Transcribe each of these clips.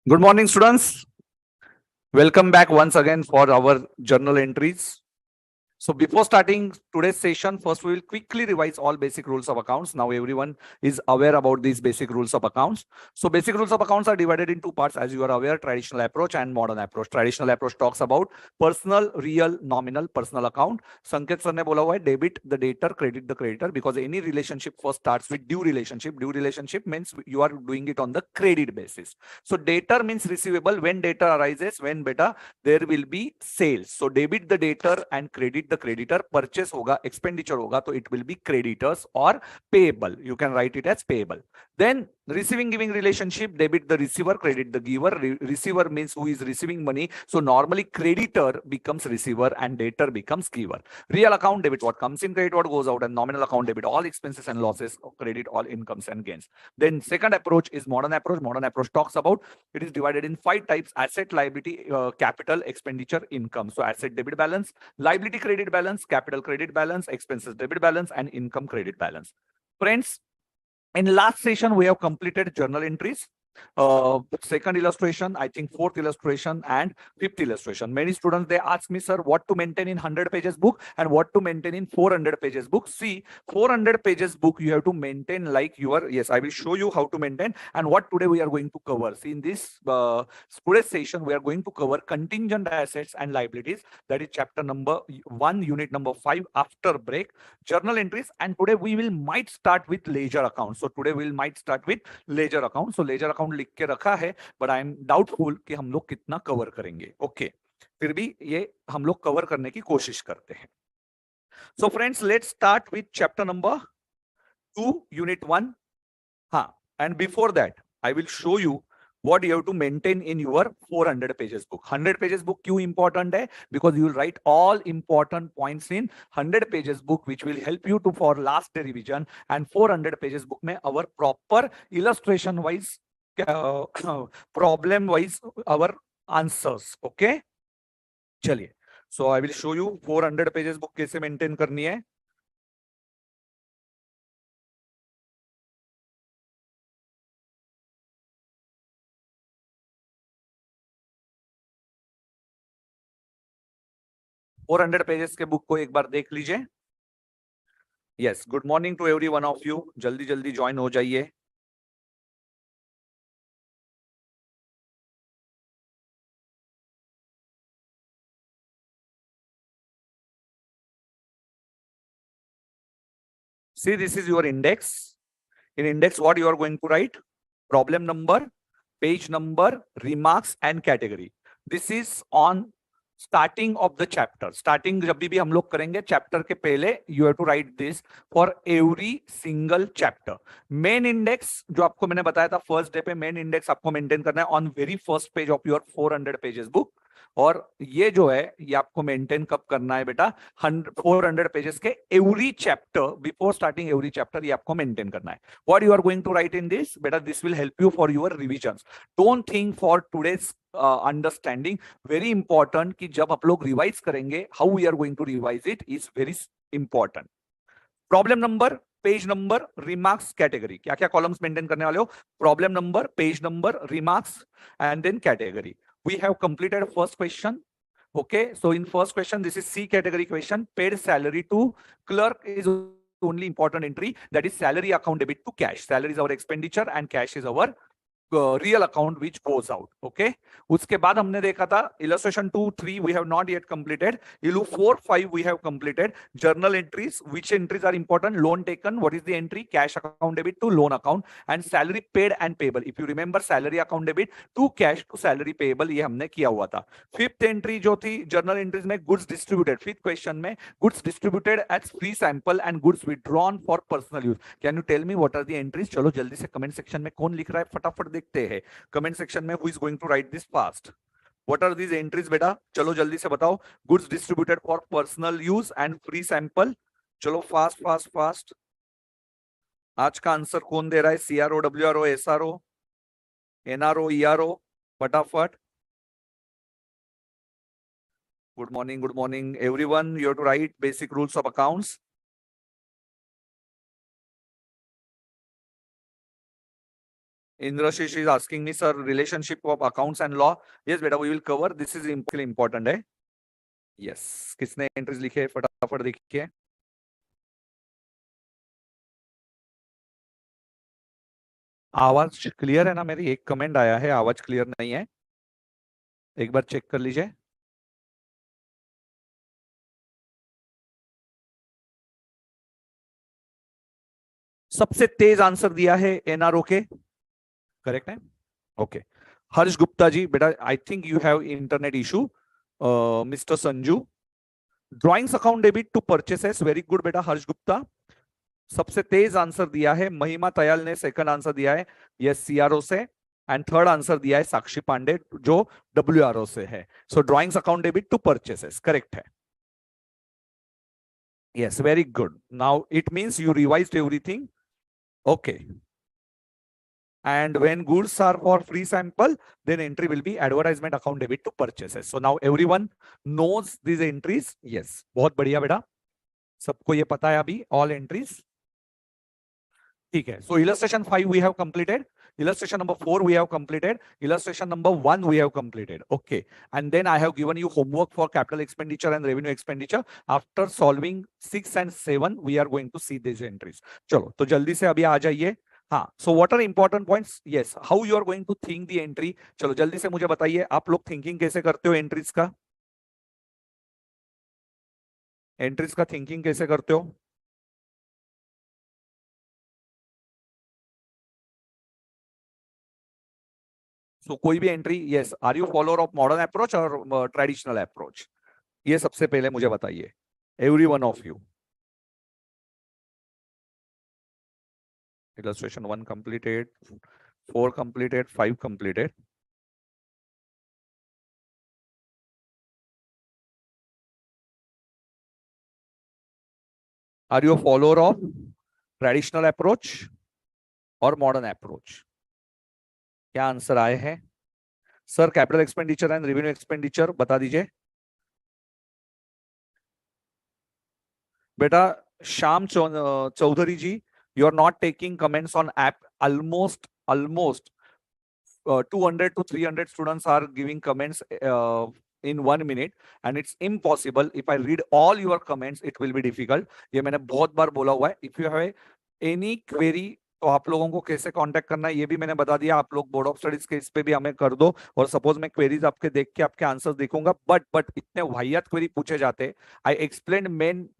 Good morning, students. Welcome back once again for our journal entries. So before starting today's session, first we will quickly revise all basic rules of accounts. Now everyone is aware about these basic rules of accounts. So basic rules of accounts are divided in two parts, as you are aware: traditional approach and modern approach. Traditional approach talks about personal, real, nominal, personal account. Sanket sir ने बोला हुआ है debit the debtor, credit the creditor, because any relationship first starts with due relationship. Due relationship means you are doing it on the credit basis. So debtor means receivable. When debtor arises, when beta there will be sales. So debit the debtor and credit the creditor. Purchase होगा, expenditure होगा, तो it will be creditors or payable. You can write it as payable. Then receiving giving relationship, debit the receiver, credit the giver. Receiver means who is receiving money. So normally creditor becomes receiver and debtor becomes giver. Real account debit what comes in, credit what goes out, and nominal account debit all expenses and losses, credit all incomes and gains. Then second approach is modern approach. Modern approach talks about, it is divided in 5 types: asset, liability, capital, expenditure, income. So asset debit balance, liability credit balance, capital credit balance, expenses debit balance, and income credit balance. Friends, in last session we have completed journal entries. Second illustration, I think fourth illustration and fifth illustration. Many students, they ask me, sir, what to maintain in 100 pages book and what to maintain in 400 pages book. See, 400 pages book you have to maintain like your, yes, I will show you how to maintain and what today we are going to cover. See, in this today's session we are going to cover contingent assets and liabilities. That is chapter number 1, unit number 5 after break, journal entries. And today we will might start with ledger account. So today we will might start with ledger account. So ledger account लिख के रखा है, but I am doubtful कि हम लोग कितना cover करेंगे. Okay, फिर भी ये हम लोग कवर करने की कोशिश करते हैं. So friends, let's start with chapter number 2, unit 1. And before that, I will show you what you have to maintain in your 400 pages book. 100 pages book क्यों important है? Because you will write all important points in 100 pages book, which will help you to for last day revision. And 400 pages book में our proper illustration wise, problem wise our answers. Okay, चलिए. So I will show you 400 pages book कैसे maintain करनी है. Four 400 pages के book को एक बार देख लीजिए. Yes, good morning to every one of you. जल्दी जल्दी ज्वाइन हो जाइए. See, this is your index. In index, what you are going to write? Problem number, page number, remarks and category. This is on starting of the chapter. Starting जब भी हम लोग करेंगे chapter के पहले, you have to write this for every single chapter. Main index जो आपको मैंने बताया था first day पे, main index आपको maintain करना है on very first page of your 400 pages book. और ये जो है ये आपको मेंटेन कब करना है बेटा? 400 पेजेस के every chapter, before starting every chapter ये आपको मेंटेन करना है. What you are going to write in this बेटा? This will help you for your revisions. Don't think for today's understanding. Very important कि जब आप लोग रिवाइज करेंगे, how we are going to revise it is very important. Problem number, page number, remarks, category. क्या क्या columns maintain करने वाले हो? Problem number, page number, remarks and then category. We have completed first question. Okay, so in first question, this is C category question. Paid salary to clerk is only important entry, that is salary account debit to cash. Salary is our expenditure and cash is our real account which goes out. Okay, उसके बाद हमने देखा था illustration 2, 3 we have not yet completed. Illu 4, 5 we have completed. Journal entries, which entries are important? Loan taken, what is the entry? Cash account debit to loan account, and salary paid and payable. If you remember, salary account debit to cash to salary payable ये हमने किया हुआ था. Fifth entry जो थी journal entries में goods distributed. Fifth question में goods distributed as free sample and goods withdrawn for personal use. Can you tell me what are the entries? चलो जल्दी से comment section में कौन लिख रहा है फटाफट देखते हैं. कमेंट सेक्शन में who is going to write this fast? What are these entries बेटा? चलो जल्दी से बताओ. Goods distributed for personal use and free sample. चलो फास्ट फास्ट फास्ट. आज का आंसर कौन दे रहा है? CRO, WRO, SRO, NRO, ERO? फटाफट. Good morning everyone. You have to write basic rules of accounts. Indrashish is asking me, sir, relationship of accounts and law. Yes, beta, we will cover. This is important है. Yes. किसने entries लिखे फटाफट देखिए. आवाज clear है ना मेरी? एक कमेंट आया है आवाज क्लियर नहीं है, एक बार चेक कर लीजिए. सबसे तेज आंसर दिया है एनआरओ के, करेक्ट है. ओके. हर्ष गुप्ता जी, बेटा I think you have internet issue. Mister Sanju, drawings account debit to purchases, very good बेटा हर्ष गुप्ता. सबसे तेज आंसर दिया है महिमा तयाल ने, सेकंड आंसर दिया है यस सीआरओ से, एंड थर्ड आंसर दिया है साक्षी पांडे जो डब्ल्यूआरओ से है. So drawings account debit to purchases correct है. Yes, very good. Now it means you revised everything. Okay. And when goods are for free sample, then entry will be advertisement account debit to purchases. So now everyone knows these entries. Yes, बहुत बढ़िया बेटा, सबको ये पता है अभी all entries. ठीक है. So illustration 5 we have completed. Illustration number 4 we have completed. Illustration number 1 we have completed. Okay. And then I have given you homework for capital expenditure and revenue expenditure. After solving 6 and 7, we are going to see these entries. चलो तो जल्दी से अभी आ जाइए. हाँ, so what are important points? Yes, how you are going to think the entry? चलो जल्दी से मुझे बताइए, आप लोग थिंकिंग कैसे करते हो एंट्रीज का? एंट्रीज का थिंकिंग कैसे करते हो? सो कोई भी entry, yes, are you follower of modern approach और ट्रेडिशनल अप्रोच? ये सबसे पहले मुझे बताइए, every one of you. Illustration 1 completed, 4 completed, 5 completed. Are you a follower of traditional approach or modern approach? क्या आंसर आए हैं sir? Capital expenditure and revenue expenditure बता दीजिए बेटा. श्याम चौधरी जी, you are not taking comments on app. Almost 200 to 300 students are giving comments in 1 minute, and it's impossible. If I read all your comments, it will be difficult. ये मैंने बहुत बार बोला हुआ है. If you have any query, तो आप लोगों को कैसे कांटेक्ट करना है ये भी मैंने बता दिया. आप लोग बोर्ड ऑफ स्टडीज के इस पे भी हमें कर दो, और सपोज मैं क्वेरीज आपके देख के आपके आंसर्स देखूंगा, बट इतने वाहियात क्वेरी पूछे जाते. I explain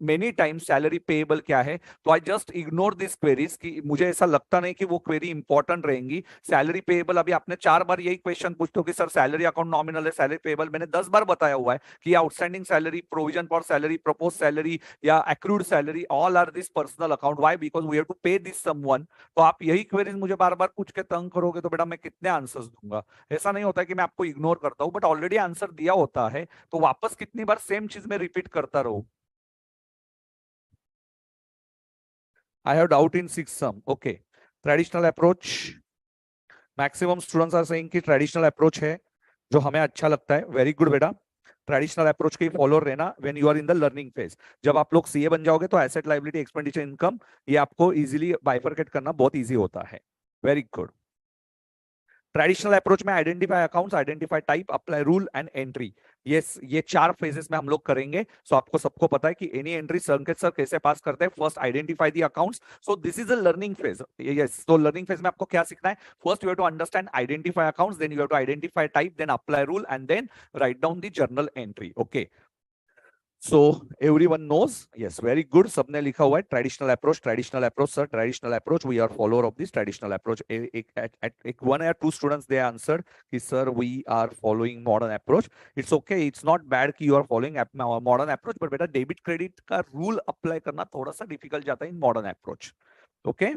many times salary payable क्या है, तो I just ignore this queries कि मुझे ऐसा लगता नहीं कि वो क्वेरी इंपॉर्टेंट रहेंगी. सैलरी पेएबल, अभी आपने 4 बार यही क्वेश्चन पूछते हो कि सर सैलरी अकाउंट नॉमिनल है, सैलरी पेएबल. मैंने 10 बार बताया हुआ है कि outstanding salary, provision for salary, propose salary या accrued salary, all are this personal account. Why? Because we have to पे दिस समवन. तो आप यही क्वेरीज मुझे बार बार पूछ के तंग करोगे तो बेटा मैं कितने आंसर्स दूंगा? ऐसा नहीं होता कि मैं आपको इग्नोर करता हूं, बट ऑलरेडी आंसर दिया होता है तो वापस कितनी बार सेम चीज में रिपीट करता रहूं? I have doubt in 6 sum. Okay. Traditional approach. Maximum students are saying कि traditional approach है जो हमें अच्छा लगता है. Very good बेटा. ट्रेडिशनल अप्रोच के फॉलोअर रहना when you are in the learning phase. जब आप लोग सीए बन जाओगे तो एसेट लायबिलिटी एक्सपेंडिचर इनकम ये आपको इजीली बाइफरकेट करना बहुत इजी होता है. Very good. ट्रेडिशनल अप्रोच में identify accounts, identify type, apply rule and entry. ये 4 फेजेस में हम लोग करेंगे. सो आपको सबको पता है कि एनी एंट्री संकेत सर कैसे पास करते हैं. First identify the accounts. So this is a learning phase. Yes, तो लर्निंग फेज में आपको क्या सीखना है? First you have to understand identify accounts, then you have to identify type, then apply rule and then write down the journal entry. Okay. So everyone knows. Yes, very good. सबने लिखा हुआ है traditional approach sir, traditional approach. We are follower of this traditional approach. एक 1 या 2 students they answered कि sir we are following modern approach. It's okay, it's not bad कि you are following modern approach, but बेटा debit credit का rule apply करना थोड़ा सा difficult जाता है in modern approach. Okay.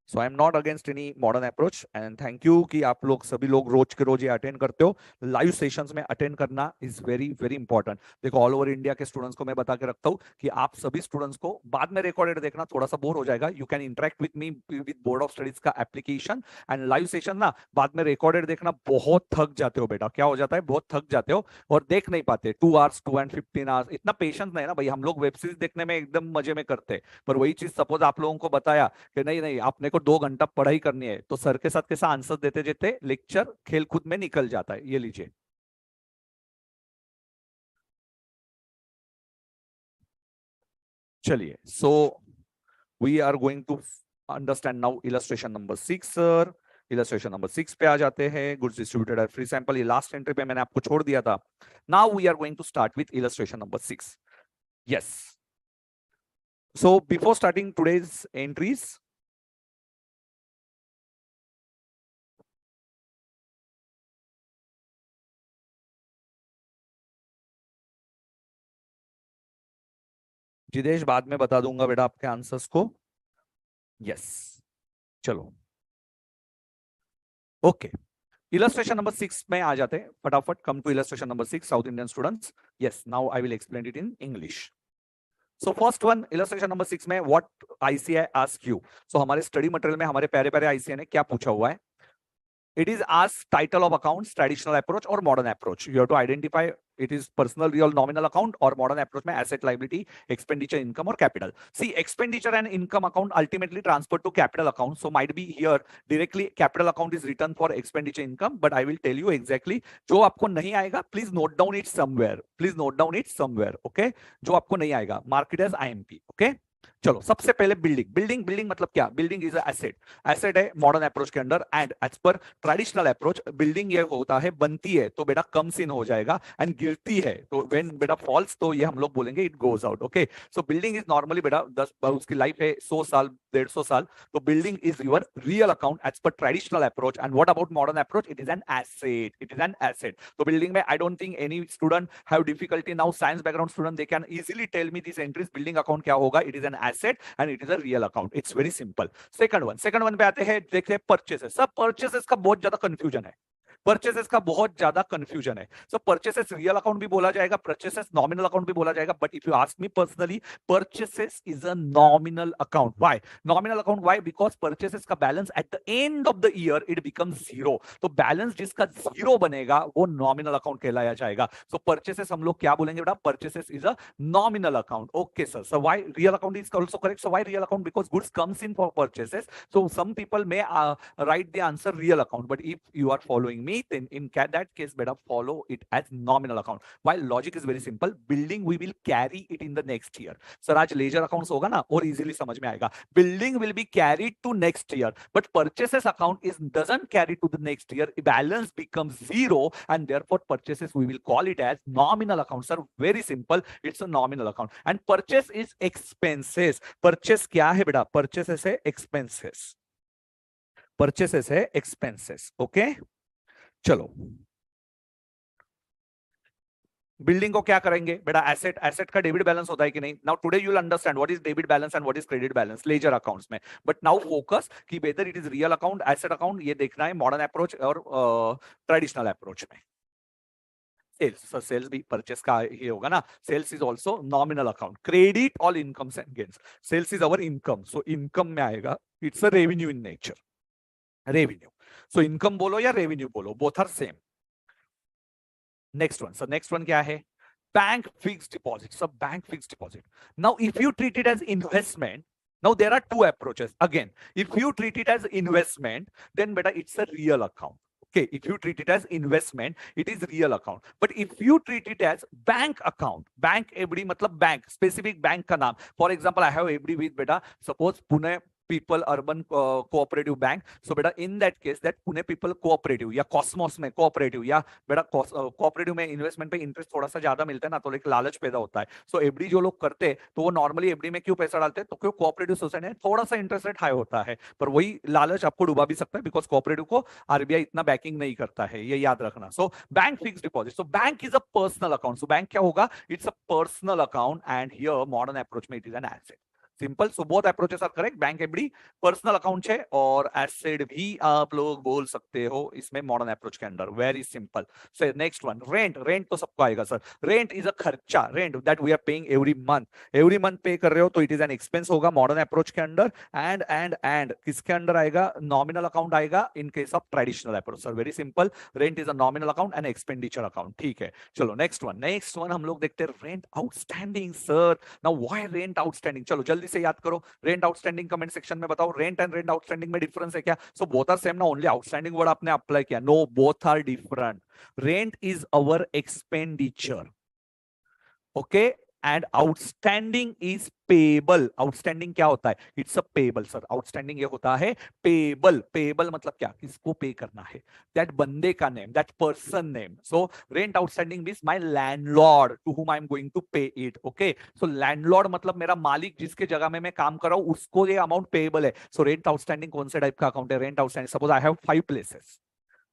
So I am not against any modern approach, and thank you कि आप लोग सभी लोग रोज के रोज ये अटेंड करते हो. लाइव सेशंस में अटेंड करना इज वेरी वेरी इंपॉर्टेंट. देखो ऑल ओवर इंडिया के स्टूडेंट्स को मैं बता के रखता हूँ कि आप सभी स्टूडेंट्स को बाद में रिकॉर्डेड देखना थोड़ा सा बोर हो जाएगा. You can interact with me with board of studies का एप्लीकेशन, एंड लाइव सेशन ना बाद में रिकॉर्डेड देखना बहुत थक जाते हो बेटा. क्या हो जाता है? बहुत थक जाते हो और देख नहीं पाते. 2 hours 2 and 15 hours इतना पेशेंस नहीं ना भाई. हम लोग वेब सीरीज देखने में एकदम मजे में करते हैं, पर वही चीज सपोज आप लोगों को बताया कि नहीं नहीं आपने को 2 घंटा पढ़ाई करनी है तो सर के साथ कैसा आंसर देते देते लेक्चर खेल कूद में निकल जाता है। ये लीजिए, चलिए। So we are going to understand now illustration number 6 sir. Illustration number 6 पे आ जाते हैं। Goods distributed at free sample, ये लास्ट एंट्री पे मैंने आपको छोड़ दिया था। Now we are going to start with illustration number 6। Yes, so before starting today's entries, Jidesh बाद में बता दूंगा बेटा आपके आंसर्स को। यस, चलो ओके। इलस्ट्रेशन नंबर 6 में आ जाते हैं फटाफट। Come to illustration number 6 South Indian students. Yes, now I will explain it in English. So first one, illustration number 6 में what ICI ask you. So हमारे स्टडी मटेरियल में हमारे प्यारे प्यारे आईसीआई ने क्या पूछा हुआ है? It is asked title of accounts, traditional approach or modern approach. You have to identify it is personal, real, nominal account or modern approach में asset, liability, expenditure, income or capital. See, expenditure and income account ultimately transferred to capital account. So might be here directly capital account is written for expenditure, income, but I will tell you exactly. जो आपको नहीं आएगा, please note down it somewhere. Please note down it somewhere. Okay? जो आपको नहीं आएगा, mark it as IMP. Okay? चलो, सबसे पहले बिल्डिंग मतलब क्या? Building is asset. एसेट है मॉडर्न अप्रोच के under, and as per traditional approach building ये होता है बनती है तो बेटा कम्स इन हो जाएगा, एंड गिरती है तो व्हेन बेटा फॉल्स तो ये हम लोग बोलेंगे it goes out. Okay, so building is normally बेटा 10 उसकी लाइफ है 100 साल 150 साल, तो building is your real account as per traditional approach. And what about modern approach? It is an asset, it is an asset. तो building में I don't think any student have difficulty now, science background student they can easily tell me this entries. Building account क्या होगा? It is an asset and it is a real account. It's very simple. second one पे आते हैं, देखते हैं purchases. सब purchases का बहुत ज्यादा कंफ्यूजन है, परचेसेस का बहुत ज्यादा कंफ्यूजन है। सो परचेसेस रियल अकाउंट भी बोला जाएगा, परचेसेस नॉमिनल अकाउंट भी बोला जाएगा, but if you ask me personally, purchases is a nominal account. Why nominal account? Why? Because purchases का balance at the end of the year it becomes zero. तो balance जिसका zero बनेगा वो nominal account कहलाया जाएगा। सो purchases हम लोग क्या बोलेंगे बेटा? Purchases is a nominal account. Okay sir, so why real account is also correct? So why real account? Because goods comes in for purchases, so some people may write the answer real account, but if you are following me, then in that case better follow it as nominal account. While logic is very simple, building we will carry it in the next year. Sir, आज ledger accounts होगा ना और easily समझ में आएगा। Building will be carried to next year, but purchases account is doesn't carry to the next year. Balance becomes zero, and therefore purchases we will call it as nominal account. Sir, very simple. It's a nominal account. And purchase is expenses. Purchase क्या है बेटा? Purchases है expenses. Purchases है expenses. Okay? चलो, building को क्या करेंगे बेटा? एसेट। एसेट का डेबिट बैलेंस होता है कि नहीं? Now today you will understand what is debit balance and what is credit balance ledger accounts में। बट नाउ फोकस कि whether it is real account, asset account, ये देखना है मॉडर्न अप्रोच और ट्रेडिशनल अप्रोच में। सेल्स, सर सेल्स भी purchase का ही होगा ना। Sales is also nominal account. Credit all incomes and gains. Sales is our income, so income में आएगा, it's a revenue in nature. Revenue, so income बोलो या रेवेन्यू बोलो, both are same. Next one sir, next one क्या है? Bank fixed deposit. सब bank fixed deposit. Now if you treat it as investment, now there are two approaches. Again, if you treat it as investment, then beta it's a real account. Okay, if you treat it as investment, it is real account. But if you treat it as bank account, bank FD मतलब bank, specific bank का नाम. For example, I have FD with beta, suppose Pune people urban cooperative bank. So beta in that case that Pune people cooperative या Cosmos में cooperative या बेटा cooperative में investment पे interest थोड़ा सा ज्यादा मिलता है ना, तो एक लालच पैदा होता है। सो एफडी जो लोग करते हैं तो वो नॉर्मली एफडी में क्यों पैसा डालते हैं? तो क्यों कोऑपरेटिव सोसाइटी में थोड़ा सा इंटरेस्ट रेट हाई होता है, पर वही लालच आपको डुबा भी सकता है, बिकॉज कोऑपरेटिव को आरबीआई इतना बैकिंग नहीं करता है, ये याद रखना। So bank fixed deposit, so bank is a personal account. So bank क्या होगा? It's a personal account, and here modern approach में it is an asset. Simple, so both approaches are correct. Bank FD personal account है और asset भी आप लोग बोल सकते हो इसमें मॉडर्न अप्रोच के under. Very simple. So next one, rent. Rent तो सबको आएगा सर। रेंट इज अ खर्चा, rent that we are paying every month. Every month pay कर रहे हो तो इट इज एन एक्सपेंस होगा मॉडर्न अप्रोच के अंडर। एंड किसके अंडर आएगा? नॉमिनल अकाउंट आएगा in case of traditional approach. Sir very simple, rent is a nominal account and expenditure account. ठीक है, चलो नेक्स्ट वन हम लोग देखते हैं rent outstanding. Sir now why rent outstanding? चलो जल्दी से याद करो, रेंट आउटस्टैंडिंग कमेंट सेक्शन में बताओ, रेंट एंड रेंट आउटस्टैंडिंग में डिफरेंस है क्या? सो बोथ आर सेम ना, ओनली आउटस्टैंडिंग वर्ड आपने अप्लाई किया? No, both are different. Rent is our expenditure, okay, and outstanding is payable. Outstanding क्या होता है? It's a payable sir. Outstanding ये होता है पेबल. पेबल मतलब क्या? किसको पे करना है? दैट बंदे का name, that person name. So rent outstanding means my landlord to whom I am going to pay it. Okay, so landlord मतलब मेरा मालिक, जिसके जगह में मैं काम कर रहा हूं, उसको ये अमाउंट पेबल है. सो रेंट आउटस्टैंडिंग कौन से टाइप का अकाउंट है? Rent outstanding, suppose I have 5 places,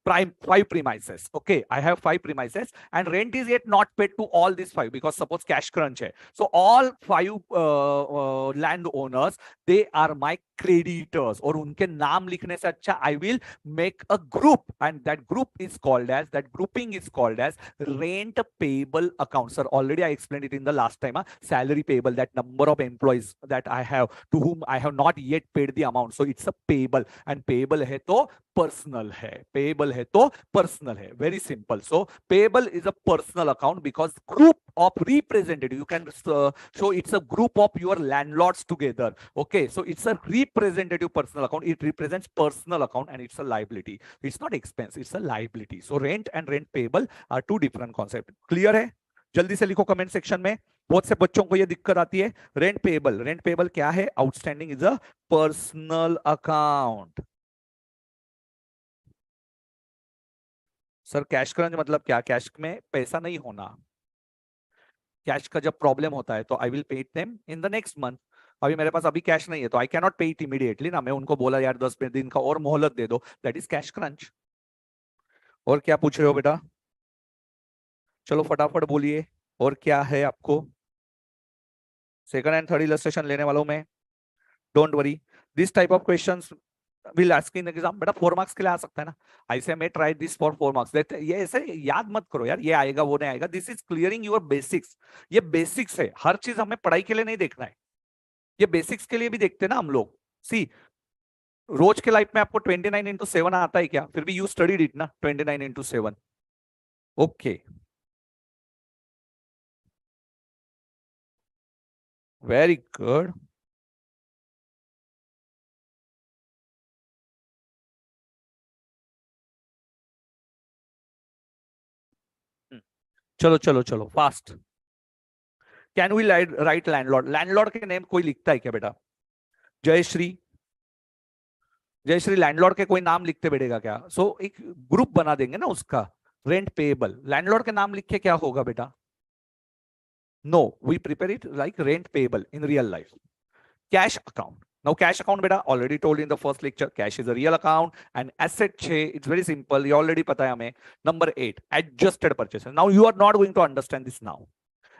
five premises. Okay, I have 5 premises and rent is yet not paid to all these 5 because suppose cash crunch hai. So all 5 landowners, they are my creditors. और उनके नाम लिखने से अच्छा I will make a group, and that group is called as, that grouping is called as rent payable account. Sir, already I explained it in the last time. Salary payable, that number of employees that I have to whom I have not yet paid the amount. So it's a payable, and payable है तो personal है. Payable है तो personal है. Very simple. So payable is a personal account because group of representative, you can show it's a group of your landlords together. Okay, so it's a representative personal account. It represents personal account and it's a liability. It's not expense, it's a liability. So rent and rent payable are two different concept. Clear है? जल्दी से लिखो comment section में. बहुत से बच्चों को यह दिक्कत आती है. रेंट पेबल, रेंट पेबल क्या है? Outstanding is a personal account. Sir cash crunch मतलब क्या? कैश में पैसा नहीं होना. कैश का जब प्रॉब्लम होता है तो I will pay it them in the next month. अभी मेरे पास अभी कैश नहीं है तो आई कैन नॉट पे इट इमीडिएटली ना. मैं उनको बोला यार 10 दिन का और मोहलत दे दो. That is cash crunch. और क्या पूछ रहे हो बेटा? चलो फटाफट बोलिए. और क्या है आपको? सेकंड एंड थर्ड इलस्ट्रेशन लेने वालों में, don't worry, this type of questions will ask in exam. बेटा 4 मार्क्स के लिए आ सकता है ना. ऐसे में ट्राई दिस फॉर 4 मार्क्स. ये ऐसे याद मत करो यार, ये आएगा वो नहीं आएगा. This is clearing your basics. ये बेसिक्स है. हर चीज हमें पढ़ाई के लिए नहीं देखना है, ये बेसिक्स के लिए भी देखते हैं ना हम लोग. सी, रोज के लाइफ में आपको 29 into 7 आता है क्या? फिर भी यू स्टडीड इट ना, 29 into 7. Okay, very good. चलो चलो चलो fast. Can we write landlord? Landlord के नेम कोई लिखता है क्या बेटा? जयश्री, जयश्री लैंडलॉर्ड के कोई नाम लिखते बैठेगा क्या? सो एक ग्रुप बना देंगे ना उसका, रेंट पेएबल. लैंडलॉर्ड के नाम लिख के क्या होगा बेटा? No, we prepare it like rent payable in real life. Cash account. Now cash account beta already told in the first lecture, cash is a real account and asset che, it's very simple, ये already पता है हमें. Number 8, adjusted purchases. Now you are not going to understand this now.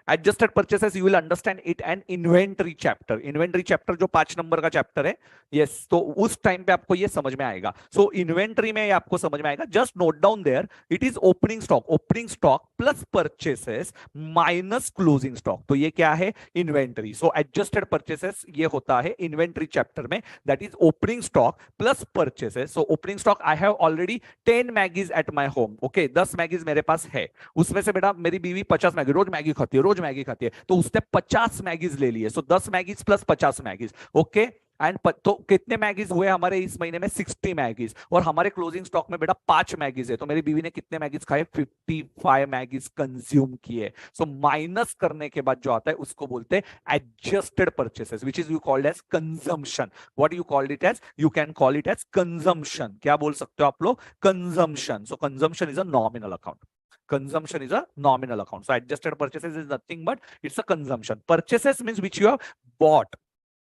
Adjusted purchases you will understand it and inventory chapter. Inventory chapter जो 5 number का chapter है, yes, तो उस time पे आपको ये समझ में आएगा. सो इन्वेंटरी में आपको समझ में आएगा. Just note down there, it is opening stock. Opening stock plus purchases minus closing stock. तो ये क्या है? इन्वेंटरी. सो एडजस्टेड परचेसेस ये होता है इन्वेंटरी चैप्टर में. That is opening stock plus purchases. So opening stock, I have already 10 Maggie's at my home. Okay, 10 Maggie's मेरे पास है. उसमें से बेटा मेरी बीवी 50 मैगी रोज मैगी खाती है, रोज मैगी खाती है, तो उसने 50 मैगीज ले लिए. सो 10 Maggie's plus 50 Maggie's. Okay, and तो कितने मैगीज हुए हमारे इस महीने में? 60 मैगीज. और हमारे क्लोजिंग स्टॉक में बेटा 5 मैगीज है, तो मेरी बीवी ने कितने मैगीज खाए? 55 मैगीज कंज्यूम किए. सो माइनस करने के बाद जो आता है उसको बोलते हैं adjusted purchases, which is you called as consumption. What you called it as? You can call it as consumption. क्या बोल सकते हो आप लोग? Consumption. So consumption is a nominal account. Consumption is a nominal account. So adjusted purchases is nothing but it's a consumption. Purchases means which you have bought,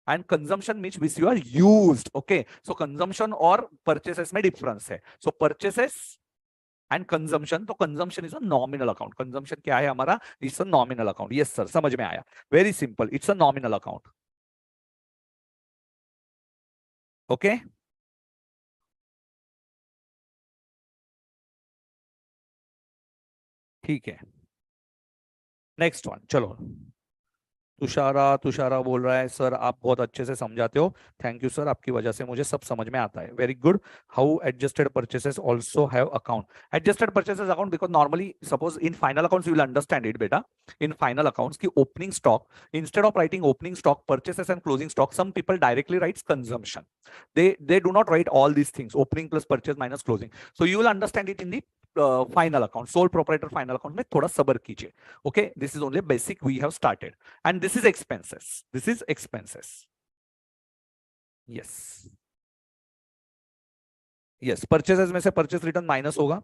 and consumption means which you are used. Okay, so consumption और purchases में difference है. So purchases and consumption, तो consumption is a nominal account. Consumption क्या है हमारा? It's a nominal account. Yes sir, समझ में आया. Very simple. It's a nominal account. Okay. ठीक है. नेक्स्ट वन चलो. तुषारा तुषारा बोल रहा है सर आप बहुत अच्छे से समझाते हो, थैंक यू सर, आपकी वजह से मुझे सब समझ में आता है, very good. How adjusted purchases also have account? Adjusted purchases account, because normally suppose in final accounts you will understand it बेटा, इन फाइनल अकाउंट्स की opening stock, instead of writing opening stock purchases and closing stock, some people directly writes consumption, they do not write all these things, opening plus purchase minus closing, so you will understand it in the final account, sole proprietor final account में थोड़ा सबर कीजिए। Okay, this is only basic we have started, and this is expenses, this is expenses, yes, yes, purchases में से purchase return minus होगा।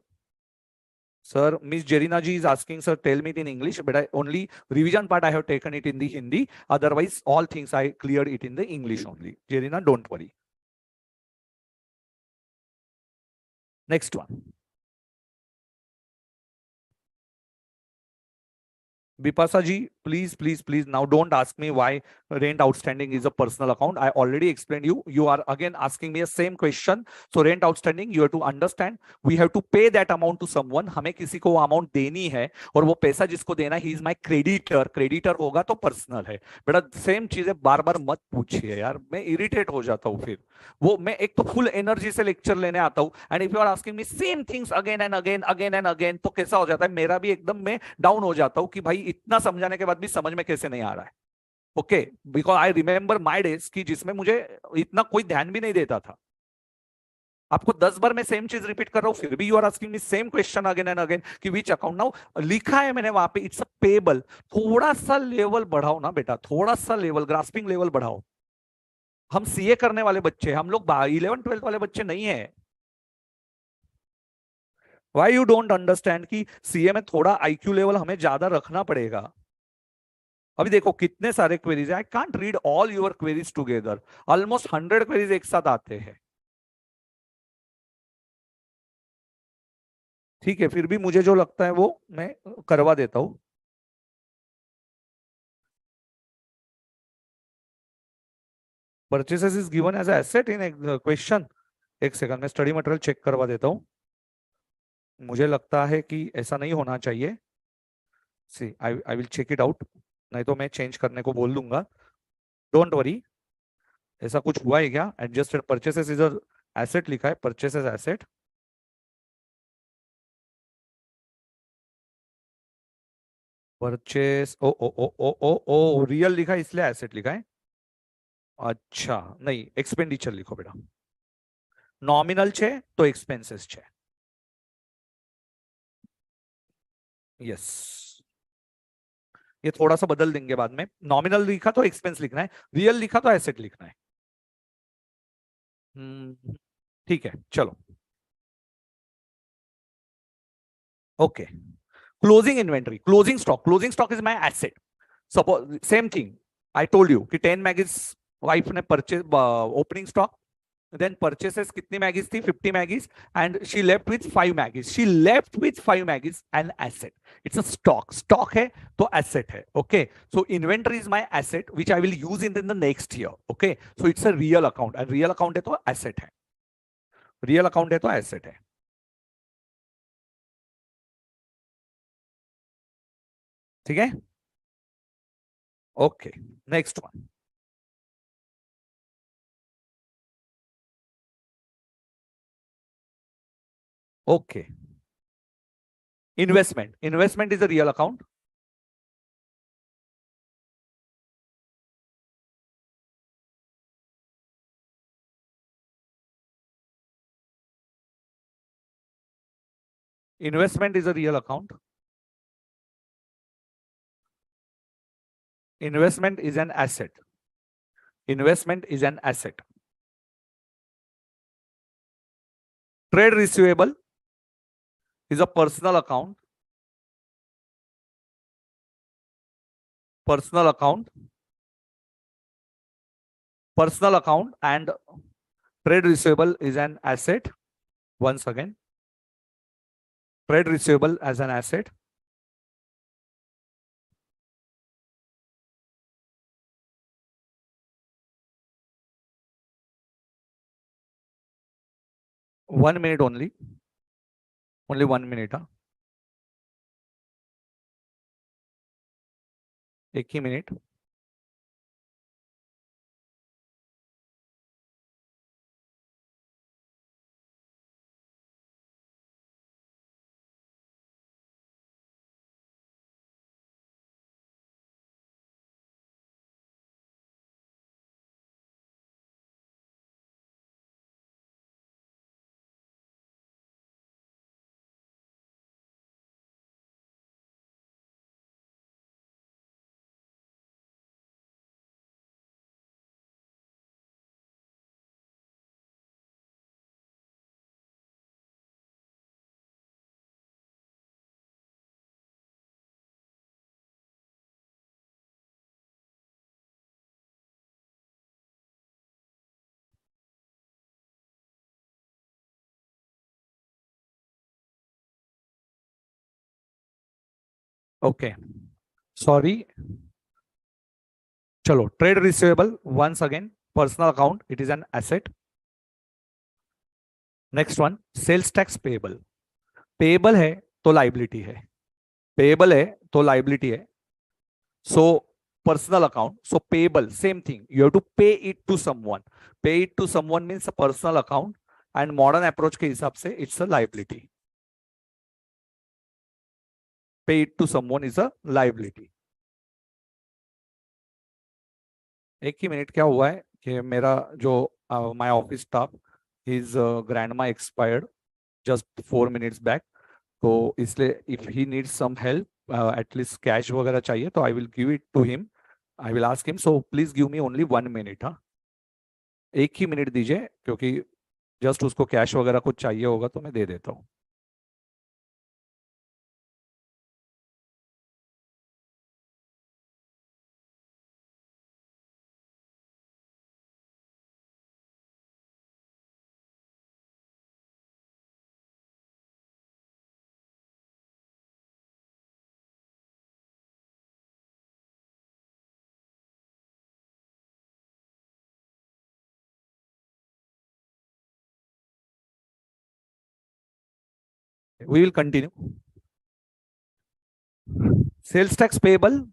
Sir, Miss Jerina ji is asking, sir, tell me it in English, but I only revision part I have taken it in the Hindi, otherwise all things I cleared it in the English only. Jerina, don't worry. Next one. Bipasa ji, please, please, please, now don't ask me why rent outstanding is a personal account. I already explained you. You are again asking me the same question. So rent outstanding, you have to understand, we have to pay that amount to someone. हमें किसी को वो amount देनी है और वो पैसा जिसको देना, he is my creditor. Creditor होगा तो personal है। बेटा सेम चीजें बार बार मत पूछिए यार, मैं इरिटेट हो जाता हूँ फिर। वो मैं एक तो फुल एनर्जी से लेक्चर लेने आता हूँ, and if you are asking me same things again and again again and again, तो कैसा हो जाता है, मेरा भी एकदम मैं डाउन हो जाता हूँ कि भाई इतना समझाने के बाद भी समझ में कैसे नहीं आ रहा है। Okay, because I remember my days की जिसमें मुझे इतना कोई ध्यान भी नहीं देता था। आपको 10 बार मैं सेम चीज रिपीट कर रहा हूं, फिर भी you are asking me same question again and again कि विच अकाउंट। नाउ लिखा है मैंने वहां पे इट्स अ पेबल, थोड़ा सा लेवल बढ़ाओ ना बेटा, थोड़ा सा लेवल, ग्रास्पिंग लेवल बढ़ाओ। हम सीए करने वाले बच्चे, हम लोग 11 12 वाले बच्चे नहीं है। वाई यू डोंट अंडरस्टैंड कि सीए में थोड़ा आईक्यू लेवल हमें ज्यादा रखना पड़ेगा। अभी देखो कितने सारे क्वेरीज है, I can't read all your queries together, almost 100 queries एक साथ आते हैं। ठीक है, फिर भी मुझे जो लगता है वो मैं करवा देता हूं। Purchases is given as asset in question, एक सेकंड में स्टडी मटेरियल चेक करवा देता हूं। मुझे लगता है कि ऐसा नहीं होना चाहिए, see I will check it out, नहीं तो मैं चेंज करने को बोल दूंगा, डोंट वरी। ऐसा कुछ हुआ है क्या? एडजस्टेड परचेसेस इज एसेट लिखा है, परचेसेस एसेट, परचेस ओ ओ ओ ओ ओ ओ रियल लिखा है इसलिए एसेट लिखा है। अच्छा नहीं, एक्सपेंडिचर लिखो बेटा, नॉमिनल छे तो एक्सपेंसेस छे, यस। ये थोड़ा सा बदल देंगे बाद में, नॉमिनल लिखा तो एक्सपेंस लिखना है, रियल लिखा तो एसेट लिखना है। ठीक है चलो, okay. Closing inventory, closing stock is my asset. Suppose same thing, I told you कि 10 मैगीज वाइफ ने purchase, opening stock, then purchases कितनी मैगीज थी, 50 Maggie's, and she left with 5 Maggie's, she left with 5 Maggie's, an asset, it's a stock है तो asset है। okay, so inventory is my asset which I will use in the next year। okay, so it's a real account, and real account है तो asset है, real account है तो asset है। ठीक है, okay, next one. Okay, investment is a real account, investment is a real account, investment is an asset, investment is an asset। trade receivable is a personal account, personal account, personal account, and trade receivable is an asset। once again, trade receivable as an asset, 1 minute only 1 minute, एक ही minute. Okay. Sorry. Chalo. Trade receivable. Once again, personal account. It is an asset. Next one, sales tax payable. Payable है तो liability है. Payable है तो liability है. So personal account. So payable, same thing. You have to pay it to someone. Pay it to someone means a personal account. And modern approach के हिसाब से it's a liability. Pay it to someone is a liability. एक ही minute क्या हुआ है कि मेरा जो my office staff, his grandma expired just 4 minutes back. तो इसलिए if he needs some help, at least cash वगैरह चाहिए तो I will give it to him. I will ask him. So please give me only 1 minute. हाँ, एक ही minute दीजिए क्योंकि just उसको कैश वगैरह कुछ चाहिए होगा तो मैं दे देता हूँ. We will continue. Sales tax payable,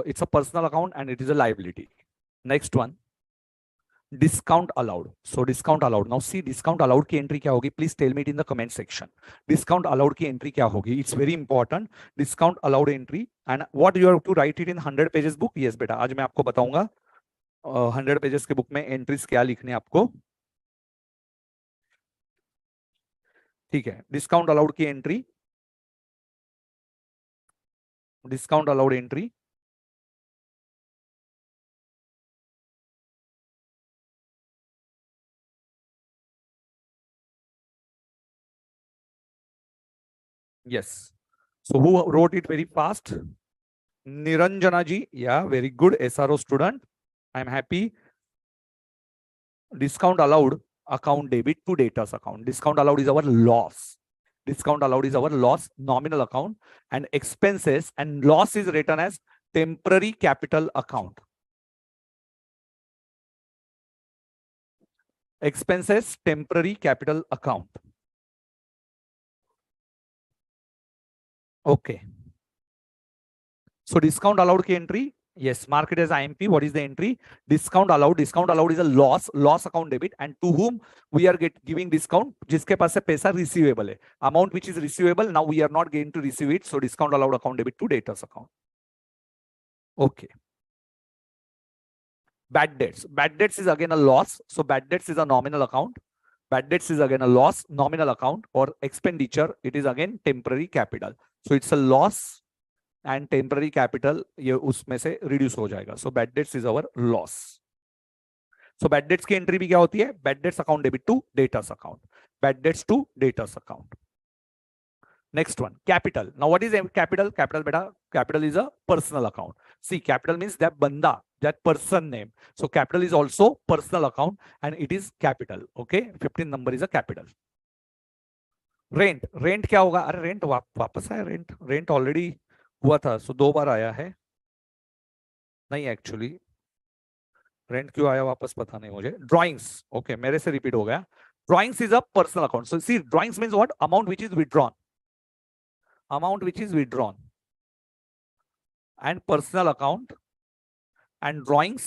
it's a personal account and it is a liability. Next one, discount allowed. So discount allowed. Now see discount allowed की entry क्या होगी? Please tell me it in the comment section. Discount allowed की entry क्या होगी? It's very important. Discount allowed entry and what you have to write it in 100 pages book. Yes बेटा, आज मैं आपको बताऊंगा 100 pages के book में entries क्या लिखने आपको. ठीक है, डिस्काउंट अलाउड की entry, discount allowed entry, yes. So who wrote it very fast? Niranjana ji. Yeah, very good. SRO student. I'm happy. Discount allowed account debit to debtors account. Discount allowed is our loss. Discount allowed is our loss, nominal account, and expenses and loss is written as temporary capital account. Expenses, temporary capital account. Okay. So discount allowed की entry, yes, mark it as IMP. What is the entry? Discount allowed. Discount allowed is a loss account debit, and to whom we are giving discount? जिसके पास से पैसा receivable है. Amount which is receivable, now we are not going to receive it. So discount allowed account debit to debtors account. Okay. Bad debts. Bad debts is again a loss. So bad debts is a nominal account. Bad debts is again a loss, nominal account, or expenditure. It is again temporary capital. So it's a loss and temporary capital ये उसमें से reduce हो जाएगा. So bad debts is our loss. So bad debts की entry भी क्या होती है? Bad debts account debit to debtors account. Bad debts to debtors account. Next one, capital. Now what is capital? Capital beta, capital is a personal account. See, capital means that banda, that person name. So capital is also personal account and it is capital. Okay, 15 number is a capital. Rent, rent क्या होगा? अरे rent वापस आया rent. Rent already हुआ था, so 2 बार आया है. नहीं एक्चुअली रेंट क्यों आया वापस पता नहीं मुझे. ड्राइंग्स, ओके, मेरे से रिपीट हो गया. Drawings is a personal account. So see drawings means what? Amount which is withdrawn. Amount which is withdrawn. And personal account and drawings,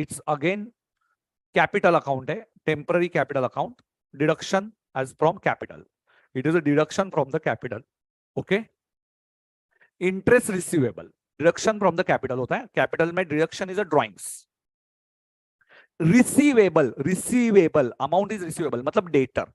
it's again capital account है, temporary capital account, deduction as from capital. It is a deduction from the capital. Okay. Interest receivable, deduction from the capital होता है. Capital में deduction is a drawings. Receivable, receivable, amount is receivable, मतलब debtor.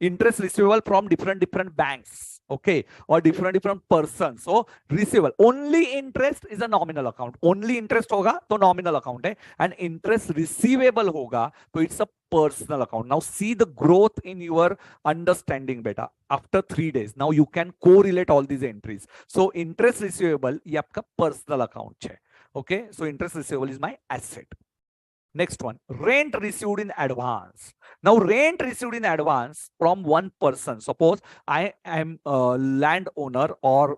Interest receivable from different banks, okay, or different persons. So receivable, only interest is a nominal account. Only interest होगा तो nominal account है, and interest receivable होगा तो it's a personal account. Now see the growth in your understanding beta after 3 days. Now you can correlate all these entries. So interest receivable ये आपका personal account है. Okay, so interest receivable is my asset. Next one, rent received in advance. Now, rent received in advance from one person. Suppose I am a landowner or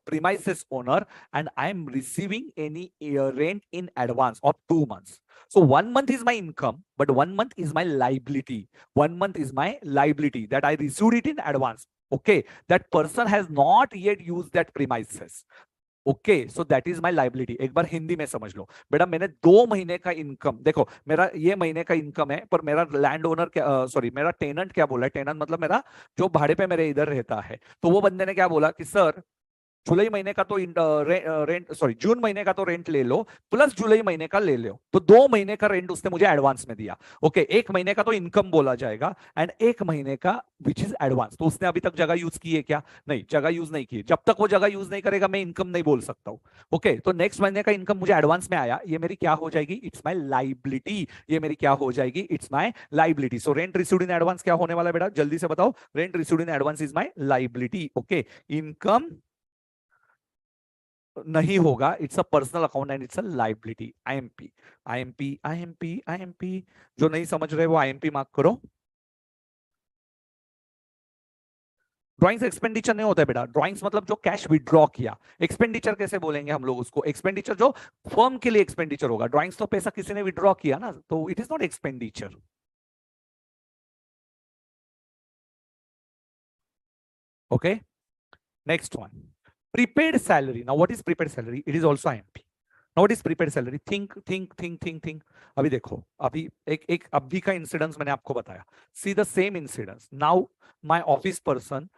premises owner, and I am receiving any rent in advance of 2 months. So 1 month is my income, but 1 month is my liability. 1 month is my liability that I received it in advance. Okay, that person has not yet used that premises. Okay so that is my liability. एक बार हिंदी में समझ लो बेटा, मैंने 2 महीने का income, देखो मेरा ये महीने का इनकम है, पर मेरा लैंड ओनर क्या, सॉरी मेरा टेनेंट क्या बोला है, टेनेंट मतलब मेरा जो भाड़े पे मेरे इधर रहता है, तो वो बंदे ने क्या बोला कि सर जुलाई महीने का तो रेंट, सॉरी जून महीने का तो रेंट ले लो, प्लस जुलाई महीने का ले लो. तो 2 महीने का रेंट उसने मुझे एडवांस में दिया. ओके, 1 महीने का तो इनकम बोला जाएगा एंड 1 महीने का विच इज एडवांस. तो उसने अभी तक जगह यूज की है क्या? नहीं, जगह यूज नहीं की. जब तक वो जगह यूज नहीं करेगा मैं इनकम नहीं बोल सकता हूं. ओके, तो नेक्स्ट महीने का इनकम मुझे एडवांस में आया, ये मेरी क्या हो जाएगी? It's my liability. ये मेरी क्या हो जाएगी? It's my liability. So rent received in advance क्या होने वाला है बेटा, जल्दी से बताओ. Rent received in advance is my liability. Okay, income नहीं होगा, it's a personal account and it's a liability. IMP, IMP, IMP, IMP. जो नहीं समझ रहे वो आईएमपी मार्क करो. ड्राइंग्स एक्सपेंडिचर नहीं होता है बेटा. ड्राइंग्स मतलब जो कैश विड्रॉ किया. एक्सपेंडिचर कैसे बोलेंगे हम लोग उसको? एक्सपेंडिचर जो फर्म के लिए एक्सपेंडिचर होगा. ड्राइंग्स तो पैसा किसी ने विड्रॉ किया ना, तो it is not expenditure. Okay, next one, prepaid salary. Now what is prepaid salary? It is also IMP. Now what is prepaid salary? Think. अभी देखो, अभी एक अभी का इंसिडेंस मैंने आपको बताया. See the same incidents. Now my office person,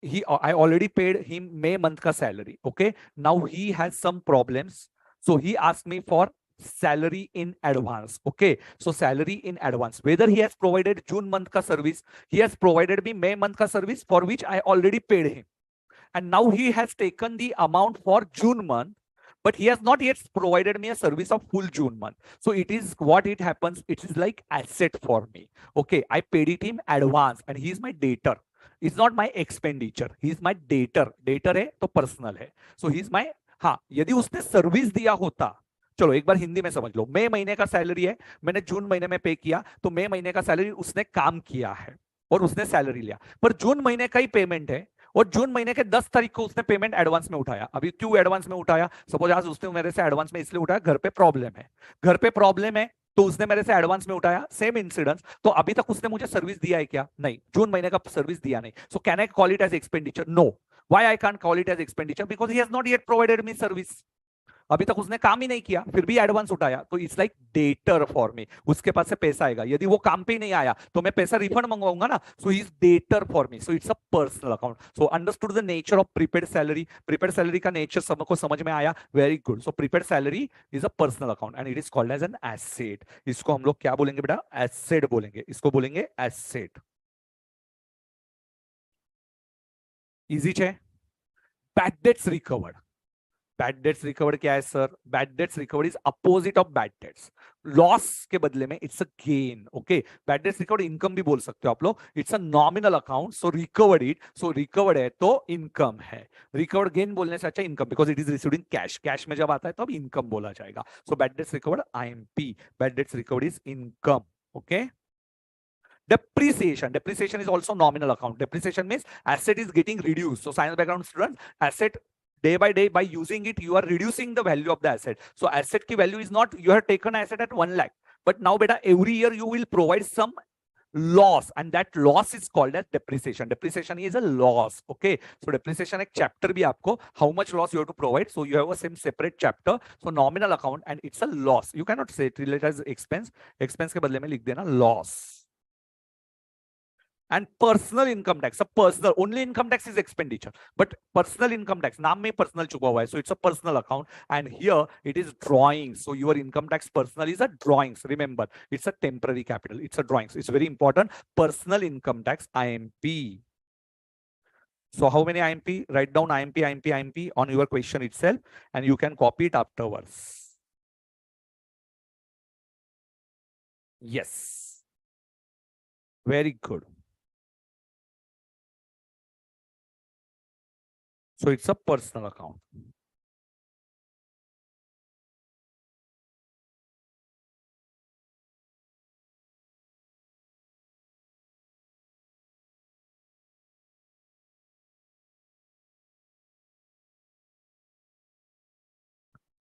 I already paid him May month ka salary. Okay, now he has some problems, so he asked me for salary in advance. Okay, so salary in advance, whether he has provided June month ka service, he has provided me May month ka service for which I already paid him, and now he has taken the amount for June month, but he has not yet provided me a service of full June month. So it is what it happens, it is like asset for me. Okay, I paid it him advance and he is my debtor. It's not my expenditure, he is my debtor. Debtor है तो personal है, so he is my. हाँ, यदि उसने service दिया होता, चलो एक बार हिंदी में समझ लो. मई महीने का सैलरी है, मैंने जून महीने में पे किया, तो मई महीने का सैलरी उसने काम किया है और उसने सैलरी लिया, पर जून महीने का ही पेमेंट है और जून महीने के 10 तारीख को उसने पेमेंट एडवांस में उठाया. अभी क्यों एडवांस में उठाया? सपोज आज उसने मेरे से एडवांस में इसलिए उठाया, घर पे प्रॉब्लम है. घर पे प्रॉब्लम है तो उसने मेरे से एडवांस में उठाया. Same incidence. तो अभी तक उसने मुझे सर्विस दिया है क्या? नहीं, जून महीने का सर्विस दिया नहीं. So can I call it as expenditure? No. Why I can't call it as expenditure? Because he has not yet provided me service. अभी तक उसने काम ही नहीं किया, फिर भी एडवांस उठाया, तो इट्स लाइक डेटर फॉर मी. उसके पास से पैसा आएगा, यदि वो काम पे ही नहीं आया तो मैं पैसा रिफंड मंगवाऊंगा ना. So is debtor for me, so it's a personal account. So understood the nature of prepaid salary. Prepaid salary का नेचर सबको समझ में आया? Very good. So prepaid salary is a personal account and it is called as an asset. इसको हम लोग क्या बोलेंगे बेटा? एसेट बोलेंगे. इसको बोलेंगे एसेट. इजी है. Bad debts recovered. Bad debts recovered क्या है sir? Bad debts recovered is opposite of bad debts. Loss के बदले में it's a gain. Okay, bad debts recovered income भी बोल सकते हो आप लोग. It's a nominal account, so recovered it. So recovered है तो इनकम है. रिकवर्ड गेन बोलने से अच्छा income, because it is received in cash. Cash में जब आता है तो अब इनकम बोला जाएगा. सो bad debts recovered IMP. Bad debts recovered is income. Okay, depreciation is also nominal account. Depreciation means asset is getting reduced. So science background students, asset day by day, by using it you are reducing the value of the asset. So asset ki value is not, you have taken asset at 1 lakh, but now beta every year you will provide some loss, and that loss is called as depreciation. Depreciation is a loss. Okay, so depreciation ek chapter bhi aapko, how much loss you have to provide, so you have a same separate chapter. So nominal account and it's a loss. You cannot say it related as expense. Expense ke badle mein likh dena loss. And personal income tax, a personal, only income tax is expenditure, but personal income tax, naam mein personal chupa hua hai, so it's a personal account, and here it is drawings. So your income tax personal is a drawings. Remember, it's a temporary capital, it's a drawings. It's very important. Personal income tax, IMP. So how many IMP? Write down IMP, IMP, IMP on your question itself, and you can copy it afterwards. Yes, very good. So it's a personal account.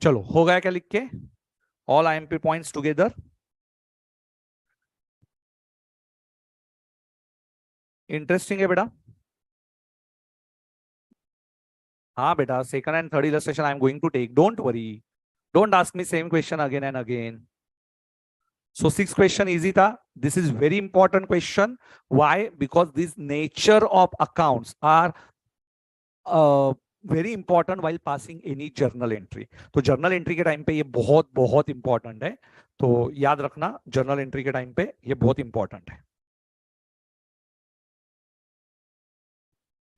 चलो हो गया क्या लिख के? All IMP points together. Interesting है बेटा। हाँ बेटा, second and third illustration I am going to take, don't worry, don't ask me same question again and again. So sixth question easy tha. This is very important question. Why? Because these nature of accounts are very important while passing any journal entry. तो journal entry के time पे ये बहुत बहुत important है, तो याद रखना journal entry के टाइम पे ये बहुत important है।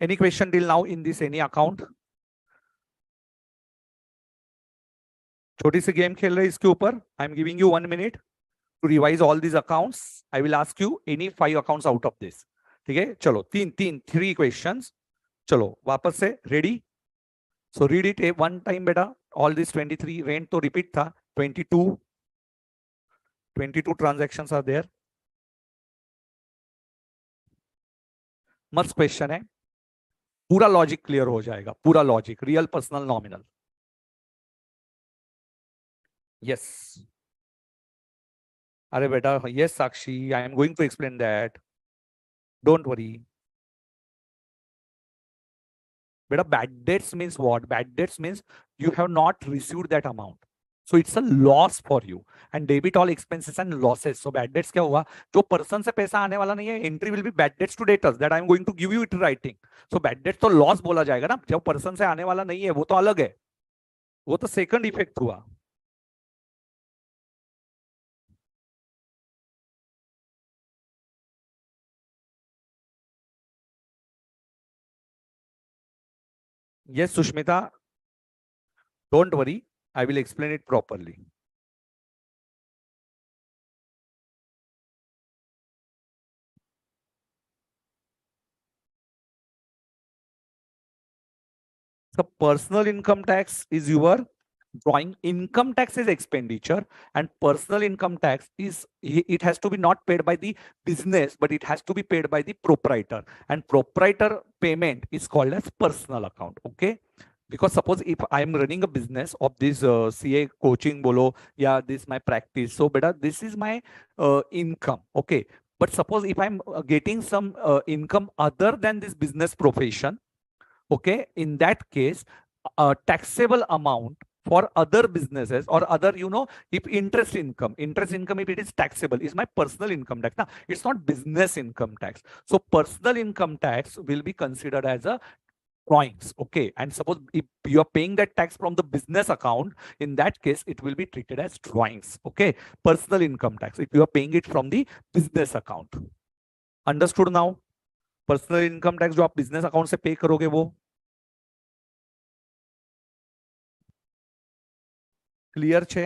Any question till now in this any account? छोटी सी गेम खेल रहे इसके ऊपर। I am giving you 1 minute to revise all these accounts. I will ask you any 5 accounts out of this. ठीक है, चलो three questions. चलो वापस से ready. So read it one time बेटा। ऑल दिस 23 रेंट तो रिपीट था, 22 transactions are there. मस्त क्वेश्चन है, पूरा लॉजिक क्लियर हो जाएगा, पूरा logic, real personal nominal. Yes अरे बेटा yes Sakshi, I am going to explain that, don't worry बेटा। bad debts means what? Bad debts means you have not received that amount, so it's a loss for you, and debit all expenses and losses. So bad debts क्या हुआ? जो person से पैसा आने वाला नहीं है, entry will be bad debts to debtors, that I am going to give you it writing. So bad debts तो लॉस बोला जाएगा ना, जो पर्सन से आने वाला नहीं है वो तो अलग है, वो तो सेकंड इफेक्ट हुआ। Yes Sushmita, don't worry, I will explain it properly. So personal income tax is your drawing. Income tax is expenditure, and personal income tax is, it has to be not paid by the business, but it has to be paid by the proprietor, and proprietor payment is called as personal account. Okay, because suppose if I am running a business of this CA coaching bolo, yeah, this my practice, so beta this is my income. Okay, but suppose if I'm getting some income other than this business profession, okay, in that case a taxable amount for other businesses or other, if interest income, if it is taxable, is my personal income tax. Now it's not business income tax, so personal income tax will be considered as a drawings. Okay, and suppose if you are paying that tax from the business account, in that case it will be treated as drawings. Okay, personal income tax if you are paying it from the business account. Understood now? Personal income tax जो आप business account से पे करोगे वो clear छे?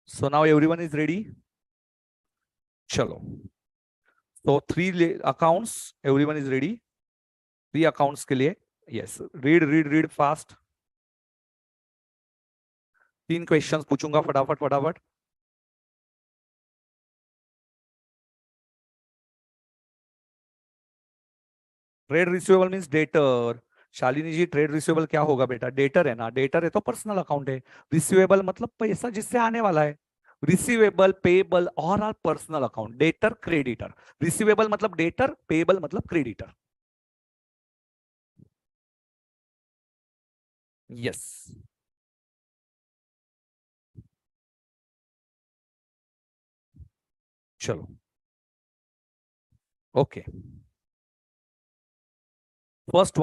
So now everyone is ready. चलो, तो 3 accounts, everyone is ready 3 accounts के लिए। Yes, read read read fast. 3 questions पूछूंगा फटाफट फटाफट। Trade receivable means debtor. Shalini ji, trade receivable क्या होगा बेटा? डेटर है ना, डेटर है तो पर्सनल अकाउंट है। रिसीवेबल मतलब पैसा जिससे आने वाला है। रिसीवेबल, पेएबल और are personal account. Debtor, creditor. Receivable मतलब डेटर, पेएबल मतलब क्रेडिटर। यस, चलो okay. First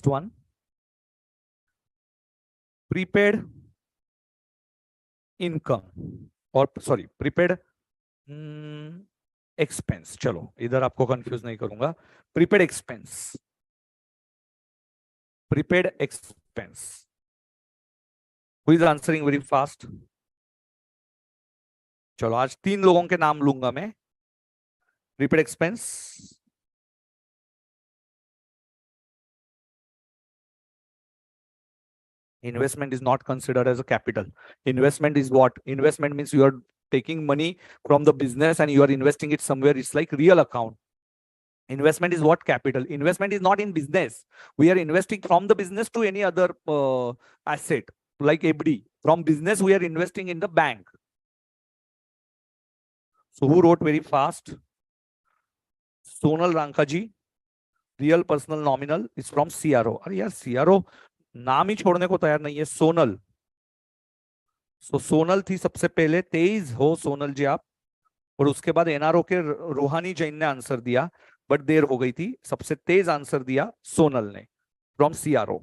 one prepaid income, और सॉरी प्रीपेड एक्सपेंस। चलो इधर आपको कंफ्यूज नहीं करूंगा। Prepaid expense, prepaid expense. Who is answering very fast? चलो आज 3 लोगों के नाम लूंगा मैं। Prepaid expense, investment is not considered as a capital. Investment is what? Investment means you are taking money from the business and you are investing it somewhere. It's like real account. Investment is what? Capital. Investment is not in business. We are investing from the business to any other asset like FD. From business, we are investing in the bank. So who wrote very fast? Sonal Rankaji. Real personal nominal is from CRO. अरे यार CRO नाम ही छोड़ने को तैयार नहीं है. सोनल. सो सोनल थी सबसे पहले. तेज हो सोनल जी आप. और उसके बाद एनआरओ के रूहानी जैन ने आंसर दिया, बट देर हो गई थी. सबसे तेज आंसर दिया सोनल ने from CRO.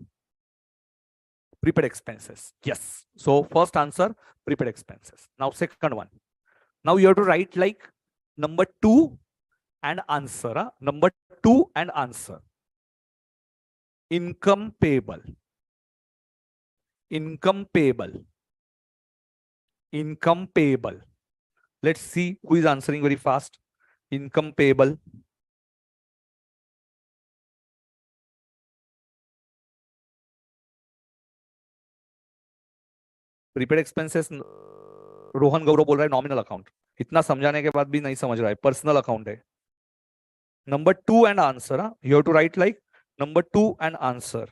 Prepaid expenses. Yes. So first answer, prepaid expenses. Now second one. Now you have to write like number 2 and answer. Number 2 and answer. Income payable. Income payable. Income payable. Let's see who is answering very fast. Income payable. Prepaid expenses. Rohan Gaurav बोल रहा है nominal account. इतना समझाने के बाद भी नहीं समझ रहा है. पर्सनल अकाउंट है. Number 2 and answer. You have to write like number 2 and answer.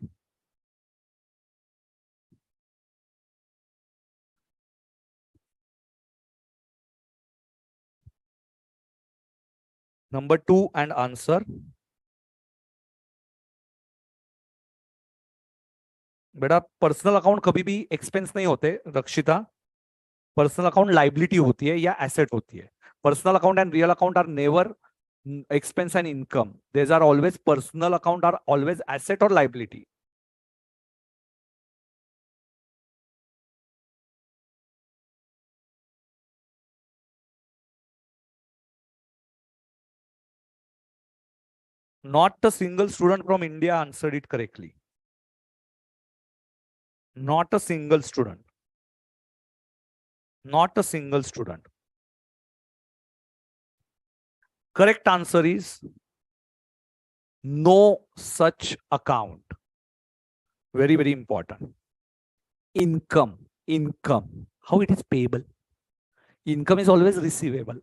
Number 2 and answer. बेटा पर्सनल अकाउंट कभी भी एक्सपेंस नहीं होते रक्षिता. पर्सनल अकाउंट लाइबिलिटी होती है या एसेट होती है. Personal account and real account are never expense and income. These are always personal account are always asset or liability. Not a single student from India answered it correctly. Not a single student. Not a single student. Correct answer is no such account. Very, very important. Income. Income. How it is payable? Income is always receivable.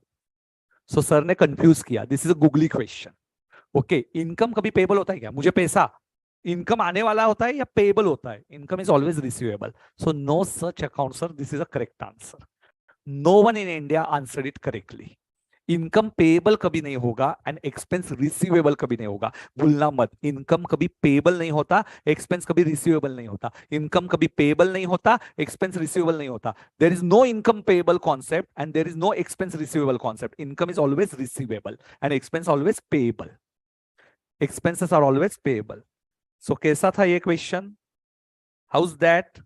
So sir ने confuse किया. This is a googly question. Okay. Income कभी payable होता है क्या? मुझे पैसा income आने वाला होता है या पेएबल होता है? Income is always receivable. So no such account sir. This is a correct answer. No one in India answered it correctly. Income payable कभी नहीं होगा एंड एक्सपेंस रिसीवेबल कभी नहीं होगा. भूलना मत. इनकम कभी पेएबल नहीं होता, एक्सपेंस कभी रिसीवेबल नहीं होता. इनकम कभी पेएबल नहीं होता, एक्सपेंस रिसीवेबल नहीं होता. There is no income payable concept and there is no expense receivable concept. Income is always receivable and expense always payable. Expenses are always payable. So कैसा था ये क्वेश्चन? House that?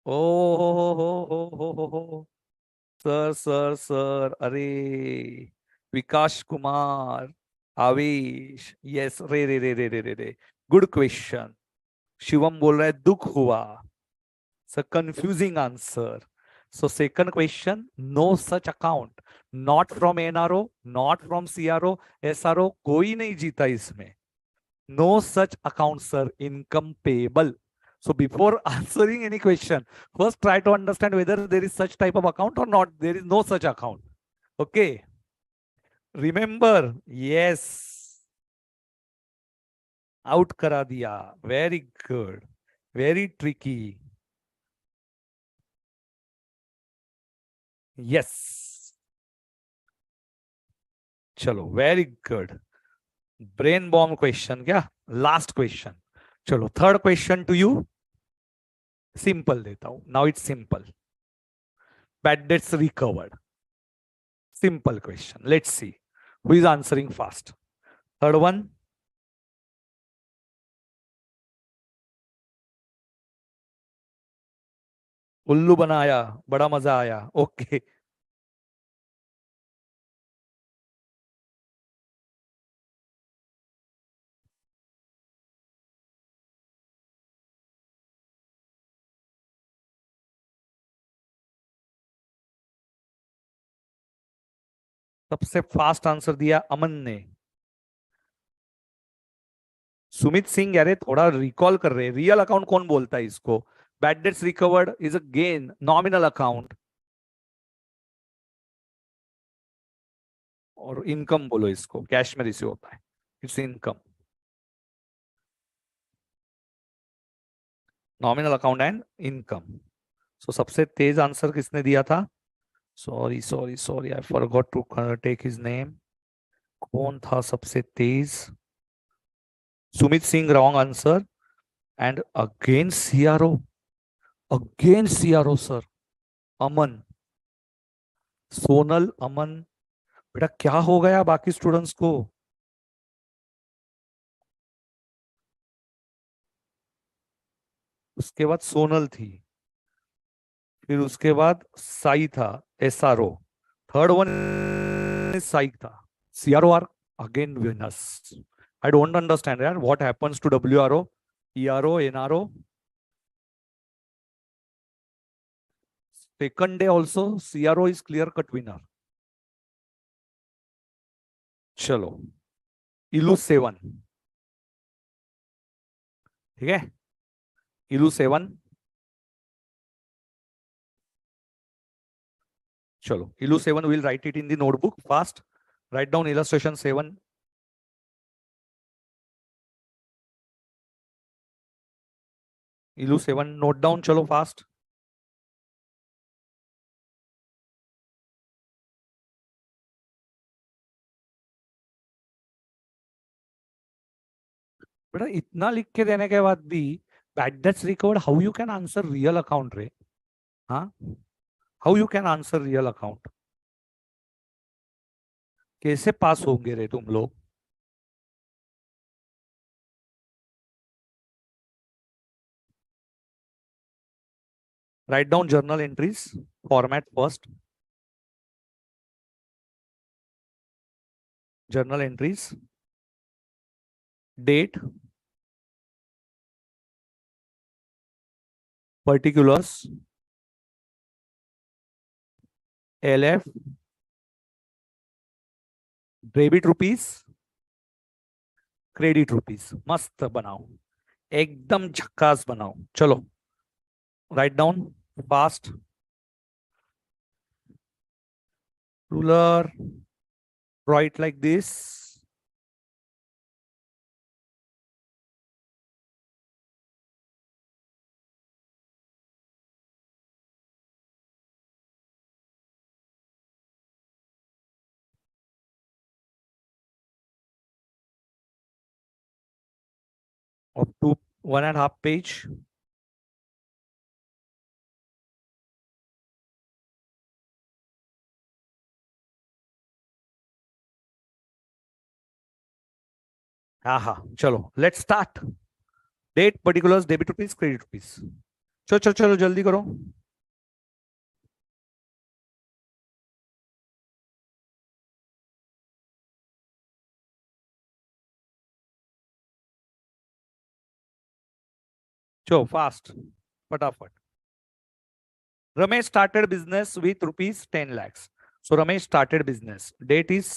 ओ हो sir sir sir. अरे विकास कुमार, आवेश. Yes. रे रे रे रे रे रे रे. Good question. शिवम बोल रहा है दुख हुआ. Sir confusing answer. So second question, no such account. Not from NRO, not from CRO, SRO. कोई नहीं जीता इसमें. No such account, sir. Income payable. So before answering any question, first try to understand whether there is such type of account or not. There is no such account. Okay. Remember? Yes. Out करा दिया. Very good. Very tricky. Yes. चलो very good. Brain bomb question. क्या last question? चलो third question to you. Simple देता हूं. Now it's simple. Bad debts recovered. Simple question. Let's see who is answering fast. Third one. उल्लू बनाया. बड़ा मजा आया. ओके. सबसे फास्ट आंसर दिया अमन ने. सुमित सिंह. अरे थोड़ा रिकॉल कर रहे. रियल अकाउंट कौन बोलता है इसको? Bad debts recovered is a gain. Nominal account. और इनकम बोलो इसको, कैश में रिसीव होता है, it's income. Nominal account and income. So सबसे तेज आंसर किसने दिया था? Sorry sorry sorry, I forgot to take his name. कौन था सबसे तेज? Sumit Singh, wrong answer. And again CRO, again CRO sir. Aman, Sonal, Aman. बेटा क्या हो गया बाकी स्टूडेंट्स को? उसके बाद सोनल थी, फिर उसके बाद साई था, एसआरओ। थर्ड वन साई था। CRO are again winners. I don't understand यार, what happens to WRO, ERO, NRO? Second day also CRO is clear cut winner. चलो, इलू 7, ठीक है, इलू 7। चलो, इलू 7 will write it in the notebook fast. Write down illustration 7। इलू 7 note down, चलो फास्ट। बेटा इतना लिख के देने के बाद भी bad debts recovered, how you can answer real account रे? हाँ, how you can answer real account? कैसे पास होंगे रे तुम लोग? Write down journal entries format first. Journal entries, date, particulars, LF, debit rupees, credit rupees. मस्त बनाओ, एकदम झक्कास बनाओ। चलो, write down fast. Ruler, write like this. Up to 1.5 page. हाँ हाँ, चलो let's start. Date, particulars, debit rupees, credit rupees. चलो चलो चलो जल्दी करो। चलो फास्ट, फटाफट। Ramesh started business with rupees 10 lakhs. So Ramesh started business. Date is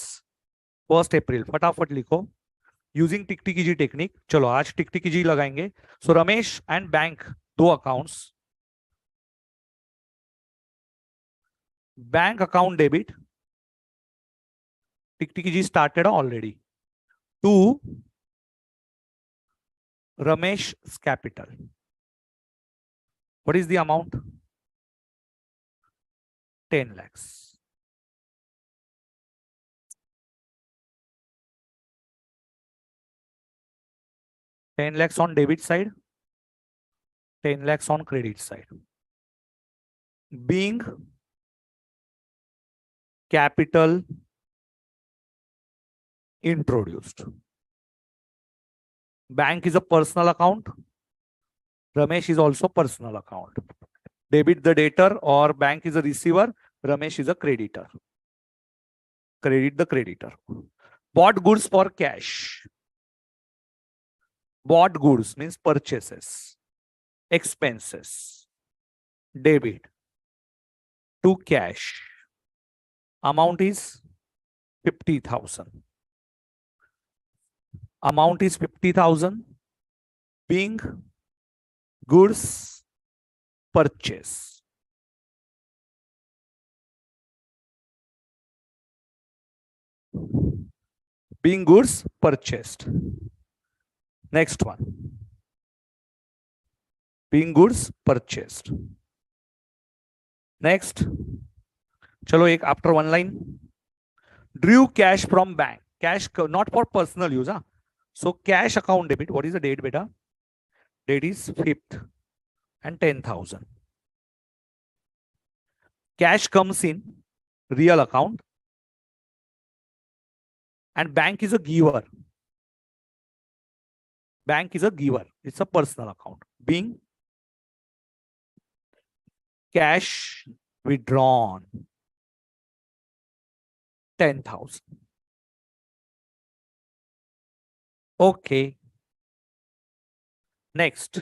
1st April. फटाफट लिखो यूजिंग टिक जी टेक्निक। चलो आज टिक जी लगाएंगे। सो रमेश एंड बैंक, दो accounts. Bank account debit, tick जी started already, to Ramesh capital. What is the amount? 10 lakhs. 10 lakhs on debit side, 10 lakhs on credit side. Being capital introduced. Bank is a personal account. Ramesh is also personal account. Debit the debtor or bank is a receiver. Ramesh is a creditor. Credit the creditor. Bought goods for cash. Bought goods means purchases. Expenses. Debit to cash. Amount is 50,000. Amount is 50,000. Being goods purchase. being goods purchased. Next one, being goods purchased. Next, chalo ek after one line, drew cash from bank. Cash not for personal use, huh? So cash account debit. What is the date, beta? Date is 5th and 10,000. Cash comes in real account and bank is a giver. Bank is a giver. It's a personal account. Being cash withdrawn 10,000. Okay. Next,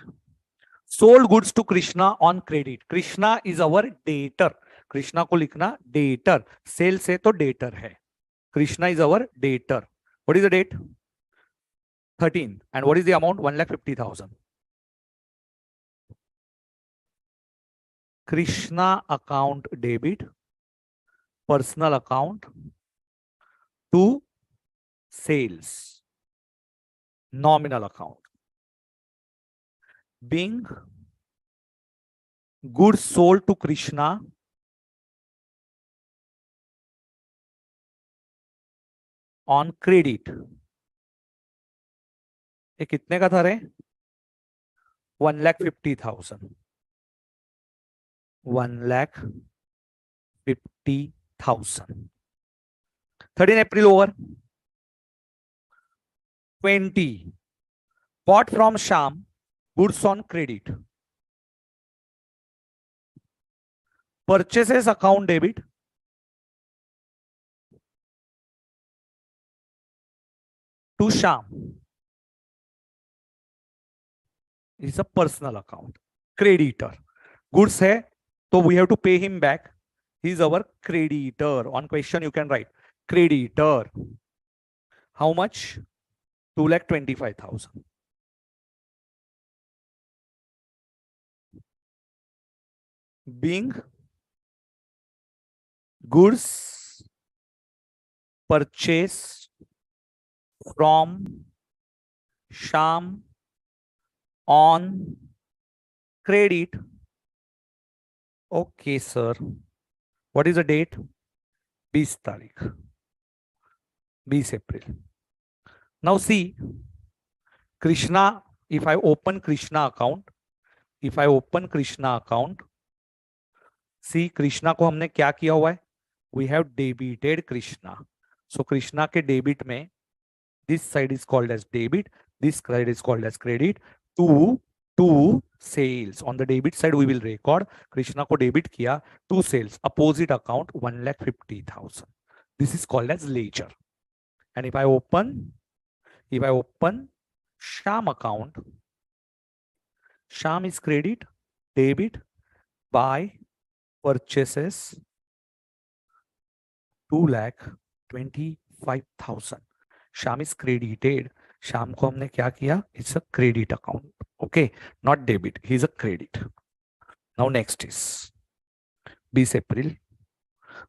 sold goods to Krishna on credit. Krishna is our debtor. Krishna को लिखना debtor, cell से तो debtor है. Krishna is our debtor. What is the date? 13th. And what is the amount? 1,50,000. Krishna account debit, personal account to sales, nominal account. Being goods sold to Krishna on credit. ये कितने का था रे? 1,50,000. 1,50,000. 13 April over. 20. Bought from Sham goods on credit. Purchases account debit. To Sham. Is a personal account. Creditor. Goods hai, so we have to pay him back. He is our creditor. On question you can write creditor. How much? 2,25,000. Being goods purchased from Sham on credit. Okay, sir. What is the date? 20 तारीख. 20 April. Now see, Krishna, if I open Krishna account, see Krishna को हमने क्या किया हुआ है? We have debited Krishna. So Krishna के debit में, this side is called as debit, this side is called as credit. To sales. On the debit side we will record Krishna को debit किया to sales. Opposite account 1,50,000. This is called as ledger. And if I open Sham account, Sham is credit, debit by purchases 2,25,000. Sham is credited. Sham को हमने क्या किया? It's a credit account. Okay, not debit. He's a credit. Now next is 20 April.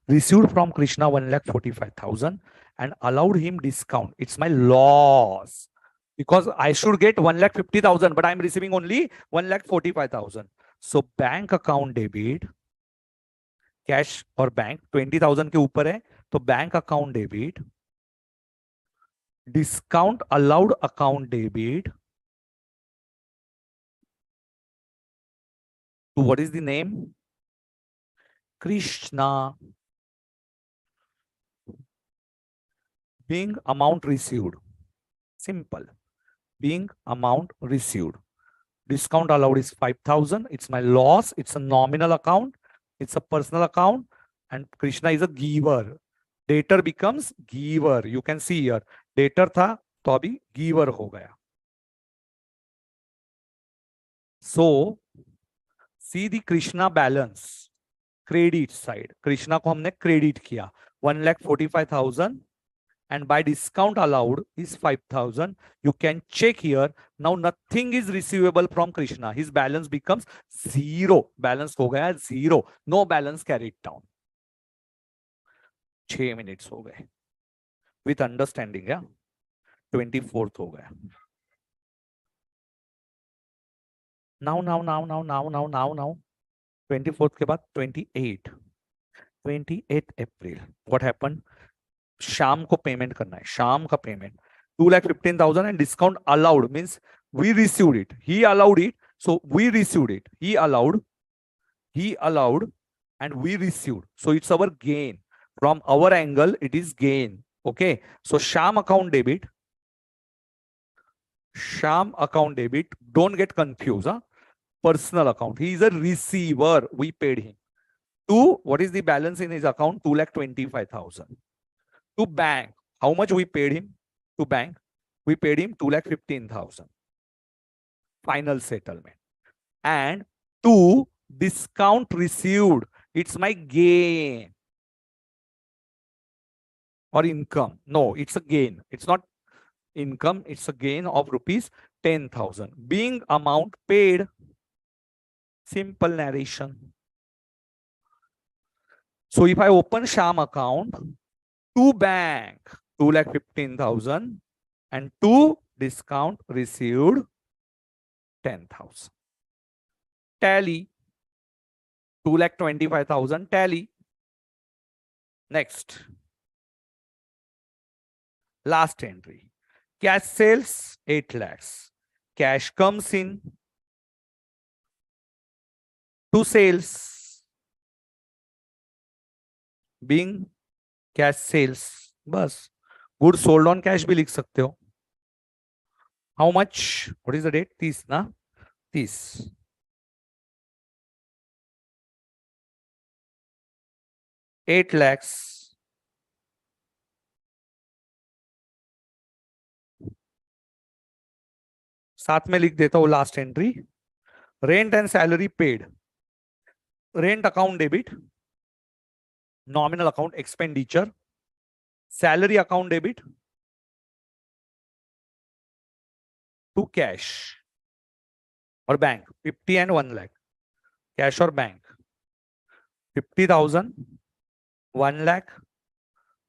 Received from Krishna 1,45,000 and allowed him discount. It's my loss because I should get 1,50,000, but I'm receiving only 1,45,000. So bank account debit, cash और bank 20,000 के ऊपर है, तो bank account debit, discount allowed account debit to what is the name? Krishna. Being amount received. Simple. Being amount received. Discount allowed is 5,000. It's my loss. It's a nominal account. It's a personal account. And Krishna is a giver. Debtor becomes giver. You can see here. Debtor था तो अभी giver हो गया. So see the Krishna balance. Credit side. Krishna को हमने credit किया 1,45,000 and by discount allowed is 5,000. You can check here. Now nothing is receivable from Krishna. His balance becomes 0. Balance हो गया 0. No balance carried down. 6 minutes हो गए. With understanding, yeah. 24th हो गया। Now now now now now now now now 24th के बाद 28 अप्रैल what happen? शाम को पेमेंट करना है, शाम का payment 2,15,000 and discount allowed means we received it, he allowed it, so we received it, he allowed and we received, so it's our gain. From our angle it is gain. Okay, so sham account debit, don't get confused, huh? Personal account, he is a receiver, we paid him. To what is the balance in his account? 2,25,000. To bank, how much we paid him? To bank, we paid him 2,15,000. Final settlement. And to discount received, it's my gain or income. No, it's a gain. It's not income, it's a gain of rupees 10,000. Being amount paid, simple narration. So if I open sham account, to bank 2,15,000 and to discount received 10,000. Tally 2,25,000 tally. Next, last entry, cash sales 8 lakhs. Cash comes in to sales, being cash sales. बस good sold on cash भी लिख सकते हो. How much? What is the date? 30 ना? 30. 8 lakhs. साथ में लिख देता हूं last entry, rent and salary paid. Rent account debit, nominal account expenditure, salary account debit to cash और बैंक 50 and 1 lakh. कैश और bank 50,000, 1 lakh,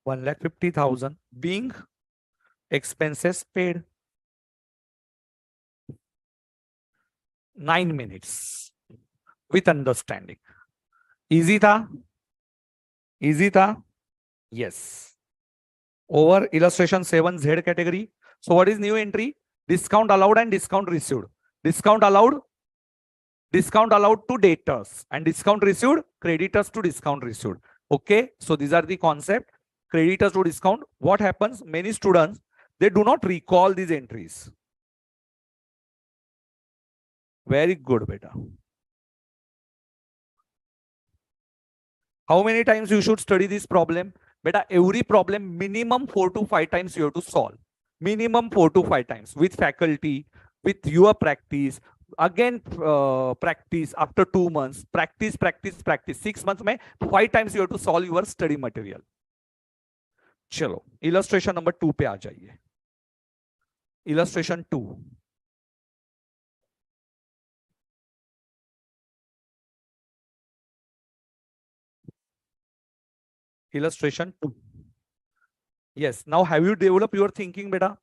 1,50,000 being expenses paid. 9 minutes with understanding. Easy था? Easy था? Yes. Over illustration 7 Z category. So what is new entry? Discount allowed and discount received. Discount allowed to debtors and discount received creditors to discount received. Okay, so these are the concept. Creditors to discount. What happens? Many students, they do not recall these entries. Very good, beta. How many times you should study this problem? Beta, every problem minimum 4 to 5 times you have to solve. Minimum 4 to 5 times with faculty, with your practice. Again, practice after 2 months. Practice. 6 months में 5 times you have to solve your study material. चलो, illustration number 2 पे आ जाइए. Illustration 2. Illustration 2. Yes. Now, have you developed your thinking, beta?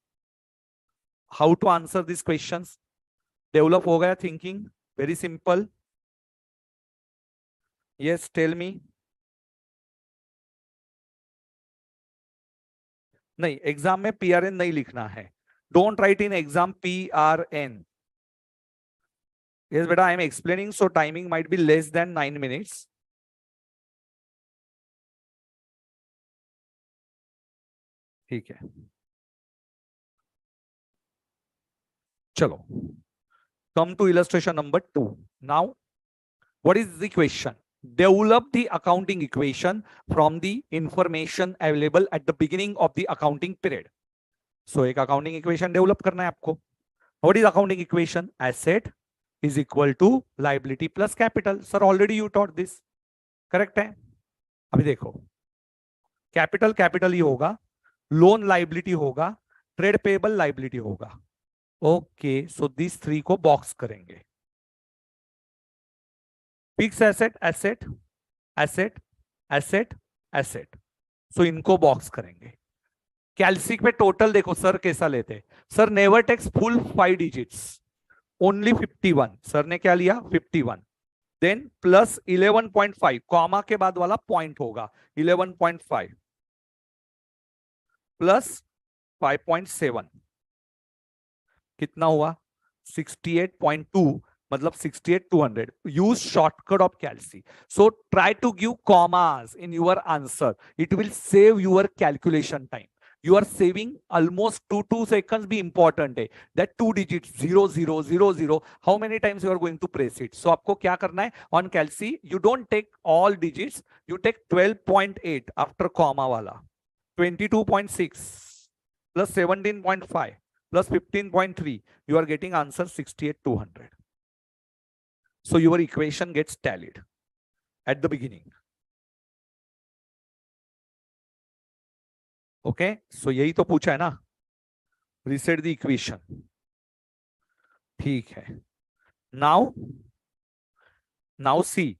How to answer these questions? Develop हो गया thinking? Very simple. Yes, tell me. नहीं, exam में PRN नहीं लिखना है. Don't write in exam PRN. Yes, beta, I am explaining, so timing might be less than 9 minutes. ठीक है, चलो. Come to illustration number 2. Now, what is the question? Develop the accounting equation from the information available at the beginning of the accounting period. So, एक accounting equation develop करना है आपको. What is accounting equation? Asset is equal to liability plus capital. Sir, already you taught this. Correct है? अभी देखो, capital ही होगा, loan liability होगा, ट्रेड पेबल लाइबिलिटी होगा. ओके, सो दिस 3 को बॉक्स करेंगे. Fix asset, asset, asset, asset, asset. So इनको बॉक्स करेंगे. कैल्सी पे टोटल देखो सर कैसा लेते, sir never takes full 5 digits, only 51, sir ने क्या लिया 51, देन प्लस 11.5, कॉमा के बाद वाला पॉइंट होगा 11.5 प्लस 5.7, कितना हुआ 68.2, मतलब 68,200. Use shortcut of calci. So try to give commas in your answer, it will save your calculation time. You are saving almost 2 seconds. Be important है that 2 digits 0000, how many times you are going to press it. So आपको क्या करना है on calci, you don't take all digits, you take 12.8 after comma वाला, 22.6 plus 17.5 plus 15.3, you are getting answer 68,200. So your equation gets tallied at the beginning. Okay so यही तो पूछा है ना, रीसेट द इक्वेशन. ठीक है, now see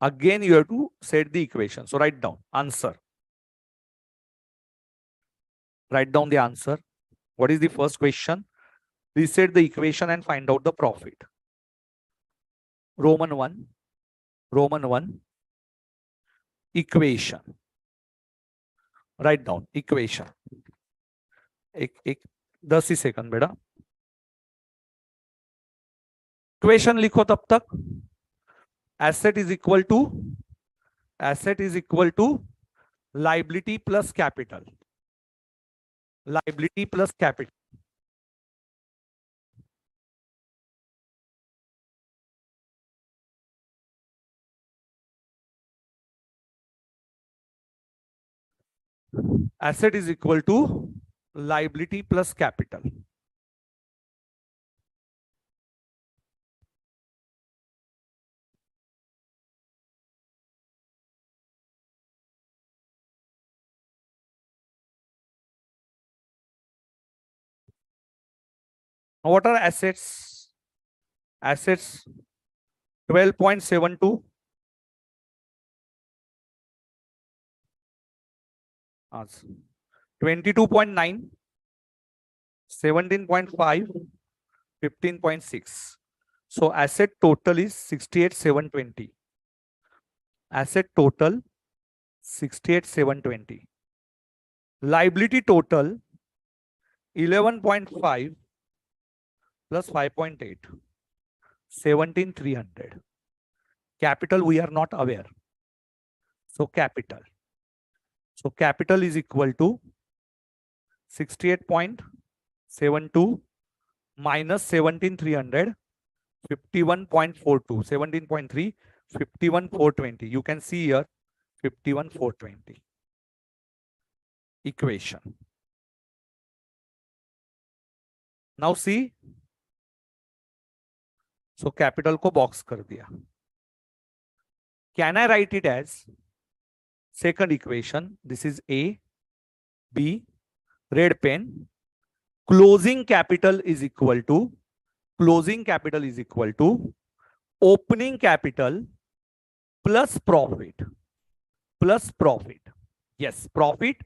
again you have to set the equation. So write down answer, write down the answer. What is the first question? Reset the equation and find out the profit. Roman 1 equation. Write down equation. एक 10 ही second बेटा, equation लिखो तब तक. Asset is equal to liability plus capital, liability plus capital. Asset is equal to liability plus capital. What are assets? Assets 12.72, 22.9, 17.5, 15.6. So asset total is 68,720. Asset total 68,720. Liability total 11.5 plus 5.8, 17,300. Capital we are not aware. So capital. So capital is equal to 68.72 minus 17,300, 51.42, 17.3, 51,420. You can see here 51,420. Equation. Now see. So capital को box कर दिया. Can I write it as second equation? This is A, B, red pen. Closing capital is equal to opening capital plus profit. Yes, profit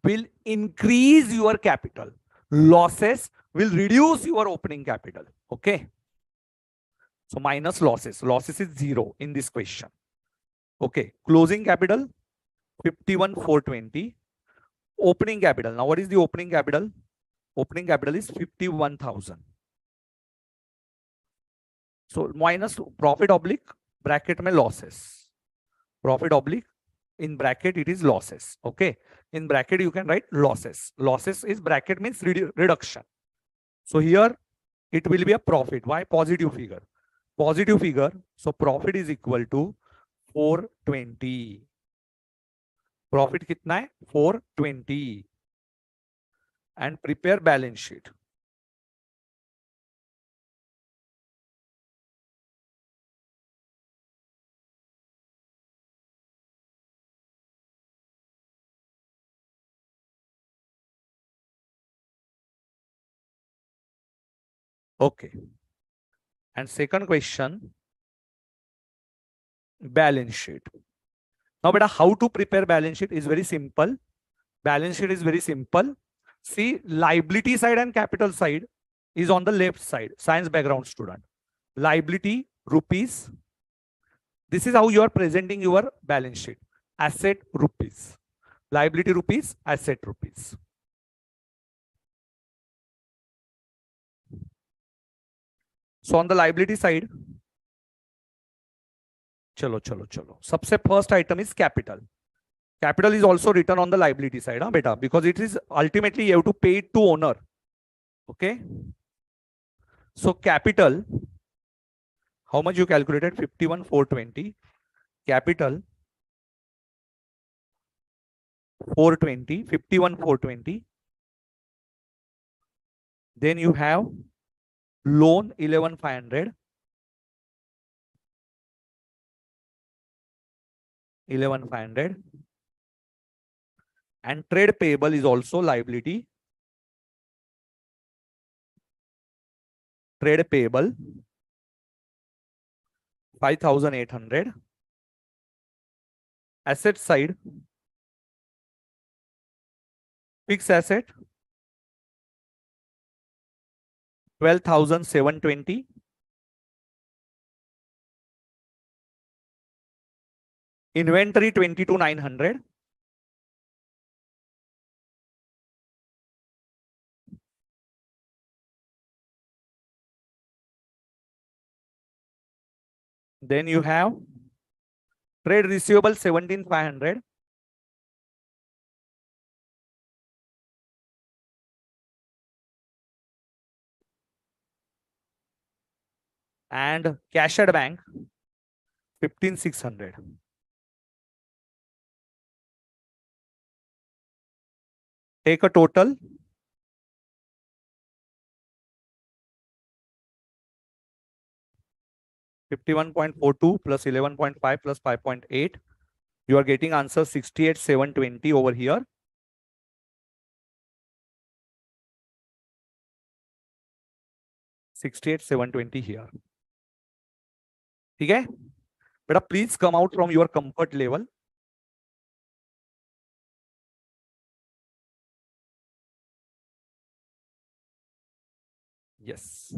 will increase your capital. Losses will reduce your opening capital. Okay. So minus losses. Losses is 0 in this question. Okay. Closing capital 51,420. Opening capital. Now what is the opening capital? Opening capital is 51,000. So minus profit oblique bracket mein losses. Profit oblique in bracket it is losses. Okay. In bracket you can write losses. Losses is bracket means reduction. So here it will be a profit. Why? Positive figure. Positive figure. So profit is equal to 420. Profit कितना है 420. And prepare balance sheet. Okay. And second question, balance sheet. Now, beta, how to prepare balance sheet is very simple. Balance sheet is very simple. See, liability side and capital side is on the left side. Science background student. Liability rupees. This is how you are presenting your balance sheet. Asset rupees. Liability rupees, asset rupees. So on the liability side, chalo. सबसे first item is capital. Capital is also written on the liability side, huh, beta, because it is ultimately you have to pay it to owner. Okay. So capital, how much you calculated? 51,420. Capital 420, 51,420. Then you have loan 11,500. 11,500. And trade payable is also liability. Trade payable 5,800. Asset side, fixed asset 12,720. Inventory 22,900. Then you have trade receivable 17,500. And cash at bank 15,600. Take a total. $51.42 plus 11.5 plus 5.8. You are getting answer 68,720 over here. 68,720 here. Okay? But please come out from your comfort level. Yes.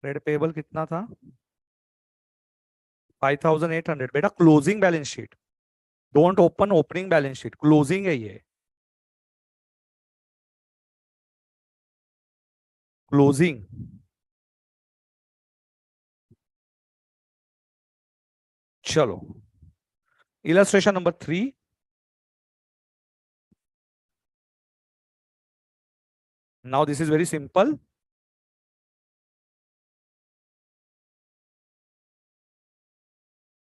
Trade payable कितना था? 5,800. बेटा closing balance sheet. Don't open opening balance sheet. Closing है ये. Closing. चलो. Illustration number 3. Now this is very simple.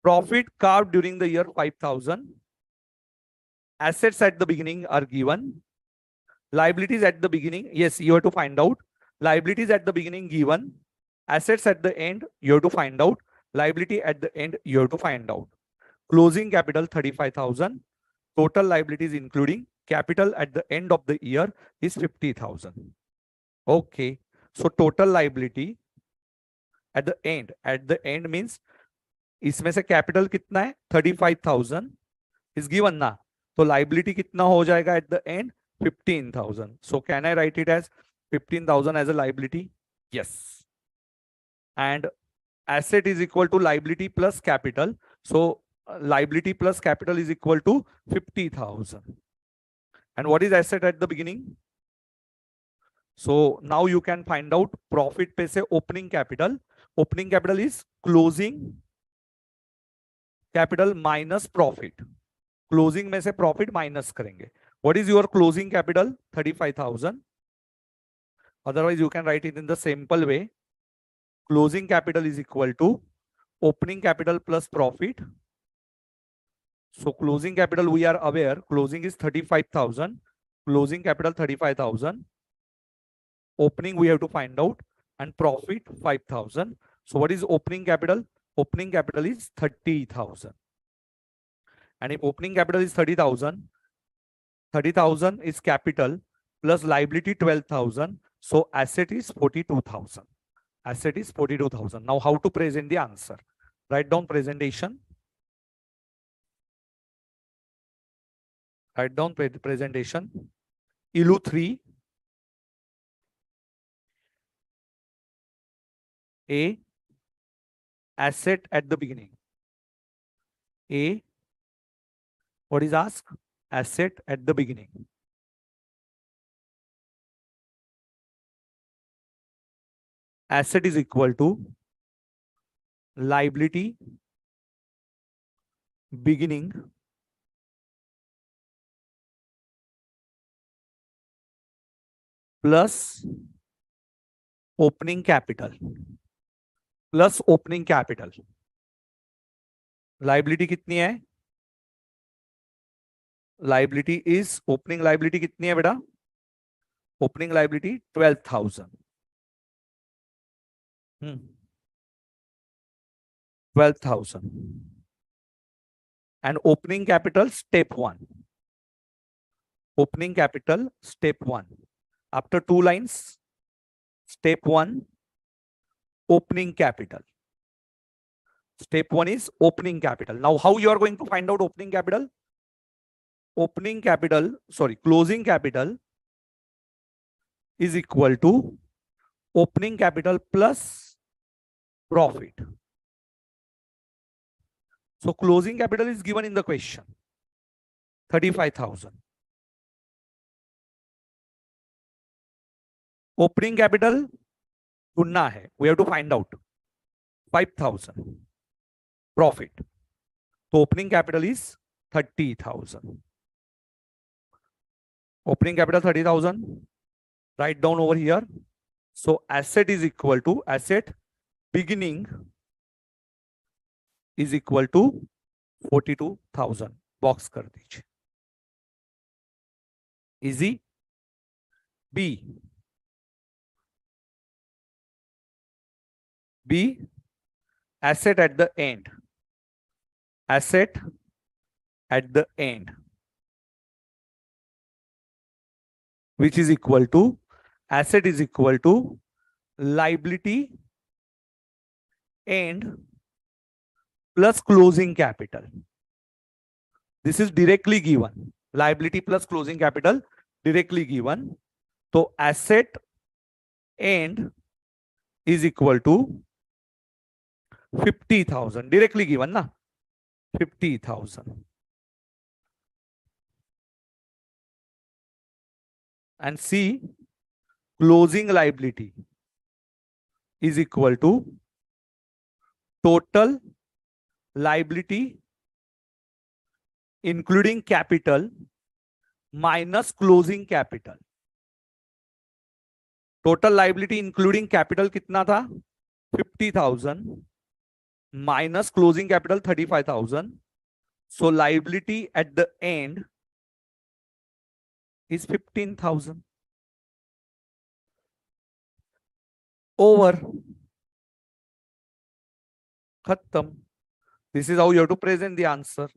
Profit carved during the year 5,000. Assets at the beginning are given. Liabilities at the beginning, yes, you have to find out. Liabilities at the beginning given. Assets at the end, you have to find out. Liability at the end, you have to find out. Closing capital 35,000. Total liabilities including capital at the end of the year is 50,000. Okay. So total liability at the end means इसमें से capital कितना है 35,000 is given ना, तो liability कितना हो जाएगा at the end 15,000. So can I write it as 15,000 as a liability? Yes. And asset is equal to liability plus capital. So liability plus capital is equal to 50,000. And what is asset at the beginning? So now you can find out profit पे से opening capital. Opening capital is closing capital minus profit. Closing में से profit minus करेंगे. What is your closing capital? 35,000. Otherwise you can write it in the simple way. Closing capital is equal to opening capital plus profit. So closing capital, we are aware closing is 35,000. Closing capital 35,000. Opening we have to find out, and profit 5,000. So what is opening capital? Opening capital is 30,000. And if opening capital is 30,000, 30,000 is capital plus liability 12,000. So asset is 42,000. Asset is 42,000. Now how to present the answer? Write down presentation. Write down presentation. ILU 3. A. Asset at the beginning. A. What is asked? Asset at the beginning. Asset is equal to liability beginning plus opening capital. Plus opening capital. Liability कितनी है? Liability is opening liability कितनी है बेटा? Opening liability 12,000. 12,000 and opening capital step 1. Opening capital step 1. After 2 lines, step 1 opening capital. Step 1 is opening capital. Now how you are going to find out opening capital? Closing capital is equal to opening capital plus profit. So closing capital is given in the question, 35,000. Opening capital ढूंढना है, we have to find out 5,000. Profit. So opening capital is 30,000. Opening capital 30,000. Write down over here. So asset is equal to asset beginning is equal to 42,000. Box कर दीजिए. Easy. B. Asset at the end. Asset at the end, which is equal to, asset is equal to liability end plus closing capital. This is directly given. Liability plus closing capital directly given. So asset end is equal to 50,000. Directly given, na? 50,000. And C, closing liability is equal to total liability including capital minus closing capital. Total liability including capital कितना था? 50,000 minus closing capital 35,000. So liability at the end is 15,000. Over. Khatam. This is how you have to present the answer.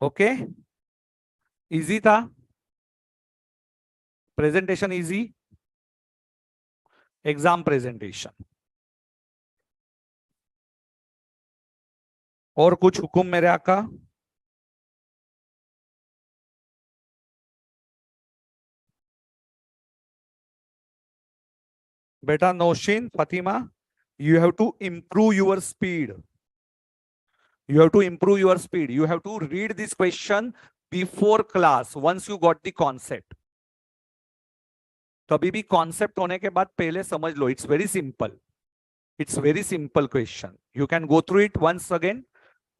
Okay? Easy था? Presentation easy? Exam presentation. और कुछ हुक्म मेरे आका? Beta Noshin, Fatima, you have to improve your speed. You have to improve your speed. You have to read this question before class once you got the concept. कभी भी concept होने के बाद पहले समझ लो. It's very simple. It's very simple question. You can go through it once again.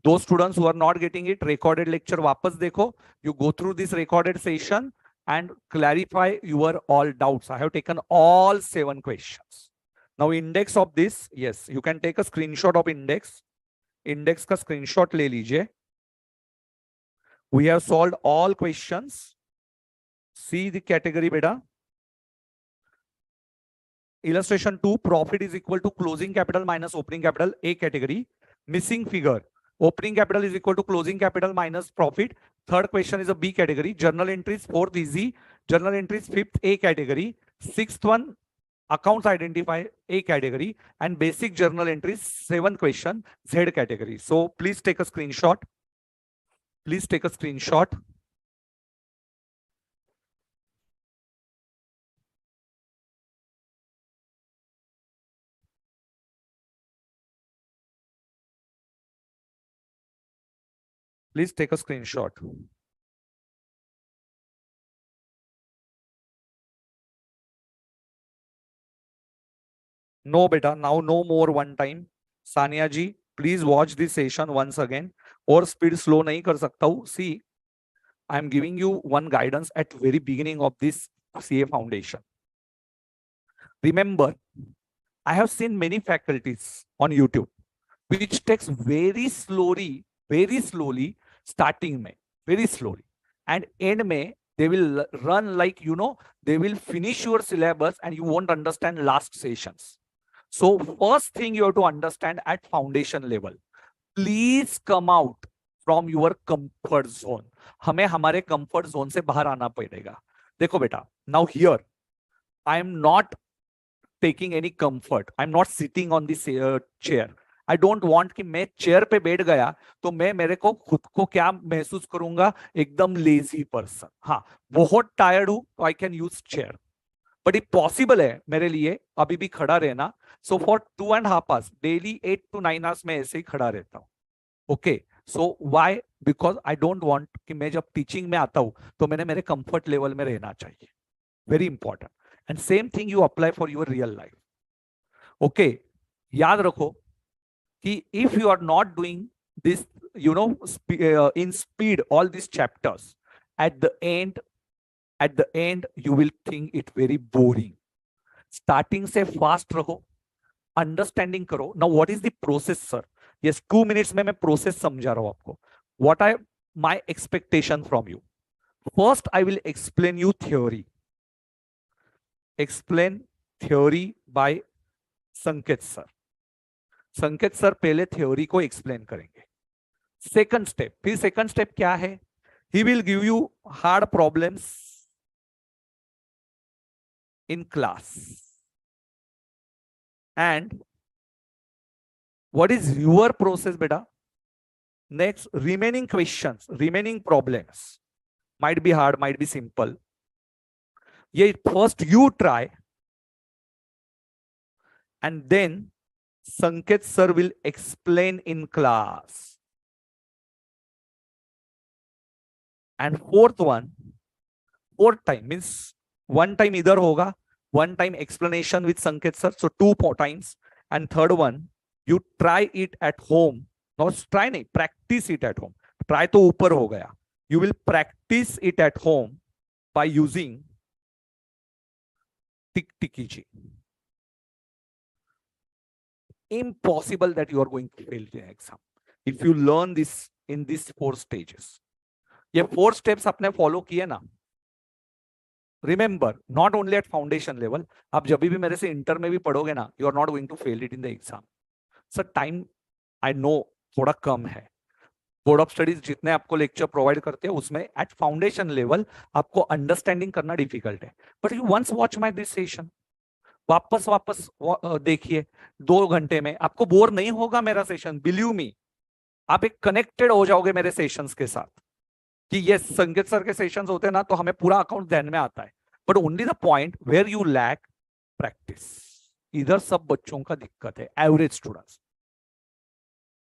Those students who are not getting it, recorded lecture वापस देखो. You go through this recorded session and clarify your all doubts. I have taken all 7 questions. Now index of this, yes, you can take a screenshot of index. Index का screenshot ले लीजिए. We have solved all questions. See the category beta. Illustration 2, profit is equal to closing capital minus opening capital, A category. Missing figure. Opening capital is equal to closing capital minus profit. Third question is a B category. Journal entries, 4th easy. Journal entries, 5th A category. 6th one, accounts identify, A category. And basic journal entries, 7th question, Z category. So please take a screenshot. Please take a screenshot. Please take a screenshot. No, beta, now no more one time. Sania ji, please watch this session once again. और speed slow नहीं कर सकता हूँ. See, I am giving you one guidance at very beginning of this CA foundation. Remember, I have seen many faculties on YouTube which takes very slowly, starting में, very slowly, and end में they will run like, you know, they will finish your syllabus and you won't understand last sessions. So first thing you have to understand at foundation level, please come out from your comfort zone. हमें हमारे comfort zone से बाहर आना पड़ेगा. देखो बेटा, now here I am not taking any comfort. I am not sitting on this chair. I don't want कि मैं चेयर पे बैठ गया तो मैं मेरे को खुद को क्या महसूस करूंगा, एकदम लेजी पर्सन. हाँ, बहुत टायर्ड हूं तो I can use chair, but ये पॉसिबल है मेरे लिए अभी भी खड़ा रहना. So for 2.5 hours daily 8 to 9 hours में ऐसे ही खड़ा रहता हूँ. Okay, so why? Because I don't want कि मैं जब टीचिंग में आता हूँ तो मैंने मेरे कंफर्ट लेवल में रहना चाहिए. Very important. And same thing you apply for your real life. Okay, याद रखो कि if you are not doing this, you know, in speed all these chapters, at the end you will think it very boring. Starting से fast रहो, understanding करो. Now what is the process, sir? Yes, 2 minutes में मैं process समझा रहा हूँ आपको. What I my expectation from you? First I will explain you theory. Explain theory by Sanket sir. Sanket sir पहले थ्योरी को एक्सप्लेन करेंगे. सेकंड स्टेप, फिर सेकंड स्टेप क्या है? He will give you hard problems in class. And what is your process बेटा? Next, remaining questions, remaining problems might be hard, might be simple. ये first you try and then Sanket sir will explain in class. And fourth time means one time इधर होगा, one time explanation with Sanket sir, so 2 times. And third one, you try it at home. Not try नहीं, practice it at home. Try तो ऊपर हो गया. You will practice it at home by using tick ji. Impossible that you are going to fail the exam if you learn this in these 4 stages. ये 4 steps आपने follow किए ना. Remember, not only at foundation level, आप जब भी मेरे से inter में भी पढ़ोगे ना, you are not going to fail it in the exam. Sir time I know थोड़ा कम है. बोर्ड ऑफ स्टडीज जितने आपको लेक्चर प्रोवाइड करते हैं उसमें एट फाउंडेशन लेवल आपको अंडरस्टैंडिंग करना डिफिकल्ट है. But you once watch my this session, वापस देखिए 2 घंटे में आपको बोर नहीं होगा मेरा सेशन. बिलीव मी, आप एक कनेक्टेड हो जाओगे मेरे सेशंस के साथ कि ये संगीत सर के सेशंस होते हैं ना तो हमें पूरा अकाउंट ध्यान में आता है. But only the point where you lack practice. इधर सब बच्चों का दिक्कत है. Average students,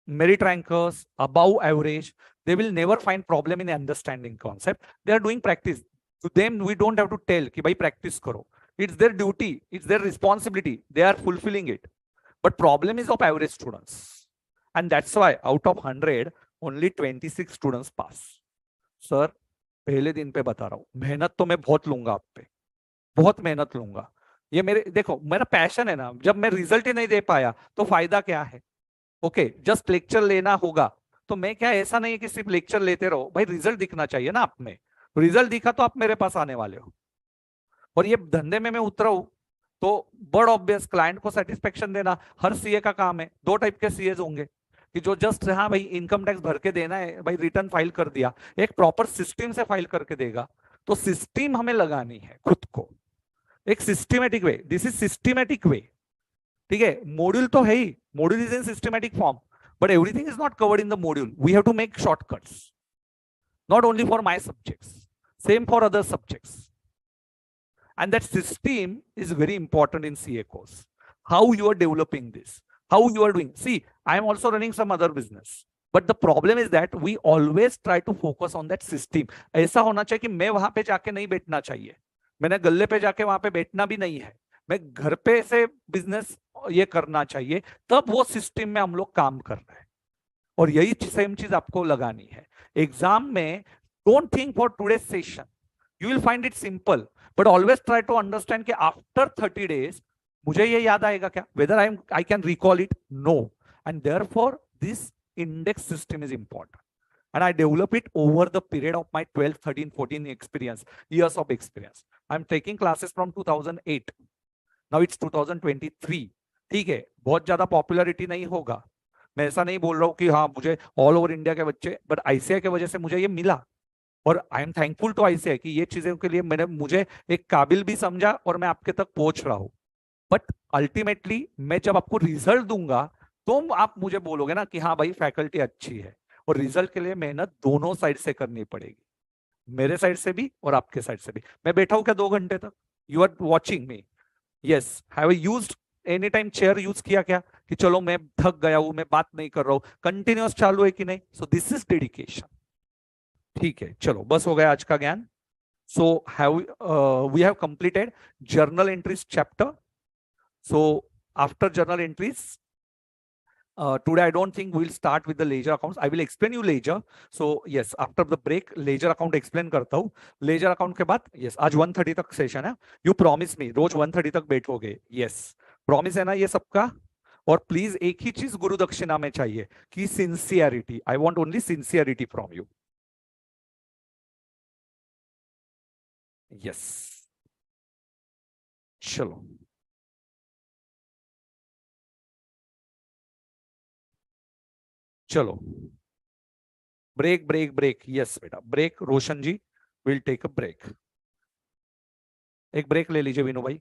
merit rankers, above average, they will never find problem in understanding concept. They are doing practice. To them we don't have to tell कि भाई practice करो. It's their duty, it's their responsibility. They are fulfilling it. But problem is of average students, and that's why out of 100 only 26 students pass. Sir, पहले दिन पे बता रहा हूँ, मेहनत तो मैं बहुत लूंगा आप पे, बहुत मेहनत लूंगा. ये मेरे देखो मेरा पैशन है ना. जब मैं रिजल्ट ही नहीं दे पाया तो फायदा क्या है? ओके, जस्ट लेक्चर लेना होगा तो मैं क्या, ऐसा नहीं है कि सिर्फ लेक्चर लेते रहो भाई, रिजल्ट दिखना चाहिए ना आप में. रिजल्ट दिखा तो आप मेरे पास आने वाले हो. और ये धंधे में मैं उतरा हूं तो बड़ ऑब्वियस क्लाइंट को सेटिस्फेक्शन देना हर सीए का काम है. 2 टाइप के सीए होंगे कि जो जस्ट हाँ भाई इनकम टैक्स भर के देना है, भाई रिटर्न फाइल कर दिया. एक प्रॉपर सिस्टम से फाइल करके देगा. तो सिस्टम हमें लगानी है खुद को, एक systematic way. This is systematic way. ठीक है, मॉड्यूल तो है ही, module is in systematic form, but everything is not covered in the module. We have to make shortcuts. not only for my subjects, same for other subjects. And that system is very important in CA course. How you are developing this, how you are doing. See, I am also running some other business, but the problem is that we always try to focus on that system. ऐसा होना चाहिए कि मैं वहां पे जाके नहीं बैठना चाहिए, मैंने गल्ले पे जाके वहां पे बैठना भी नहीं है, मैं घर पे से बिजनेस ये करना चाहिए, तब वो सिस्टम में हम लोग काम कर रहे हैं। और यही सेम चीज आपको लगानी है एग्जाम में। Don't think for today session, you will find it simple, but always try to understand कि आफ्टर 30 days मुझे ये याद आएगा क्या, whether I can recall it, no. And therefore this index system is important, and I develop it over the period of my 12 13 14 experience years of experience. I'm taking classes from 2008, now it's 2023। ठीक है, बहुत ज्यादा popularity नहीं होगा, मैं ऐसा नहीं बोल रहा हूँ कि हाँ मुझे ऑल ओवर इंडिया के बच्चे, बट आईसीआई की वजह से मुझे ये मिला, और I am thankful to ICI कि ये चीजों के लिए मैंने मुझे एक काबिल भी समझा और मैं आपके तक पहुंच रहा हूँ। बट अल्टीमेटली मैं जब आपको रिजल्ट दूंगा तो आप मुझे बोलोगे ना कि हाँ भाई फैकल्टी अच्छी है, और रिजल्ट के लिए मेहनत दोनों साइड से करनी पड़ेगी, मेरे साइड से भी और आपके साइड से भी। मैं बैठा हूं क्या 2 घंटे तक, you are watching me, yes, have used any time chair use किया क्या, कि चलो मैं थक गया हूं मैं बात नहीं कर रहा हूं, कंटिन्यूअस चालू है कि नहीं, सो दिस इज डेडिकेशन। ठीक है, चलो बस हो गया आज का ज्ञान। So have we have completed journal entries chapter. So after journal entries, today I don't think we'll start with the ledger accounts. I will explain you ledger. So yes, after the break ledger account explain करता हूँ। ledger account के बाद yes, आज 1:30 तक session है। You promise me रोज 1:30 तक बैठोगे? Yes, promise है ना ये सबका? और प्लीज एक ही चीज गुरु दक्षिणा में चाहिए कि sincerity, I want only sincerity from you. Yes, चलो चलो, ब्रेक ब्रेक ब्रेक, यस बेटा break, Roshan ji will take a break, एक ब्रेक ले लीजिए विनू भाई।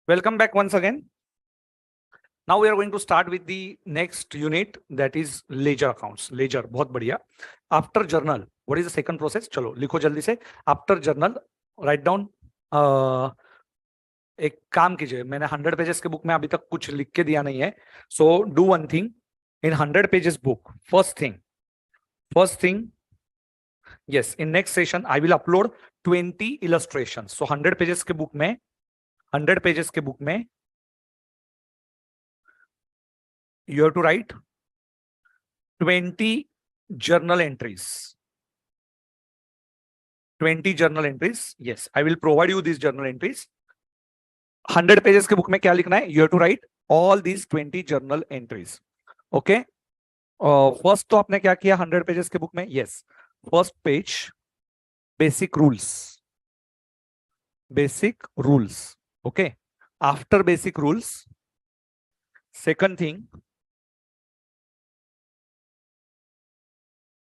Welcome back once again. Now we are going to start with the next unit, that is ledger accounts. Ledger, बहुत बढ़िया. After journal, what is the second process? चलो लिखो जल्दी से. After journal, write down. एक काम कीजिए, मैंने 100 पेजेस के बुक में अभी तक कुछ लिख के दिया नहीं है. So do one thing in 100 pages book. First thing. Yes, in next session I will upload 20 illustrations. So 100 pages के बुक में, 100 pages के बुक में you have to write 20 journal entries. 20 journal entries. Yes, I will provide you these journal entries. 100 pages के book में क्या लिखना है? You have to write all these 20 journal entries. Okay. First तो आपने क्या किया 100 pages के बुक में? Yes. First page, basic rules. Basic rules. Okay. After basic rules, second thing,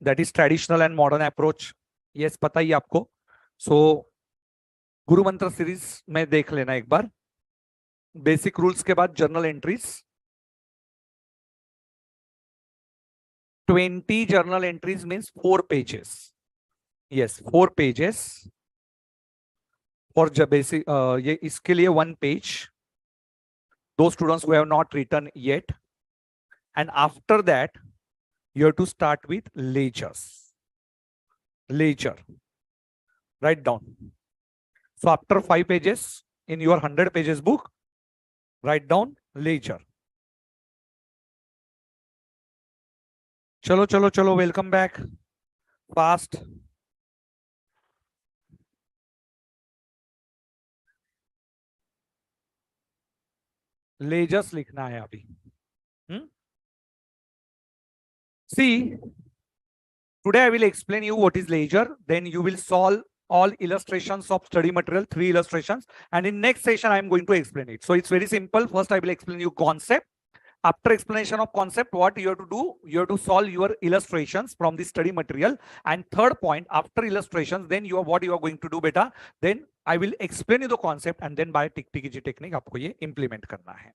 that is traditional and modern approach. Yes, पता ही आपको. So गुरु मंत्र series में देख लेना एक बार. बेसिक रूल्स के बाद journal entries. 20 journal entries means 4 pages. Yes, 4 pages. और जब बेसिक ये इसके लिए 1 page. Those students who have not written yet. And after that, you have to start with ledgers. Ledger. Write down. So after 5 pages in your 100 pages book, write down ledger. Chalo, welcome back. Fast. Ledgers लिखना है अभी. See, today I will explain you what is ledger. Then you will solve all illustrations of study material, 3 illustrations. And in next session, I am going to explain it. So it's very simple. First, I will explain you concept. After explanation of concept, what you have to do? You have to solve your illustrations from the study material. And third point, after illustrations, then what you are going to do, beta? Then I will explain you the concept, and then by tick-tick technique, आपको ये implement करना है.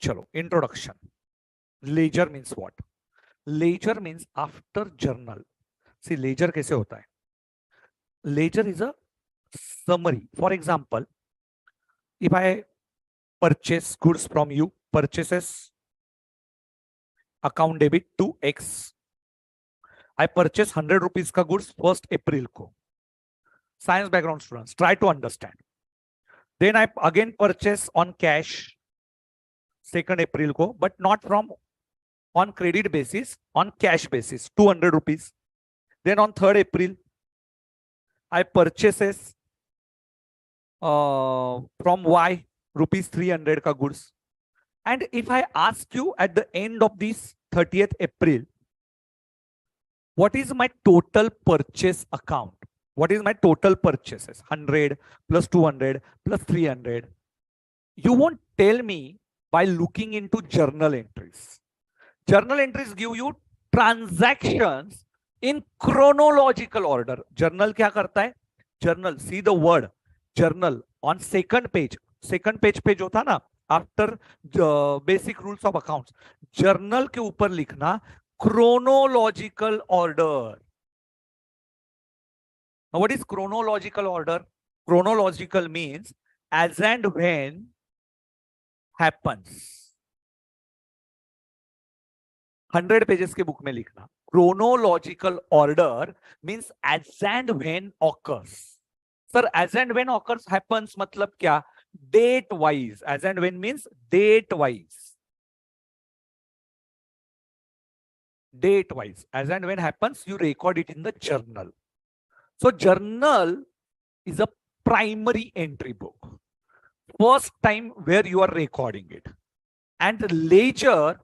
चलो, introduction. Ledger means what? Ledger means after journal. See, ledger कैसे होता है? Ledger is a summary. For example, if I purchase goods from you, purchases, account debit to X. I purchase 100 rupees का goods 1st April को. Science background students, try to understand. Then I again purchase on cash 2nd April को, but not from on credit basis, on cash basis, 200 rupees. Then on 3rd April, I purchases from Y rupees 300 ka goods. And if I ask you at the end of this 30th April, what is my total purchase account? What is my total purchases? 100 plus 200 plus 300. You won't tell me by looking into journal entries. Journal entries give you transactions in chronological order. Journal क्या करता है? Journal, see the word journal on second page. Second page पे जो था ना, after basic rules of accounts, journal के ऊपर लिखना chronological order. Now what is chronological order? Chronological means as and when happens. 100 pages के बुक में लिखना. Chronological order means as and when occurs. Sir, as and when occurs happens मतलब क्या? Date wise. As and when means date wise. Date wise. As and when happens, you record it in the journal. So journal is a primary entry book. First time where you are recording it. And ledger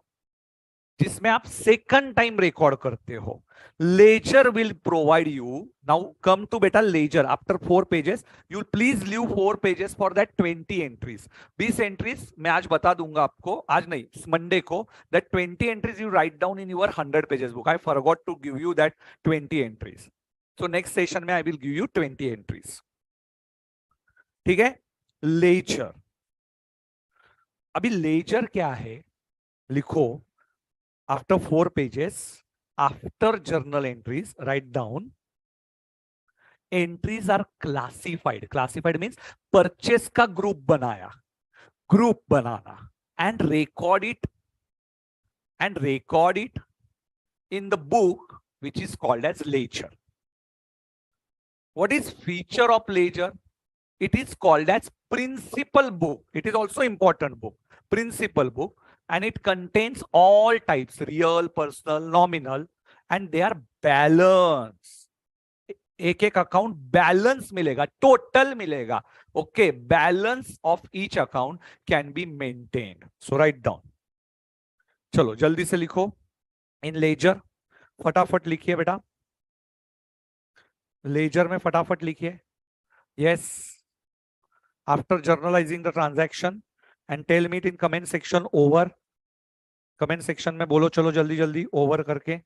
जिसमें आप second time record करते हो. Ledger will provide you. Now come to बेटा ledger. After 4 pages you please leave 4 pages for that 20 entries. 20 entries मैं आज बता दूंगा आपको, आज नहीं मंडे को. That 20 entries you write down in your 100 pages book. I forgot to give you that 20 entries. So next session में I will give you 20 entries. ठीक है. लेजर। अभी लेजर क्या है, लिखो after 4 pages, after journal entries write down, entries are classified. Classified means purchase का group बनाया, group बनाना, and record it in the book which is called as ledger. What is feature of ledger? It is called as principal book. It is also important book, principal book, and it contains all types, real, personal, nominal, and they are balanced. एक एक account balance मिलेगा, total मिलेगा. Okay, balance of each account can be maintained. So write down. चलो जल्दी से लिखो इन laser. फटाफट लिखिए बेटा, लेजर में फटाफट लिखिए. Yes, after journalizing the transaction and tell me it in comment section over. Comment section में बोलो, चलो जल्दी जल्दी ओवर करके.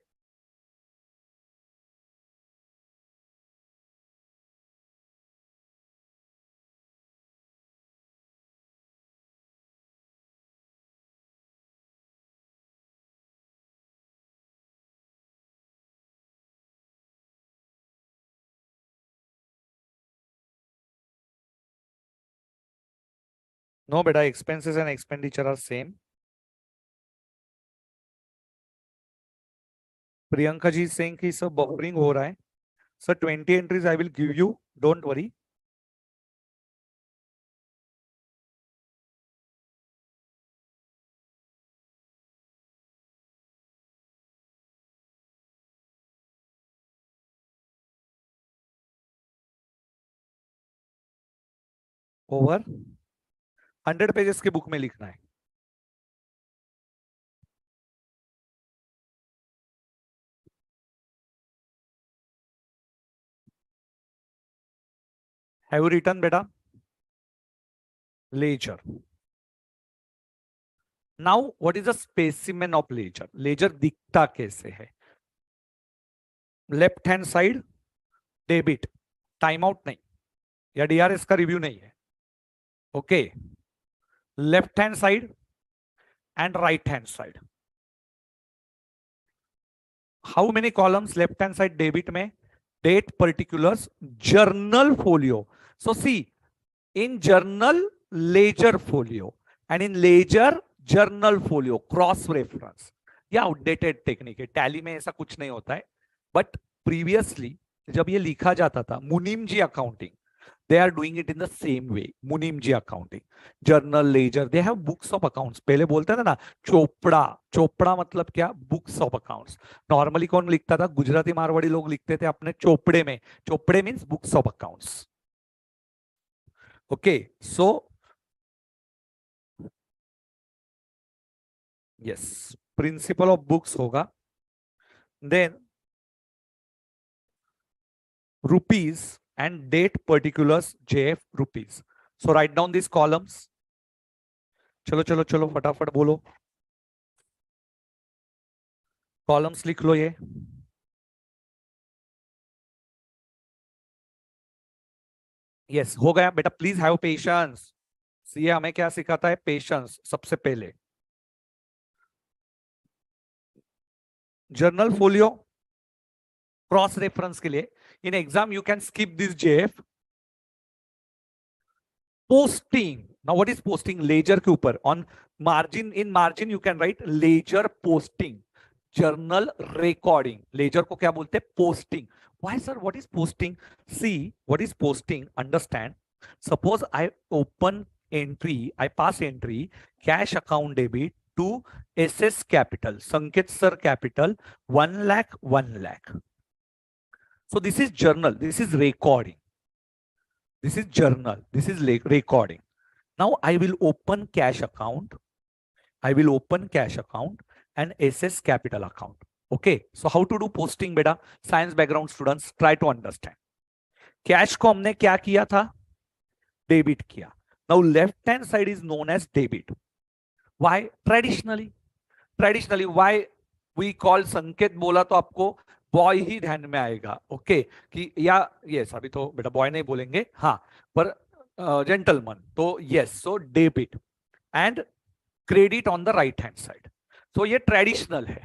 नो बेटा, expenses and expenditure are same. Priyanka ji saying कि सब बफरिंग हो रहा है. Sir 20 entries I will give you, don't worry. Over 100 pages के बुक में लिखना है. हैव यू रिटन बेटा? Ledger. Now what is the specimen of laser? Ledger दिखता कैसे है? Left hand side debit, time out नहीं, या डीआरएस का रिव्यू नहीं है. Okay, left hand side and right hand side. How many columns left hand side debit में? Date, particulars, journal folio. So see, in journal ledger folio and in ledger journal folio cross reference. ये outdated technique है, tally में ऐसा कुछ नहीं होता है. But previously जब ये लिखा जाता था, मुनीम जी accounting, they are doing it in the same way. मुनीम जी accounting, journal ledger, they have books of accounts. पहले बोलते थे ना चोपड़ा. चोपड़ा मतलब क्या? Books of accounts. नॉर्मली कौन लिखता था? गुजराती मारवाड़ी लोग लिखते थे अपने चोपड़े में. Chopde means books of accounts. Okay, so yes, principle of books होगा. Then rupees and date particulars JF rupees. So write down these columns. चलो चलो चलो फटाफट बोलो, कॉलम्स लिख लो ये. यस, हो गया बेटा. Please have patience. ये हमें क्या सिखाता है? पेशेंस. सबसे पहले जर्नल फोलियो क्रॉस रेफरेंस के लिए in exam you can skip this JF. Posting. Now what is posting? Ledger के ऊपर on margin, in margin you can write ledger posting, journal recording. Ledger को क्या बोलते हैं? Posting. Why sir, what is posting? See, what is posting? Understand. Suppose I open entry, I pass entry, cash account debit to SS Capital, Sanket Sir Capital, 1 lakh, 1 lakh. So this is journal, this is recording. This is journal, this is recording. Now I will open cash account. I will open cash account and SS Capital account. Okay, so how to do posting beta? Science background students try to understand. कैश को हमने क्या किया था? Debit किया. Now left hand side is known as debit. Why? Traditionally why we call? Sanket बोला तो आपको बॉय ही ध्यान में आएगा. ओके कि या यस, अभी तो बेटा बॉय नहीं बोलेंगे. हाँ, पर gentleman. तो yes, so debit and credit on the right hand side. So ये ट्रेडिशनल है.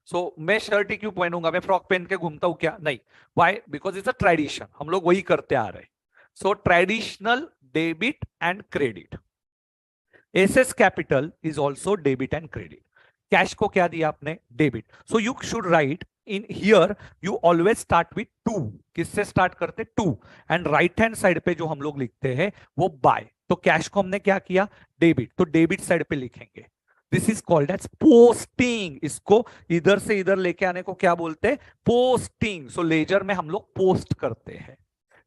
So मैं शर्ट ही क्यों पहनूंगा, मैं फ्रॉक पहन के घूमता हूं क्या? नहीं. Why? Because it's a tradition. हम लोग वही करते आ रहे हैं. So traditional debit and credit. SS capital is also debit and credit. कैश को क्या दिया आपने? Debit. So you should write in here, you always start with to. किससे स्टार्ट करते? To. And right hand side पे जो हम लोग लिखते हैं वो बाय. तो कैश को हमने क्या किया? डेबिट. तो डेबिट साइड पे लिखेंगे. This is called as posting. इसको इधर से इधर लेके आने को क्या बोलते हैं? पोस्टिंग. सो लेजर में हम लोग पोस्ट करते हैं,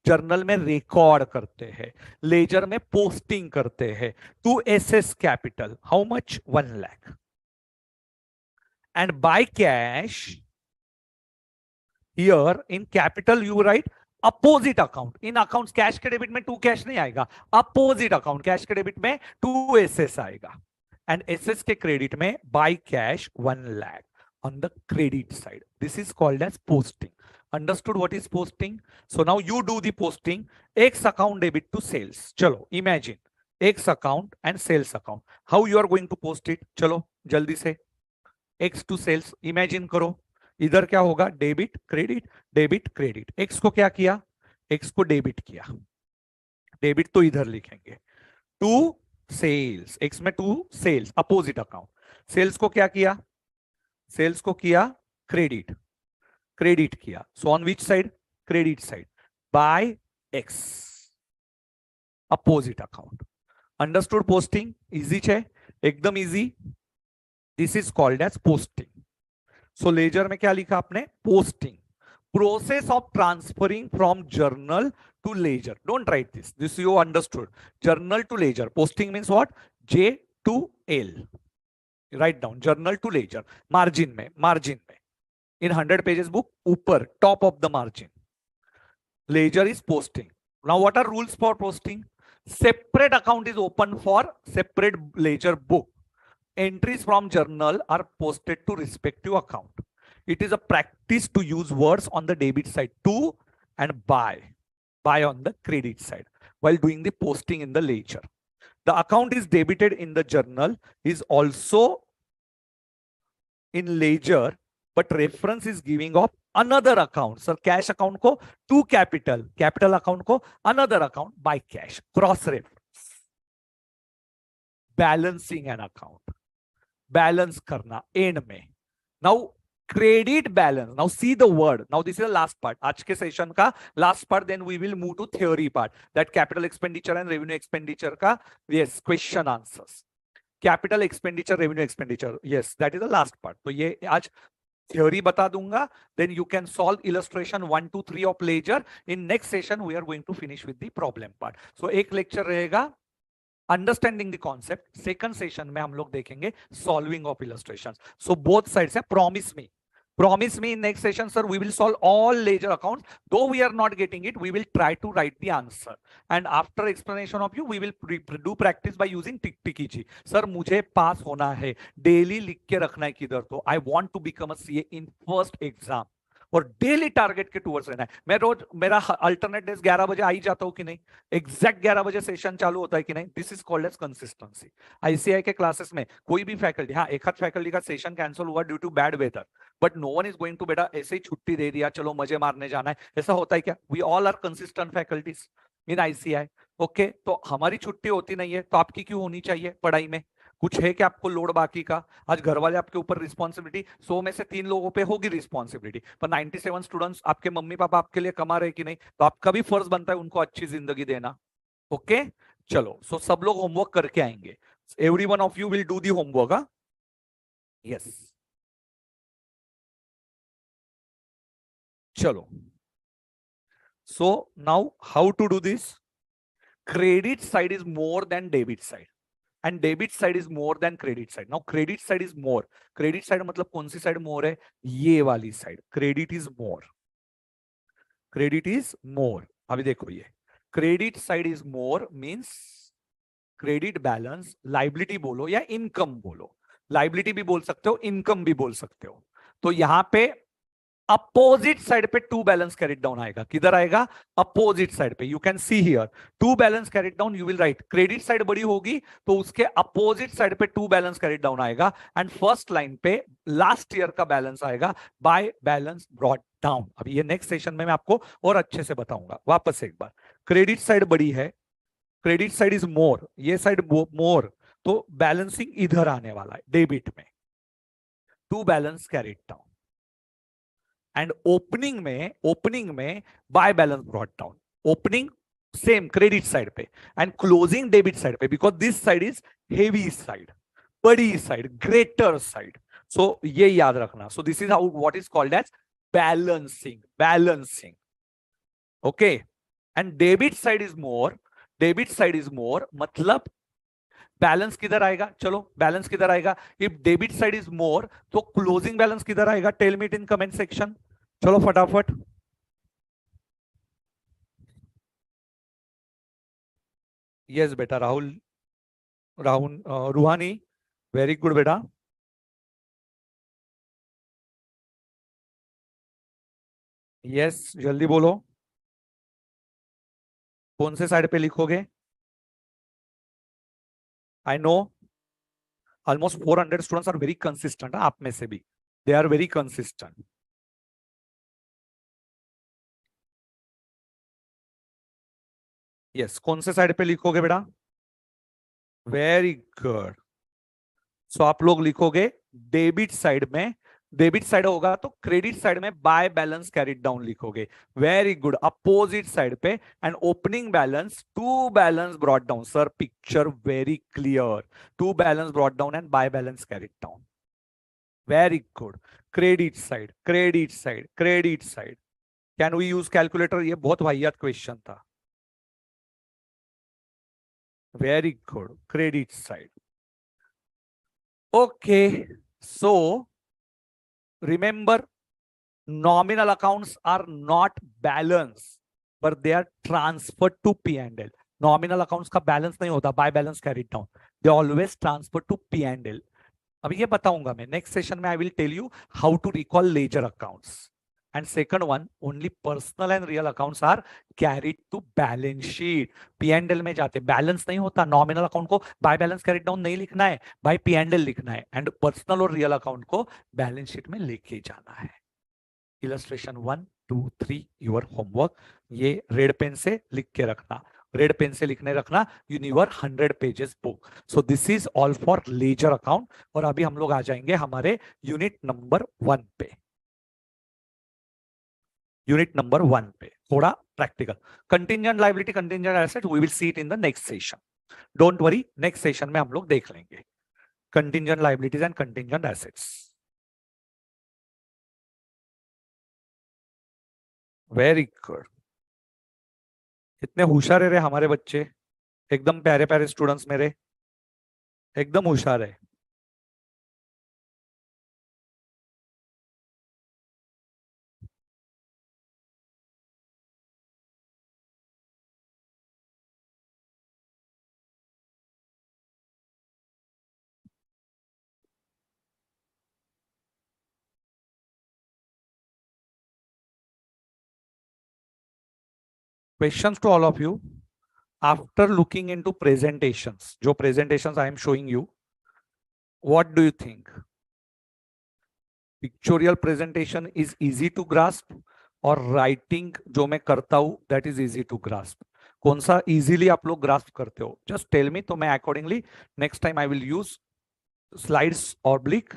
जर्नल में रिकॉर्ड करते हैं, लेजर में पोस्टिंग करते हैं. To SS capital, how much? 1 lakh. And by cash, here in capital you write opposite account. In accounts cash के डेबिट में 2 कैश नहीं आएगा. Opposite account कैश के डेबिट में 2 एसएस आएगा. And एसएस के क्रेडिट में by cash 1 lakh on the credit side. This is called as posting. Understood what is posting? So now you do the posting. X account debit to sales. चलो imagine X account and sales account. How you are going to post it? चलो जल्दी से. X to sales imagine करो. इधर क्या होगा? Debit credit, debit credit. X को क्या किया? एक्स को डेबिट किया. डेबिट तो इधर लिखेंगे. टू सेल्स, एक्स में to sales, opposite account. Sales को क्या किया? सेल्स को किया क्रेडिट, क्रेडिट किया. So on which side? Credit side. By X, opposite account. Understood posting? Easy है, एकदम easy. This is called as posting. So ledger में क्या लिखा आपने? Posting. Process of transferring from journal to ledger. Don't write this, this you understood. Journal to ledger. Posting means what? J to L. Write down. Journal to ledger. Margin में, margin में in 100 pages book ऊपर top of the margin. Ledger is posting. Now what are rules for posting? Separate account is open for separate ledger book. Entries from journal are posted to respective account. It is a practice to use words on the debit side to and buy on the credit side while doing the posting in the ledger. The account is debited in the journal is also in ledger, but reference is giving of another account. Sir, cash account को to capital, capital account को another account by cash. Cross reference. Balancing an account. Balance करना end में. Now credit balance. Now see the word. Now this is the last part, आज के session का last part. Then we will move to theory part, that capital expenditure and revenue expenditure का yes question answers. Capital expenditure, revenue expenditure, yes that is the last part. तो ये आज theory बता दूंगा. Then you can solve illustration 1 2 3 of laser. In next session we are going to finish with the problem part. So एक lecture रहेगा understanding the concept. Second session में हम लोग देखेंगे solving of illustrations. So both sides है. Promise me in next session, sir, we will solve all ledger accounts. Though we are not getting it, we will try to write the answer. And after explanation of you, we will do practice by using टिकी जी. Sir, मुझे पास होना है, daily लिख के रखना है किधर तो. I want to become a CA in first exam. और डेली टारगेट के टूवर्ड्स रहना है. मैं रोज मेरा अल्टरनेट डेज 11 बजे आ ही जाता हूं कि नहीं? एग्जैक्ट 11 बजे सेशन चालू होता है कि नहीं? This is called as consistency. ICI के क्लासेस में कोई भी फैकल्टी, हाँ एक हाथ फैकल्टी का सेशन कैंसिल हुआ due to bad weather, but no one is going to बेटा ऐसे ही छुट्टी दे दिया चलो मजे मारने जाना है, ऐसा होता है क्या? We all are consistent faculties in ICI. Okay, तो हमारी छुट्टी होती नहीं है तो आपकी क्यों होनी चाहिए? पढ़ाई में कुछ है कि आपको लोड बाकी का? आज घर वाले आपके ऊपर रिस्पॉन्सिबिलिटी, 100 में से 3 लोगों पे होगी रिस्पॉन्सिबिलिटी, पर 97 स्टूडेंट्स आपके मम्मी पापा आपके लिए कमा रहे कि नहीं? तो आपका भी फर्ज बनता है उनको अच्छी जिंदगी देना. ओके चलो, सो सब लोग होमवर्क करके आएंगे. Every one of you will do the homework. Yes चलो. So now how to do this? Credit side is more than debit side and debit side is more than credit side. Now credit side is more. Credit side मतलब कौन सी side मोर है? ये वाली side. credit is more. credit is more. अभी देखो ये credit side is more means credit balance, liability बोलो या income बोलो. liability भी बोल सकते हो, income भी बोल सकते हो. तो यहाँ पे अपोजिट साइड पे टू बैलेंस कैरिड डाउन आएगा. किधर आएगा? अपोजिट साइड पे. You can see here to balance carried down. You will write credit side बड़ी होगी तो उसके अपोजिट साइड पे टू बैलेंस कैरिड डाउन आएगा. एंड फर्स्ट लाइन पे लास्ट ईयर का बैलेंस आएगा बाय बैलेंस ब्रॉट डाउन. अभी ये नेक्स्ट सेशन में मैं आपको और अच्छे से बताऊंगा. वापस एक बार, क्रेडिट साइड बड़ी है, क्रेडिट साइड इज मोर, ये साइड मोर, तो बैलेंसिंग इधर आने वाला है डेबिट में. To balance carried down and opening में by balance brought down. Opening same credit side पे एंड क्लोजिंग डेबिट साइड पे, because this side is heavy side, बड़ी साइड, ग्रेटर साइड. सो ये याद रखना. So this is how what is called as balancing. Okay. And debit side is more मतलब balance किधर आएगा? चलो बैलेंस किधर आएगा? If debit side is more तो क्लोजिंग बैलेंस किधर आएगा? Tell me it in comment section. चलो फटाफट. यस बेटा राहुल, रूहानी, वेरी गुड बेटा. यस जल्दी बोलो. कौन से साइड पे लिखोगे? I know almost 400 students are very consistent. आप में से भी they are very consistent. Yes कौन से साइड पे लिखोगे बेटा? Very good. सो आप लोग लिखोगे डेबिट साइड में. डेबिट साइड होगा तो क्रेडिट साइड में बाय बैलेंस कैरिड डाउन लिखोगे. Very good. अपोजिट साइड पे and opening balance to balance brought down. Sir picture very clear. To balance brought down and by balance carried down. Very good. Credit side, credit side, credit side. Can we use calculator? ये बहुत वाहियात question था. Very good. Credit side. Okay. So remember, nominal accounts are not balance but they are transferred to P and L. Nominal accounts का balance नहीं होता by balance carried down. They always transfer to P and L. अभी ये बताऊंगा मैं next session में. I will tell you how to recall ledger accounts. And second one, only personal and real accounts are carried to balance sheet. P and L में जाते balance नहीं होता. Nominal account को बाय बैलेंस कैरिड डाउन नहीं लिखना है, by P and L लिखना है. एंड पर्सनल और रियल अकाउंट को बैलेंस शीट में लेके जाना है. Illustration 1 2 3 your homework. ये रेड पेन से लिख के रखना. रेड पेन से लिखने रखना इन your 100 pages book. So this is all for ledger account. और अभी हम लोग आ जाएंगे हमारे यूनिट नंबर 1 पे. यूनिट नंबर 1 पे थोड़ा practical. Contingent liability, contingent asset, we will see it in the next session. Don't worry, next session में हम लोग देख लेंगे contingent liabilities and contingent assets. Very good. इतने होशियार है रे हमारे बच्चे. एकदम प्यारे प्यारे स्टूडेंट्स मेरे, एकदम होशियार है. Questions to all of you. After looking into presentations, जो presentations I am showing you, what do you think? Pictorial presentation is easy to grasp और writing जो मैं करता हूँ that is easy to grasp. कौन सा easily आप लोग grasp करते हो? Just tell me, तो मैं accordingly next time I will use slides oblique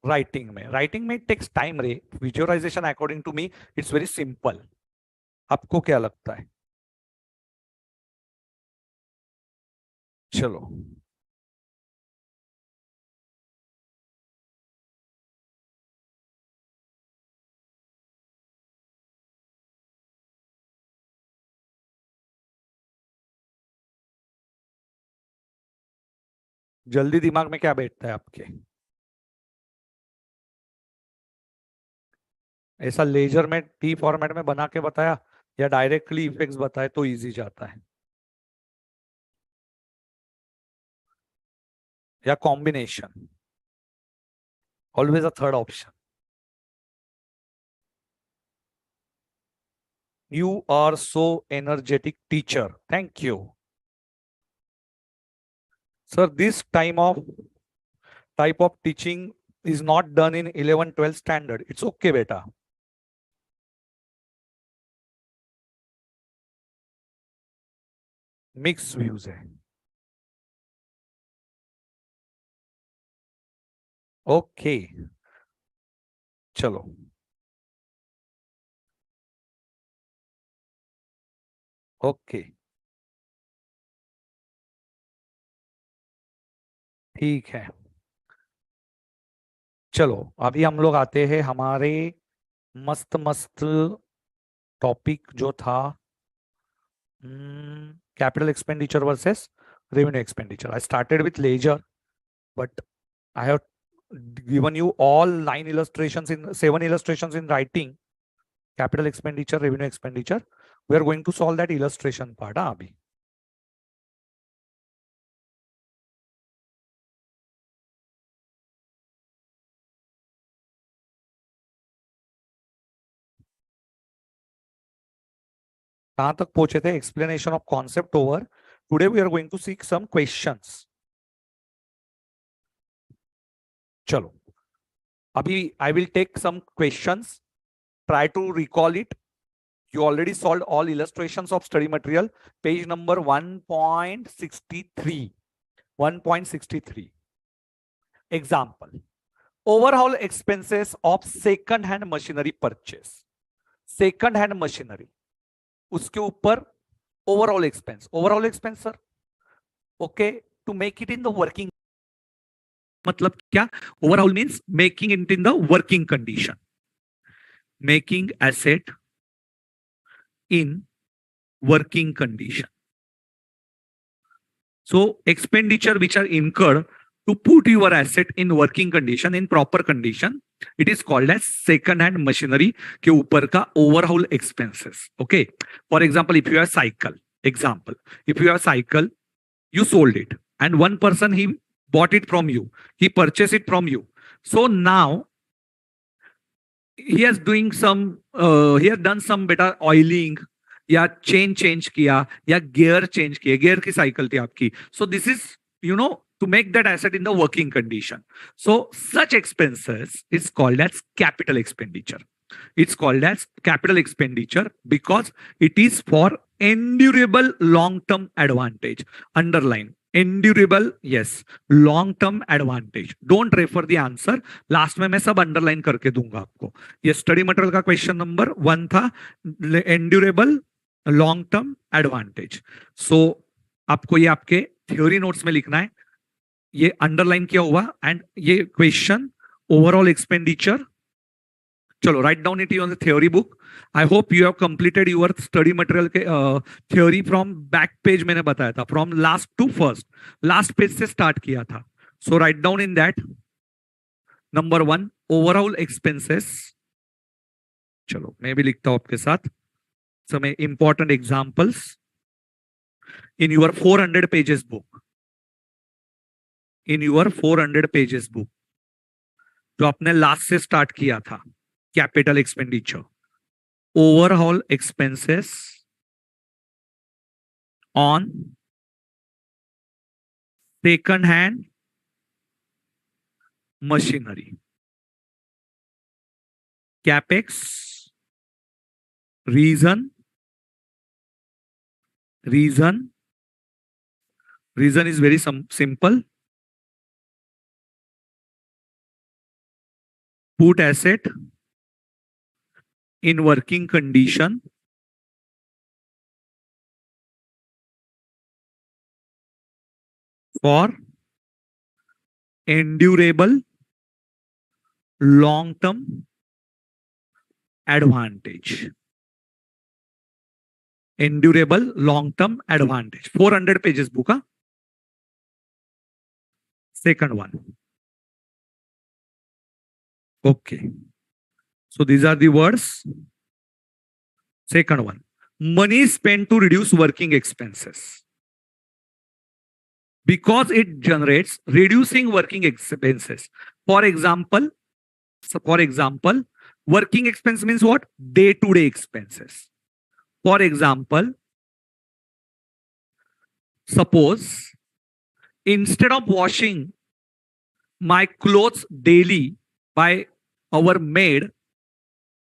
writing में. Writing में it takes time रे. Visualization according to me it's very simple. आपको क्या लगता है? चलो जल्दी दिमाग में क्या बैठता है आपके? ऐसा लेजर में टी फॉर्मेट में बना के बताया या डायरेक्टली इफेक्ट्स बताए तो इजी जाता है, या combination? Always a third option. You are so energetic, teacher. Thank you. Sir, this type of teaching is not done in 11-12 standard. It's okay, beta. Mixed views है. Okay. चलो. Okay. ठीक है. चलो अभी हम लोग आते हैं हमारे मस्त मस्त टॉपिक जो था capital expenditure versus revenue expenditure. I started with leisure, but I have given you all 7 illustrations in writing. Capital expenditure, revenue expenditure. We are going to solve that illustration part. Abhi. कहां तक पहुंचे थे? Explanation of concept over. Today we are going to seek some questions. चलो अभी I will take some questions. Try to recall it. You already solved all illustrations of study material. Page number 1.63. 1.63. Example. Overall expenses of second hand machinery purchase. Second hand machinery. उसके ऊपर overall expense. Overall expense, sir. Okay. To make it in the working. मतलब क्या? Overall means making it in the working condition. Making asset in working condition. So expenditure which are incurred to put your asset in working condition, in proper condition, it is called as second hand machinery के ऊपर का overhaul expenses. Okay. For example, if you have cycle, if you have cycle, you sold it and one person he bought it from you, he purchased it from you. So now he has done some better oiling या chain change किया या gear change किया, gear की cycle थी आपकी. So this is, to make that asset in the working condition. So such expenses is called as capital expenditure. It's called as capital expenditure because it is for endurable long-term advantage. Underline. Endurable, yes. Long-term advantage. Don't refer the answer. Last में मैं सब underline करके दूंगा आपको. ये study material का question number 1 था. Endurable long-term advantage. So आपको ये आपके theory notes में लिखना है. ये underline किया हुआ and ये question overall expenditure. चलो write down it on the theory book. I hope you have completed your study material के theory from back page मैंने बताया था, from last to first. Last page से start किया था. So write down in that. Number 1, overall expenses. चलो मैं भी लिखता हूं आपके साथ. Some important examples in your 400 pages book. In your 400 pages book, जो आपने लास्ट से स्टार्ट किया था, capital expenditure, overall expenses on second hand machinery, capex. Reason is very simple. Put asset in working condition for endurable long-term advantage. Endurable long-term advantage. 400 pages book. Second one. Okay. So these are the words. Second one. Money spent to reduce working expenses. Because it generates reducing working expenses. For example, working expense means what? Day-to-day expenses. For example, suppose instead of washing my clothes daily by our maid,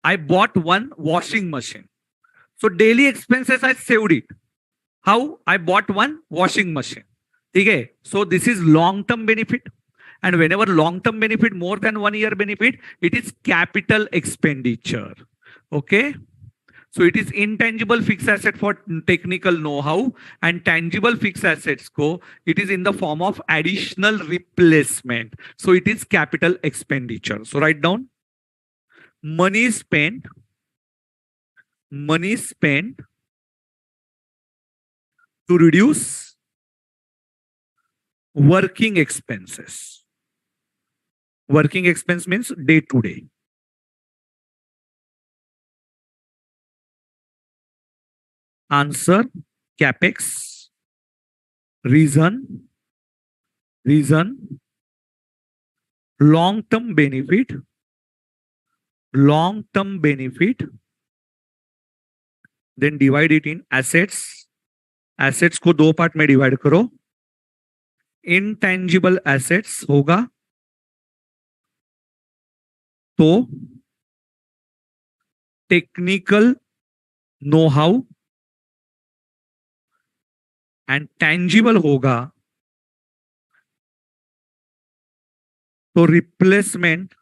I bought one washing machine. So daily expenses I saved it. How? I bought one washing machine. Okay. So this is long-term benefit. And whenever long-term benefit more than 1 year benefit, it is capital expenditure. Okay. So it is intangible fixed asset for technical know-how, and tangible fixed assets it is in the form of additional replacement. So it is capital expenditure. So write down money spent to reduce working expenses. Working expense means day to day. Answer, capex. Reason, long-term benefit, then divide it in assets. Assets को 2 part में divide करो. Intangible assets होगा तो technical know-how, and tangible होगा तो replacement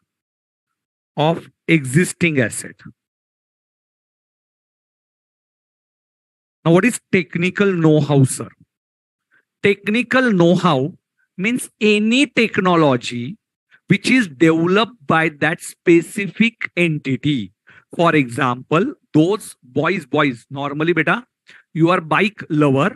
of existing asset. Now, what is technical know-how, sir? Technical know-how means any technology which is developed by that specific entity. For example, those boys, normally beta, you are bike lover.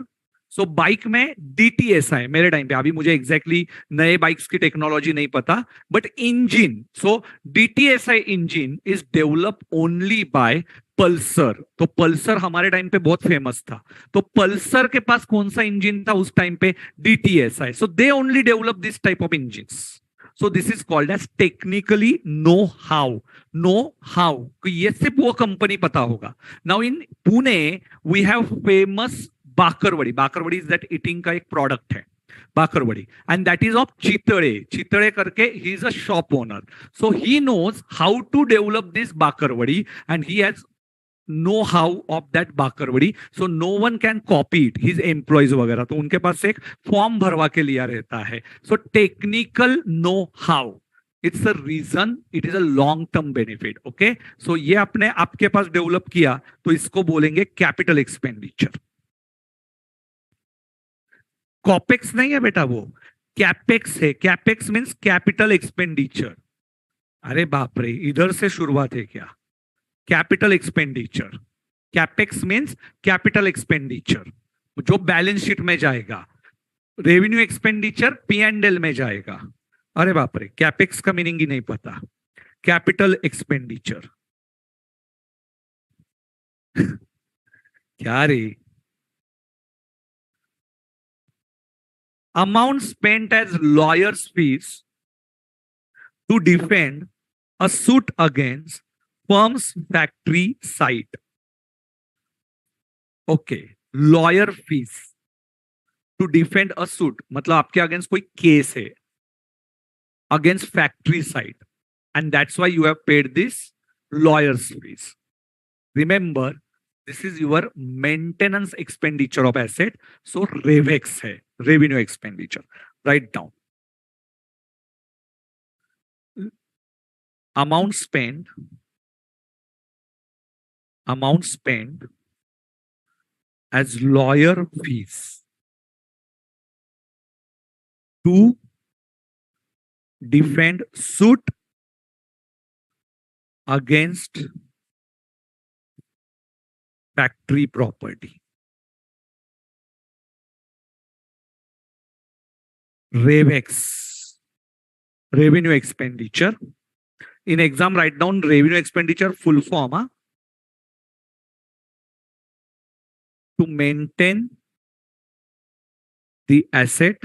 So bike में DTS है मेरे time पे. अभी मुझे exactly नए bikes की technology नहीं पता, but engine, so DTSI engine is develop only by Pulsar. तो पल्सर हमारे टाइम पे बहुत फेमस था. तो पल्सर के पास कौन सा इंजन था उस टाइम पे? DTSI. So they only develop this type of engines. So this is called as technically know-how. Know-how. ये सिर्फ वो कंपनी पता होगा. Now in Pune we have famous bakarwadi. Bakarwadi is that eating का एक product है. Bakarwadi. And that is of चितड़े. चितड़े करके he is a shop owner. So he knows how to develop this bakarwadi and he has know-how of that bakarwadi. So no one can copy it. His employees वगैरह तो उनके पास एक form भरवा के लिया रहता है. So technical know-how. It's a reason, it is a long-term benefit. Okay. So ये आपने आपके पास डेवलप किया तो इसको बोलेंगे कैपिटल एक्सपेंडिचर. कॉपेक्स नहीं है बेटा, वो कैपेक्स है. Capex means capital expenditure. अरे बाप रे, इधर से शुरुआत है क्या? Capital expenditure. Capex means capital expenditure जो बैलेंस शीट में जाएगा. रेवेन्यू एक्सपेंडिचर P&L में जाएगा. अरे बाप रे, कैपेक्स का मीनिंग ही नहीं पता. कैपिटल एक्सपेंडिचर क्या रे? Amount spent as lawyer's fees to defend a suit against firm's factory site. Okay, lawyer fees to defend a suit मतलब आपके अगेंस्ट कोई केस है against factory site, and that's why you have paid this lawyer's fees. Remember, this is your maintenance expenditure of asset. So REVEX है, revenue expenditure. Write down. Amount spent as lawyer fees to defend suit against factory property. REVEX, revenue expenditure. In exam, write down revenue expenditure full form. To maintain the asset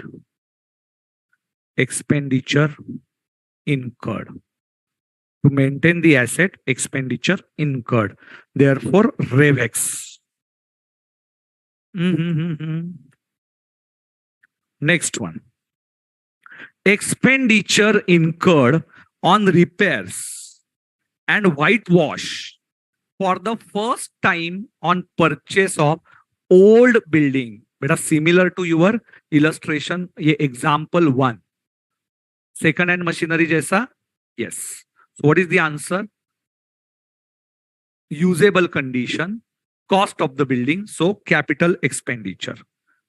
expenditure incurred. To maintain the asset expenditure incurred. Therefore, REVEX. Next one. Expenditure incurred on repairs and whitewash for the first time on purchase of old building. Beta similar to your illustration, ये example 1. Second hand machinery जैसा? Yes. So what is the answer? Usable condition, cost of the building, so capital expenditure.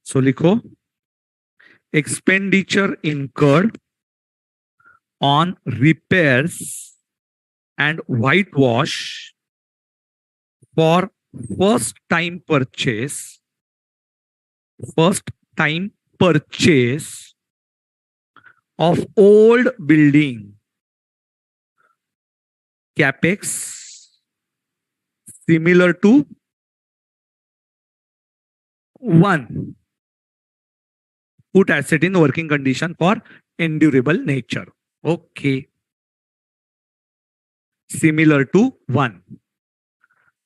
So लिखो expenditure incurred on repairs and whitewash for first time purchase of old building, capex similar to 1. Put asset in working condition for endurable nature. Okay. Similar to 1.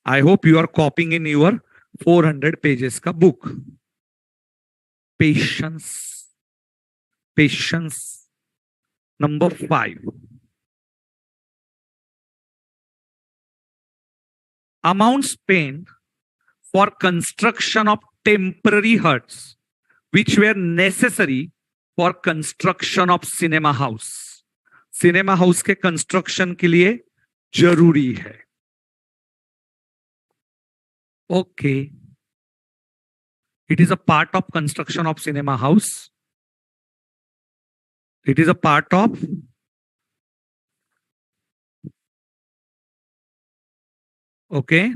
I hope you are copying in your 400 pages ka book. Patience. Patience. Number 5. Amount spent for construction of temporary huts which were necessary for construction of cinema house. Cinema house के construction के लिए जरूरी है. Okay. It is a part of construction of cinema house. It is a part of okay.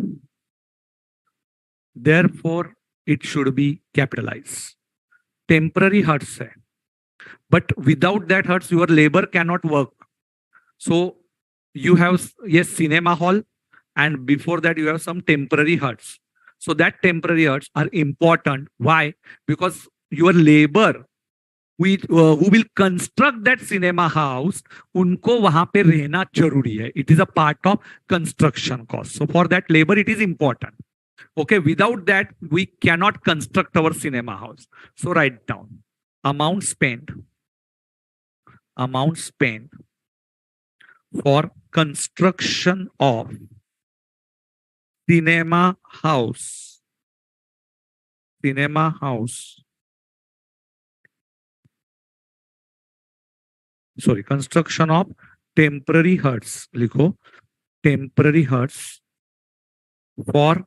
Therefore, it should be capitalized. Temporary huts hai. But without that huts, your labor cannot work. So you have, yes, cinema hall, and before that you have some temporary huts. So that temporary huts are important. Why? Because your labor who will construct that cinema house, उनको वहां पे रहना जरूरी है. It is a part of construction cost. So for that labor, it is important. Okay, without that, we cannot construct our cinema house. So write down amount spent for construction of cinema house. Sorry, construction of temporary huts. लिखो temporary huts for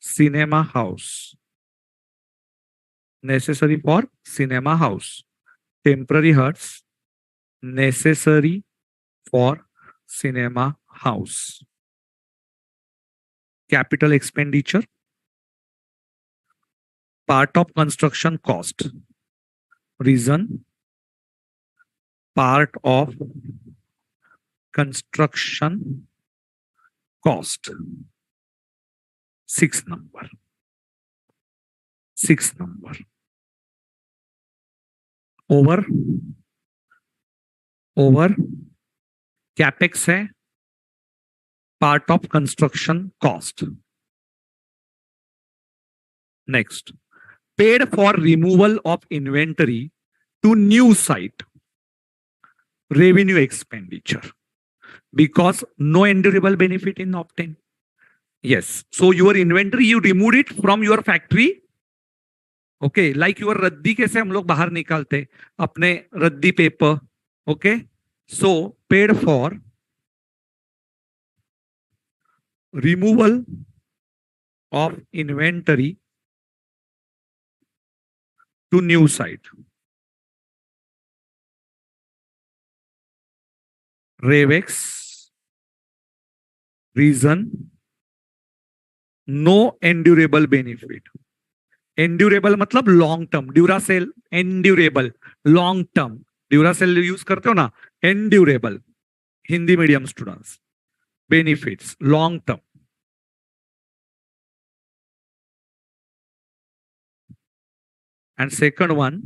cinema house. Necessary for cinema house. Temporary huts necessary for cinema house. Capital expenditure, part of construction cost. Reason, part of construction cost. 6th number. Over capex है, part of construction cost. Next, paid for removal of inventory to new site. Revenue expenditure, because no endurable benefit in obtained. Yes, so your inventory, you removed it from your factory. Okay, like your रद्दी कैसे हम लोग बाहर निकालते अपने रद्दी paper. Okay, so paid for removal of inventory to new site. Revex. Reason, no endurable benefit. Endurable मतलब long term. Duracell endurable long term. Duracell use करते हो ना, endurable. Hindi medium students. Benefits long term. And second one,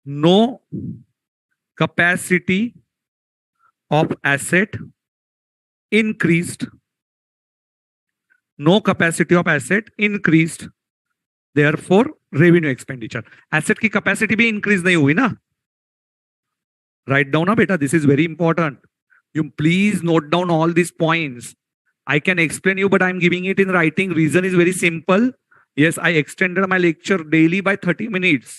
no capacity of asset increased. No capacity of asset increased therefore revenue expenditure. Asset की capacity भी increase नहीं हुई ना. Write down ना बेटा, this is very important. You please note down all these points. I can explain you, but I'm giving it in writing. Reason is very simple. Yes, I extended my lecture daily by 30 minutes.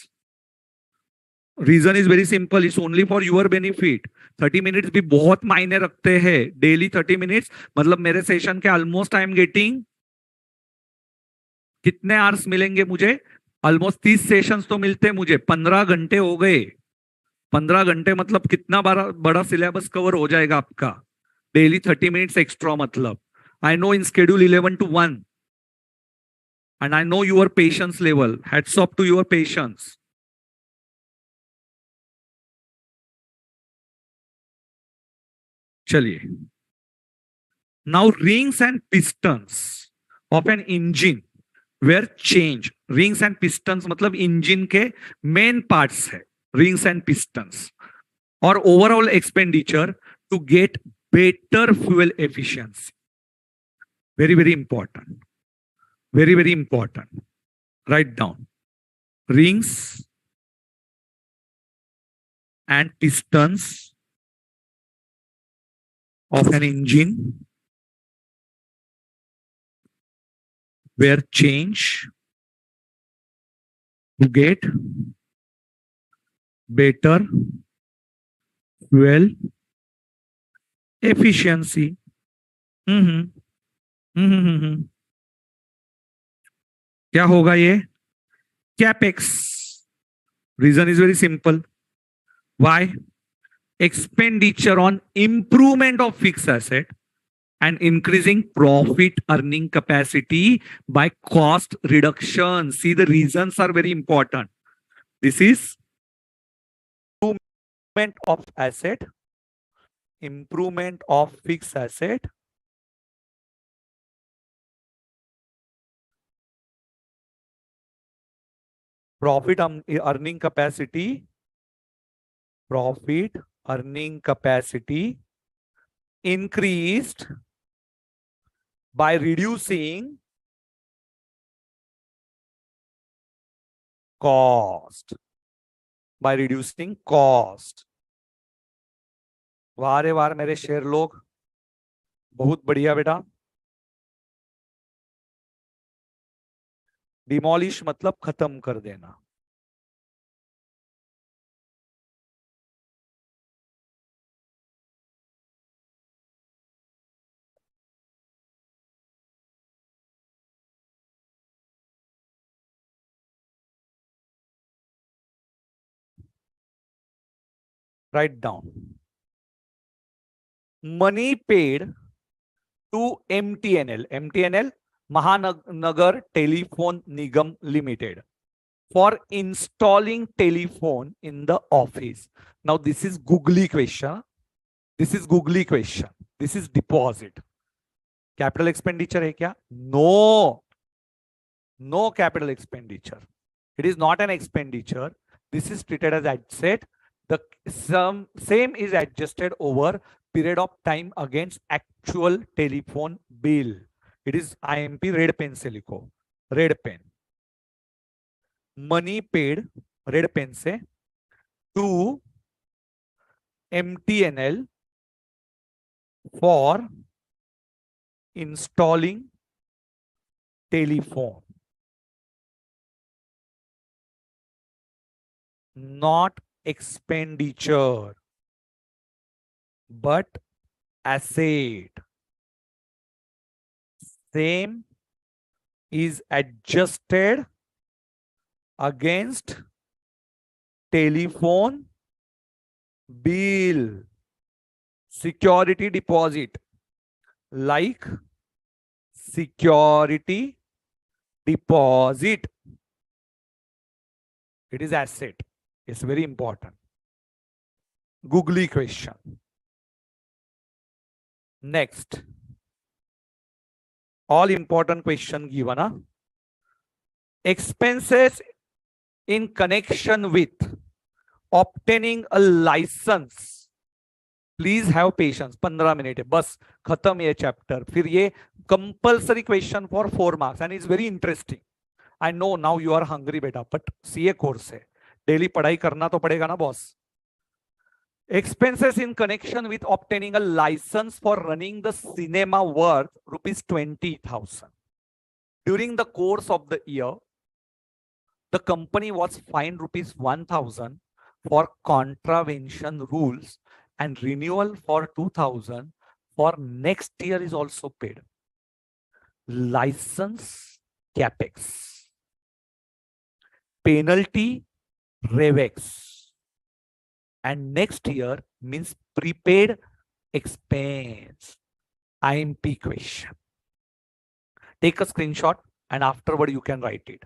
Reason is very simple. It's only for your benefit. 30 minutes भी बहुत मायने रखते हैं. Daily 30 minutes मतलब मेरे session के almost I am getting कितने hours मिलेंगे मुझे? ऑलमोस्ट 30 सेशंस तो मिलते मुझे. 15 घंटे हो गए. 15 घंटे मतलब कितना बड़ा सिलेबस कवर हो जाएगा आपका. डेली 30 मिनट्स एक्स्ट्रा मतलब. I know in schedule 11 to 1. And I know your patience level. Hats off to your patience. चलिए. Now rings and pistons of an engine were changed. Rings and pistons मतलब engine के main parts है. Rings and pistons. Or overall expenditure to get better fuel efficiency. Very, very important. Very, very important. Write down. Rings and pistons of an engine were changed to get better fuel efficiency. क्या होगा ये? Capex. Reason is very simple. Why? Expenditure on improvement of fix asset and increasing profit earning capacity by cost reduction. See, the reasons are very important. This is improvement of asset, improvement of fixed asset, profit earning capacity, profit earning capacity increased by reducing cost. By reducing cost. वाह रे वाह मेरे शेर लोग, बहुत बढ़िया बेटा. Demolish मतलब खत्म कर देना. Write down. Money paid to MTNL. MTNL, Mahanagar Telephone Nigam Limited, for installing telephone in the office. Now this is googly question. This is googly question. This is deposit. Capital expenditure है क्या? No. No capital expenditure. It is not an expenditure. This is treated as asset. The same is adjusted over period of time against actual telephone bill. It is IMP. red pen से लिखो. Red pen. Money paid, red pen से, to MTNL for installing telephone. Not expenditure, but asset. Same is adjusted against telephone bill. Security deposit, like security deposit. It is asset. It's very important. Googly question. Next. All important question given. Expenses in connection with obtaining a license. Please have patience. 15 minute है बस, खत्म ये chapter. फिर ये compulsory question for 4 marks and it's very interesting. I know now you are hungry beta, but CA course है, daily पढ़ाई करना तो पड़ेगा ना boss. Expenses in connection with obtaining a license for running the cinema worth rupees 20,000. During the course of the year, the company was fined rupees 1,000 for contravention rules, and renewal for 2,000 for next year is also paid. License capex, penalty revex, and next year means prepaid expense. IMP question. Take a screenshot and afterward you can write it.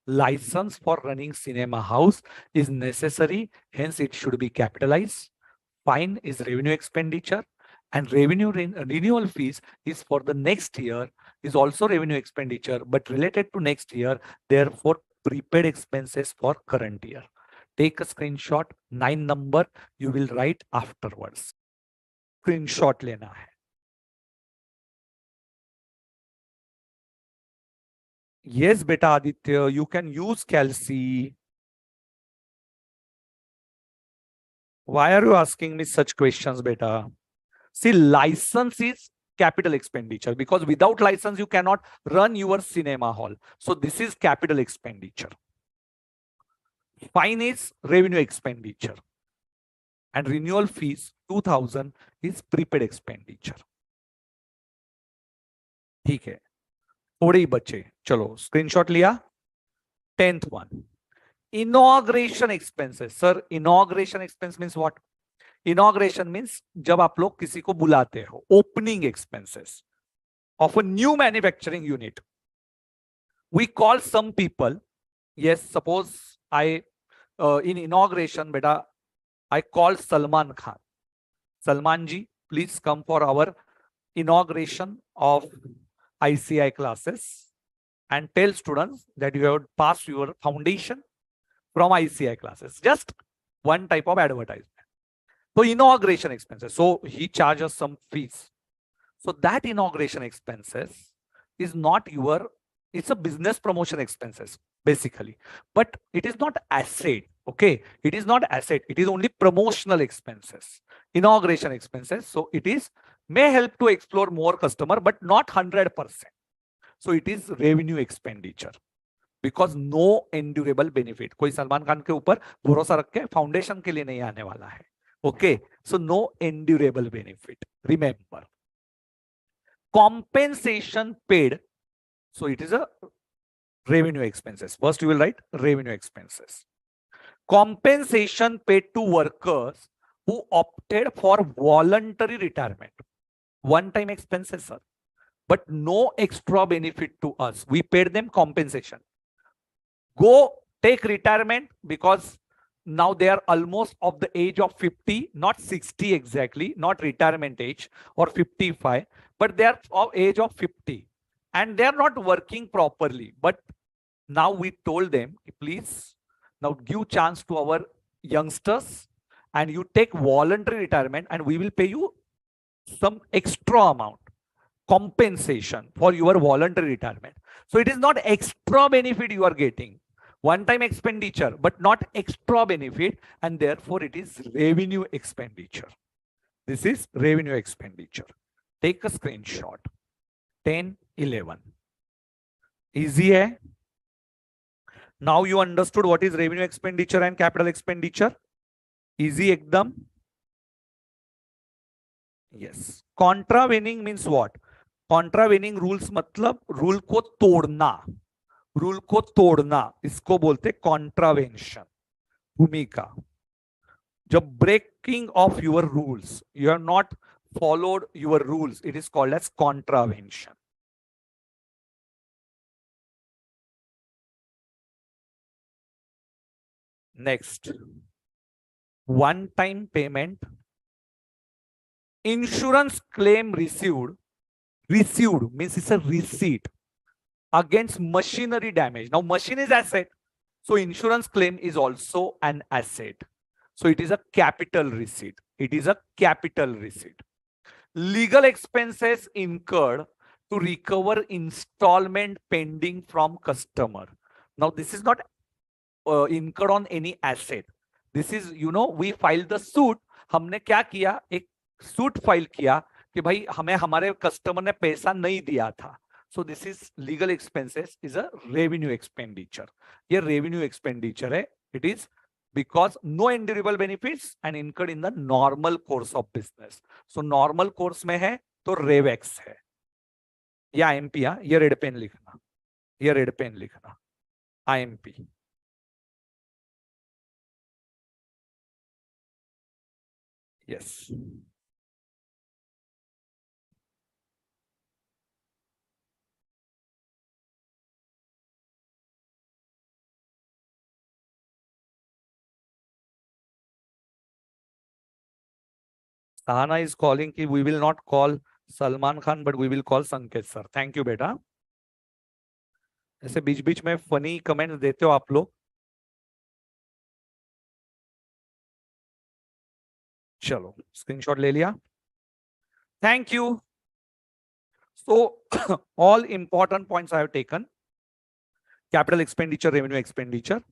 License for running cinema house is necessary, hence it should be capitalized. Fine is revenue expenditure, and revenue renewal fees is for the next year, is also revenue expenditure but related to next year, therefore prepaid expenses for current year. Take a screenshot, 9 number you will write afterwards. Screenshot lena hai. Yes beta Aditya, you can use Calci. Why are you asking me such questions beta? See, license is capital expenditure, because without license you cannot run your cinema hall. So this is capital expenditure. Fine is revenue expenditure, and renewal fees 2,000 is prepaid expenditure. ठीक है, थोड़े ही बचे, चलो screenshot लिया. 10th one, inauguration expenses. Sir, inauguration expense means what? Inauguration means जब आप लोग किसी को बुलाते हो, opening expenses of a new manufacturing unit. We call some people, yes, suppose I in inauguration beta I call Salman Khan. Salman ji, please come for our inauguration of ICI classes and tell students that you have passed your foundation from ICI classes. Just one type of advertisement. So inauguration expenses. So he charges some fees. So that inauguration expenses is not your, it's a business promotion expenses basically, but it is not asset. Okay, it is not asset. It is only promotional expenses, inauguration expenses. So it is may help to explore more customer, but not 100%. So it is revenue expenditure, because no endurable benefit. कोई सलमान खान के ऊपर भरोसा रख के foundation के लिए नहीं आने वाला है. Okay, so no endurable benefit. Remember, compensation paid. So it is a revenue expenses. First you will write revenue expenses. Compensation paid to workers who opted for voluntary retirement. One-time expenses, sir, but no extra benefit to us. We paid them compensation. Go take retirement because now they are almost of the age of 50, not 60 exactly, not retirement age or 55, but they are of age of 50 and they are not working properly. But now we told them, please now give chance to our youngsters and you take voluntary retirement and we will pay you some extra amount compensation for your voluntary retirement. So it is not extra benefit you are getting, one-time expenditure, but not extra benefit, and therefore it is revenue expenditure. This is revenue expenditure. Take a screenshot. 10, 11. Easy, eh? Now you understood what is revenue expenditure and capital expenditure. Easy ekdam. Yes. Contravening means what? Contravening rules मतलब rule को तोड़ना. Rule को तोड़ना, इसको बोलते contravention. Bhumika, जब breaking of your rules, you have not followed your rules, it is called as contravention. Next, one time payment. Insurance claim received. Received means it's a receipt against machinery damage. Now machine is asset, so insurance claim is also an asset, so it is a capital receipt. It is a capital receipt. Legal expenses incurred to recover installment pending from customer. Now this is not incurred on any asset. This is, we filed the suit. हमने क्या किया, एक suit file किया कि भाई हमें हमारे customer ने पैसा नहीं दिया था. So this is legal expenses is a revenue expenditure. ये revenue expenditure है. It is because no indelible benefits and incurred in the normal course of business. So normal course में है तो रेवेक्स है या आईएमपी. ये रेड पेन लिखना, ये रेड पेन लिखना, IMP. Yes. Sahana is calling कि we will not call Salman Khan but we will call Sanket sir. Thank you बेटा. ऐसे बीच बीच में फनी कमेंट्स देते हो आप लोग. चलो स्क्रीनशॉट ले लिया. Thank you. So all important points I have taken. Capital expenditure, revenue expenditure.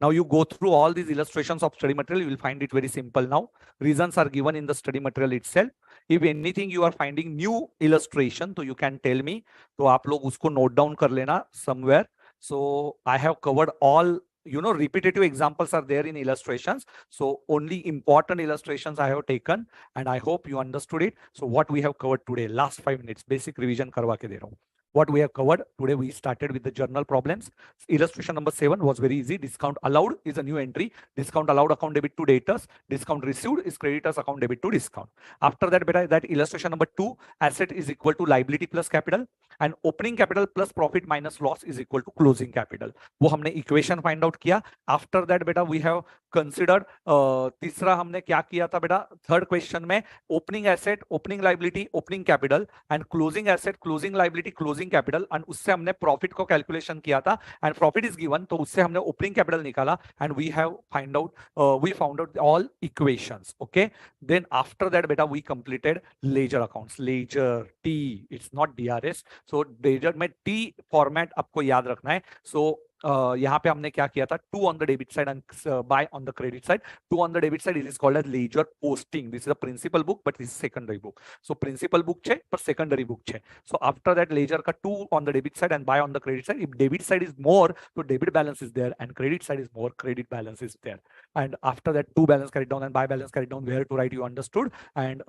Now you go through all these illustrations of study material, you will find it very simple now. Reasons are given in the study material itself. If anything you are finding new illustration, so you can tell me. तो आप लोग उसको note down कर लेना somewhere. So I have covered all, repetitive examples are there in illustrations. So only important illustrations I have taken and I hope you understood it. So what we have covered today, last 5 minutes, basic revision करवा के दे रहा हूँ. What we have covered today, we started with the journal problems. Illustration number 7 was very easy. Discount allowed is a new entry. Discount allowed account debit to debtors. Discount received is creditors account debit to discount. After that, beta, that illustration number 2, asset is equal to liability plus capital and opening capital plus profit minus loss is equal to closing capital. वो हमने equation find out किया. After that, beta, we have considered तीसरा हमने क्या किया था बेटा, third question में opening asset, opening liability, opening capital and closing asset, closing liability, closing capital and उससे हमने प्रॉफिट को कैलकुलेशन किया था एंड प्रॉफिट इज गिवन तो उससे हमने ओपनिंग कैपिटल निकाला and we found out all equations. Okay, then after that बेटा we completed ledger accounts. Ledger T, it's not DRS. So ledger में टी फॉर्मेट आपको याद रखना है. सो यहाँ पे हमने क्या किया था, 2 on the debit side and buy on the credit side. 2 on the debit side, it is called as ledger posting. This is a principal book but this is secondary book. So principal book છે पर secondary book છે. So after that ledger का 2 on the debit side and buy on the credit side. If debit side is more, so debit balance is there and credit side is more, credit balance is there. And after that 2 balance carried down and buy balance carried down, where to write you understood, and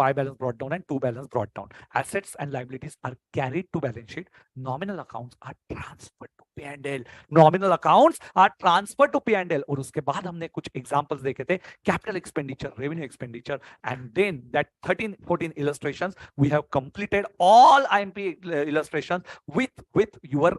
buy balance brought down and 2 balance brought down. Assets and liabilities are carried to balance sheet. Nominal accounts are transferred to P&L. Nominal accounts are transferred to P&L. और उसके बाद हमने कुछ examples देखे थे, capital expenditure, revenue expenditure, and then that 13-14 illustrations we have completed all IMP illustrations with your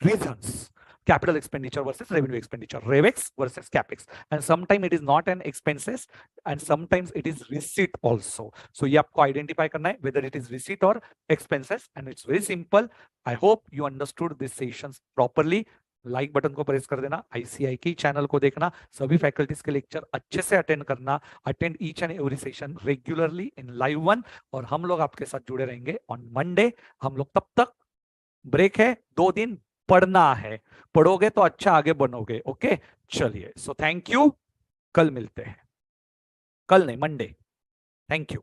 reasons. Capital expenditure versus revenue expenditure, REVEX versus CAPEX, and sometimes it is not an expenses and sometimes it is receipt also. So ये आपको identify करना है whether it is receipt or expenses, and it's very simple. I hope you understood these sessions properly. Like button को press कर देना, ICI की channel को देखना, सभी फैकल्टीज के लेक्चर अच्छे से अटेंड करना, attend each and every session regularly in live one, और हम लोग आपके साथ जुड़े रहेंगे ऑन मंडे. हम लोग तब तक ब्रेक है, 2 दिन पढ़ना है, पढ़ोगे तो अच्छा आगे बनोगे. ओके चलिए, सो थैंक यू, कल मिलते हैं, कल नहीं मंडे. Thank you.